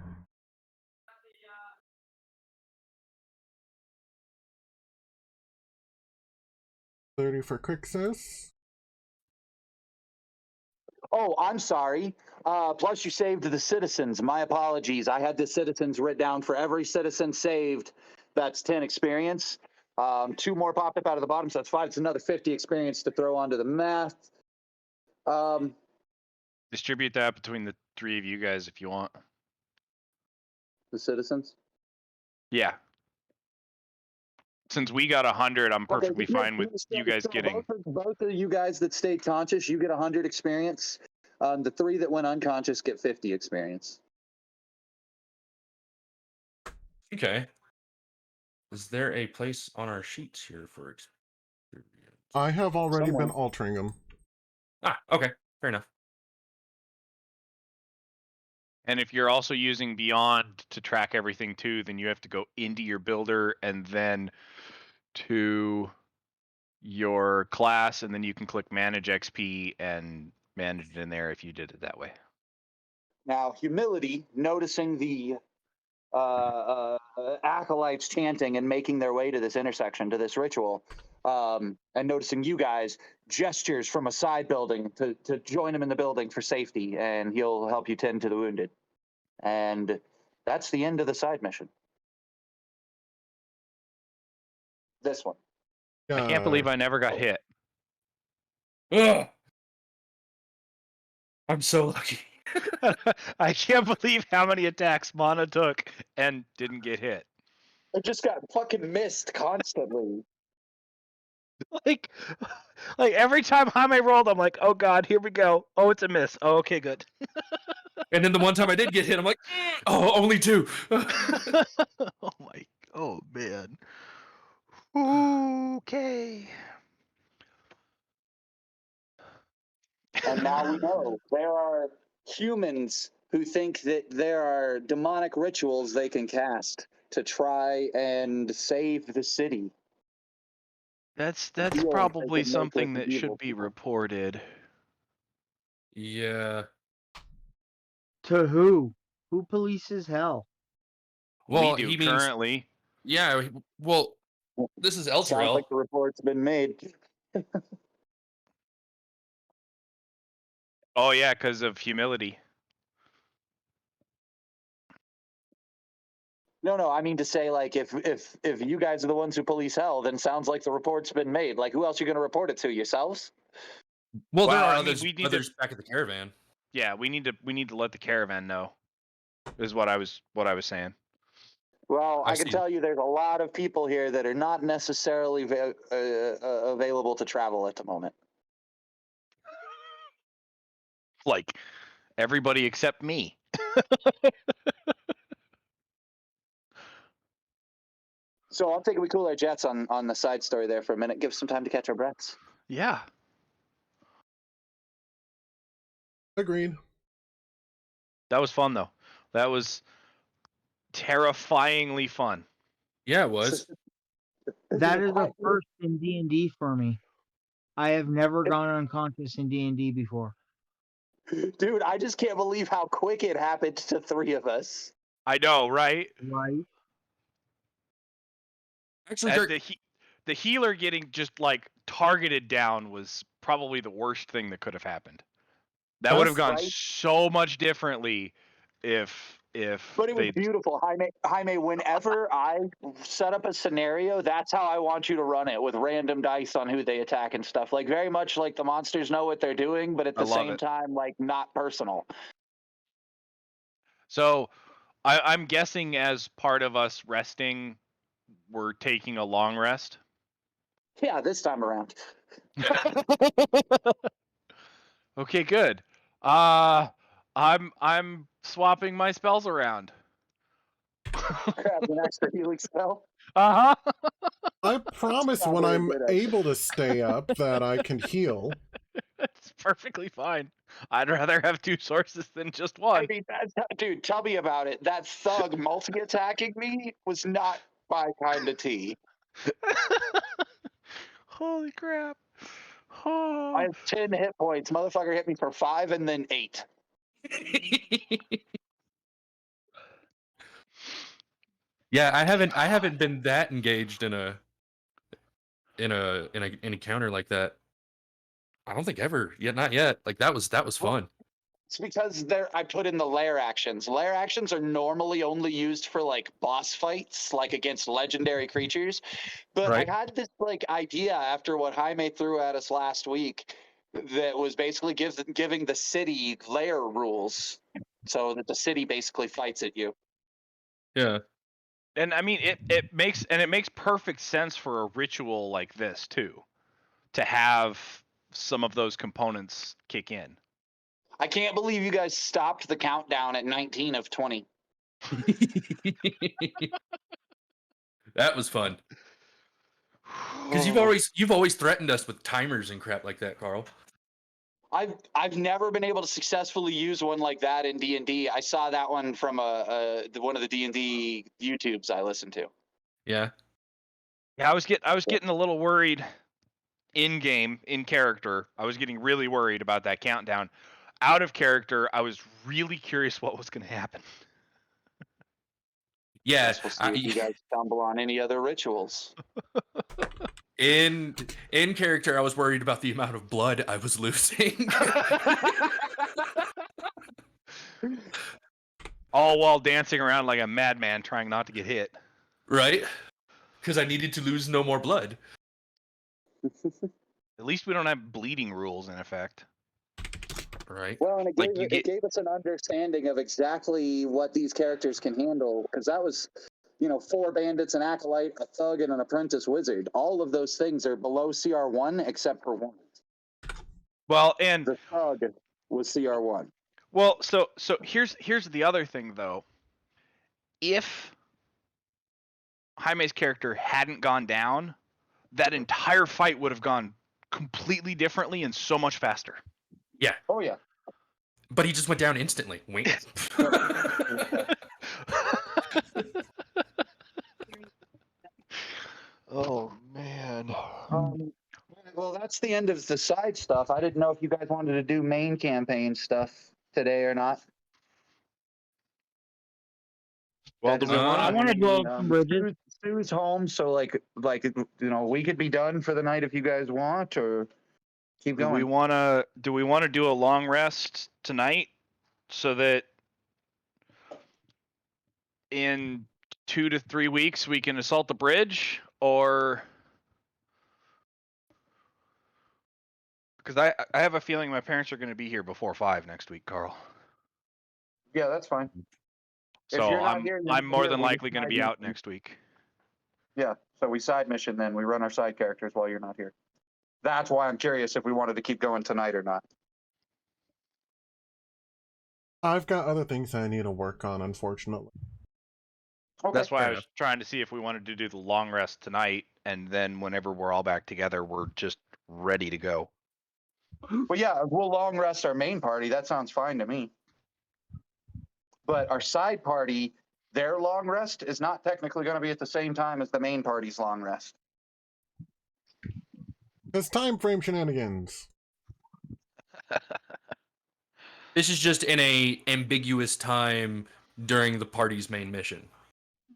$30 for Crixus. Oh, I'm sorry. Plus, you saved the citizens. My apologies. I had the citizens written down. For every citizen saved, that's 10 experience. 2 more popped up out of the bottom, so that's 5. It's another 50 experience to throw onto the math. Distribute that between the 3 of you guys if you want. The citizens. Yeah. Since we got 100, I'm perfectly Okay, fine with you guys getting. Both of you guys that stayed conscious, you get 100 experience. The 3 that went unconscious get 50 experience. Okay. Is there a place on our sheets here for experience? I have already Somewhere. been altering them. Ah, okay. Fair enough. And if you're also using Beyond to track everything too, then you have to go into your builder and then to your class, and then you can click Manage XP and manage it in there if you did it that way. Now, humility, noticing the acolytes chanting and making their way to this intersection, to this ritual, and noticing you guys, gestures from a side building to join him in the building for safety, and he'll help you tend to the wounded. And that's the end of the side mission. This one. I can't believe I never got hit. Ugh! I'm so lucky. I can't believe how many attacks Mana took and didn't get hit. I just got fucking missed constantly. Like every time Jaime rolled, I'm like, oh god, here we go. Oh, it's a miss. Oh, okay, good. And then the one time I did get hit, I'm like, oh, only 2. Oh man. Okay. And now we know there are humans who think that there are demonic rituals they can cast to try and save the city. That's Feel like probably they can make something with that evil should be people. reported. Yeah. To who? Who polices hell? Well, We do he means currently. yeah. Well, this is Sounds like Elturel. the report's been made. Oh yeah, because of humility. No, I mean to say, like, if you guys are the ones who police hell, then sounds like the report's been made. Like, who else are you going to report it to? Yourselves? Well, there Well, are I mean, others we need others back at the caravan. Yeah, we need to let the caravan know. Is what I was saying. Well, I I can see. tell you there's a lot of people here that are not necessarily available to travel at the moment. Like everybody except me. So I'm thinking we cool our jets on the side story there for a minute. Give some time to catch our breaths. Yeah. Agreed. That was fun though. That was terrifyingly fun. Yeah, it was. That is a first in D&D for me. I have never gone unconscious in D&D before. Dude, I just can't believe how quick it happened to three of us. I know, right? Right? Actually, And Dirk, the healer getting just like targeted down was probably the worst thing that could have happened. That would have That's gone right. so much differently if But it was they. beautiful. Jaime, whenever I set up a scenario, that's how I want you to run it, with random dice on who they attack and stuff. Like, very much like the monsters know what they're doing, but at I the love same it. time, like, not personal. So I'm guessing as part of us resting, we're taking a long rest. Yeah, this time around. Okay, good. I'm swapping my spells around. Grab an extra healing spell. Uh-huh. I promise when Probably a I'm good idea. able to stay up that I can heal. It's perfectly fine. I'd rather have two sources than just I one. mean, dude, tell me about it. That thug multi-attacking me was not my kind of tea. Holy crap. I Oh. have 10 hit points. Motherfucker hit me for 5 and then 8. yeah, I haven't been that engaged in an encounter like that. I don't think ever. Yeah, not yet. Like that was fun. It's because I put in the lair actions. Lair actions are normally only used for like boss fights, like against legendary creatures. But I Right? had this like idea after what Jaime threw at us last week that was basically giving the city lair rules so that the city basically fights at you. Yeah. And I mean it makes perfect sense for a ritual like this too. To have some of those components kick in. I can't believe you guys stopped the countdown at 19 of 20. That was fun. Because you've always threatened us with timers and crap like that, Carl. I've never been able to successfully use one like that in D&D. I saw that one from one of the D&D YouTubes I listened to. Yeah. Yeah, I was getting a little worried in game, in character. I was getting really worried about that countdown. Out of character, I was really curious what was going to happen. Yeah. Guess we'll see if you guys stumble on any other rituals. In character, I was worried about the amount of blood I was losing. All while dancing around like a madman trying not to get hit. Right? Because I needed to lose no more blood. At least we don't have bleeding rules in effect. Right. Well, and Like, it gave us an understanding of exactly what these characters can handle, because that was, 4 bandits, an acolyte, a thug, and an apprentice wizard. All of those things are below CR1 except for one. Well, and The thug was CR1. well, so here's the other thing though. If Jaime's character hadn't gone down, that entire fight would have gone completely differently and so much faster. Oh yeah. But he just went down instantly. Wink. Oh man. Well, that's the end of the side stuff. I didn't know if you guys wanted to do main campaign stuff today or not. Well, That do we doesn't want I to? want to blow up some bridges. Sue's home, so like we could be done for the night if you guys want, or keep Do we going. want to? Do we want to do a long rest tonight, so that in 2 to 3 weeks we can assault the bridge, or because I have a feeling my parents are going to be here before 5 next week, Carl. Yeah, that's fine. If So you're not here, I'm more than we likely going to side be out mission. next week. Yeah, so we side mission then. We run our side characters while you're not here. That's why I'm curious if we wanted to keep going tonight or not. I've got other things I need to work on, unfortunately. Okay. That's why fair I was trying to see if we wanted to do the long rest tonight, and then whenever we're all back together, we're just ready to go. Well, yeah, we'll long rest our main party. That sounds fine to me. But our side party, their long rest is not technically going to be at the same time as the main party's long rest. It's time frame shenanigans. This is just in a ambiguous time during the party's main mission.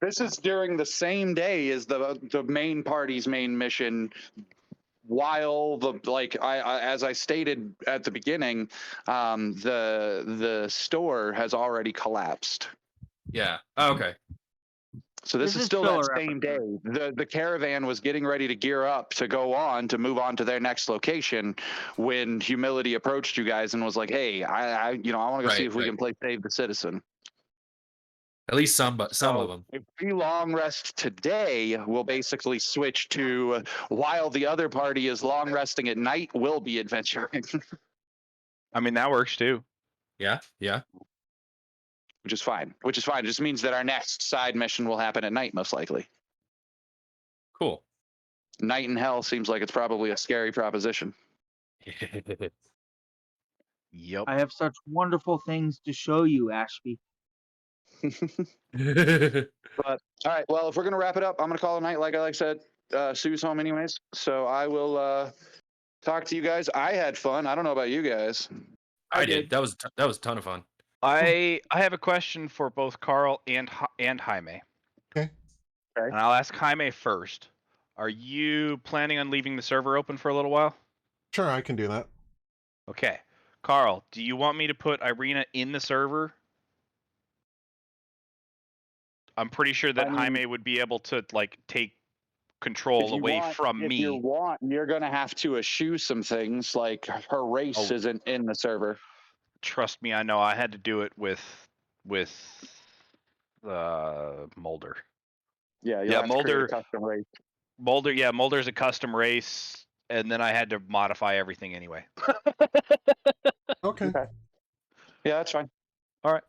This is during the same day as the main party's main mission. While as I stated at the beginning, the store has already collapsed. Yeah. Oh, okay. So this This is is still that filler same day. The caravan was getting ready to gear up to go on to move on to their next location when Humility approached you guys and was like, "Hey, I want to go see Right, if we right. can play Save the Citizen." At least some of So them. if we long rest today, we'll basically switch to while the other party is long resting at night, we'll be adventuring, I mean, that works too. Yeah. Yeah. which is fine. Which is fine. It just means that our next side mission will happen at night, most likely. Cool. Night in hell seems like it's probably a scary proposition. Yep. I have such wonderful things to show you, Ashby. But all right, well, if we're gonna wrap it up, I'm gonna call it a night. Like I said, Sue's home anyways, so I will talk to you guys. I had fun. I don't know about you guys. I did. That was a ton of fun. I have a question for both Carl and Jaime. Okay. And I'll ask Jaime first. Are you planning on leaving the server open for a little while? Sure, I can do that. Okay. Carl, do you want me to put Irina in the server? I'm pretty sure that Jaime would be able to take control away from me. If you want, you're gonna have to eschew some things. Like her race isn't in the server. Trust me, I know. I had to do it with Moulder. Yeah, Moulder. Custom race. Moulder, yeah, Moulder's a custom race, and then I had to modify everything anyway. Okay. Yeah, that's fine. All right.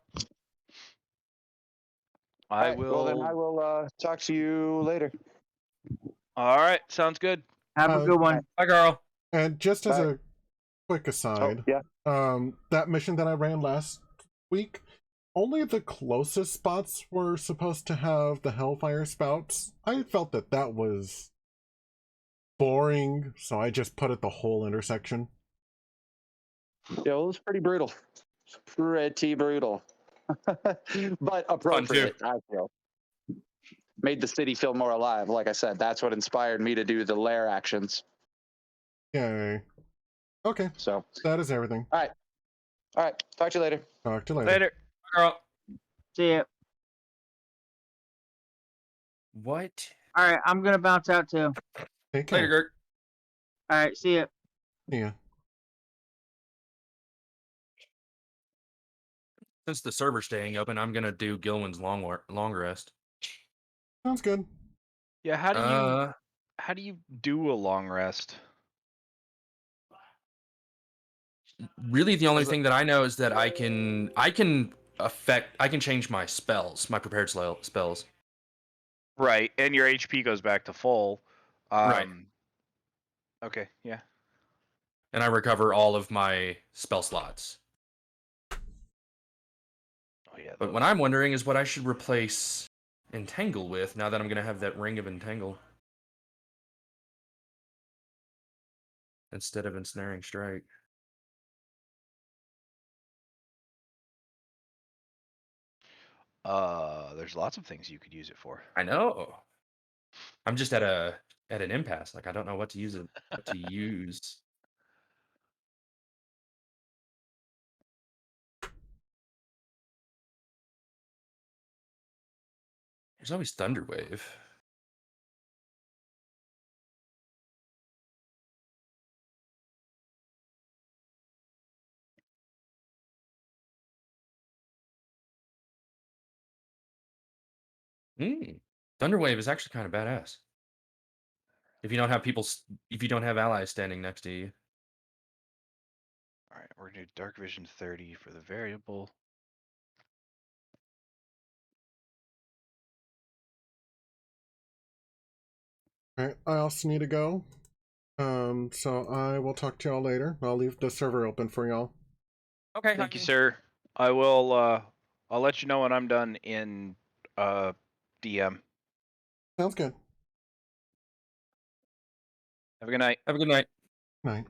I All right, will. Well, then I will talk to you later. All right, sounds good. Have a good one. Bye, girl. And just as Bye. a quick aside, Yeah. that mission that I ran last week, only the closest spots were supposed to have the Hellfire spouts. I felt that was boring, so I just put it the whole intersection. Yeah, well, it was pretty brutal. It's pretty brutal. But appropriate, I feel. Made the city feel more alive. Like I said, that's what inspired me to do the lair actions. Yay. Okay, So, that is everything. all right. Talk to you later. Talk to you later. Later. Bye, girl. See ya. What? All right, I'm gonna bounce out too. Take care. Later, Gert. All right, see ya. Yeah. Since the server's staying open, I'm gonna do Gilwin's long rest. Sounds good. Yeah, how do you do a long rest? Really, the only thing that I know is that I can change my spells, my prepared spells. Right, and your HP goes back to full. Right. Okay, yeah. And I recover all of my spell slots. Oh yeah. But what I'm wondering is what I should replace Entangle with now that I'm going to have that Ring of Entangle. Instead of Ensnaring Strike. There's lots of things you could use it for. I know. I'm just at an impasse. Like I don't know what to use. What to use. There's always Thunderwave. Thunderwave is actually kind of badass. If you don't have if you don't have allies standing next to you. All right, we're gonna do Dark Vision 30 for the variable. All right, I also need to go. So I will talk to y'all later. I'll leave the server open for y'all. Okay. Thank you, sir. I will. I'll let you know when I'm done in DM. Sounds good. Have a good night. Have a good night. Night.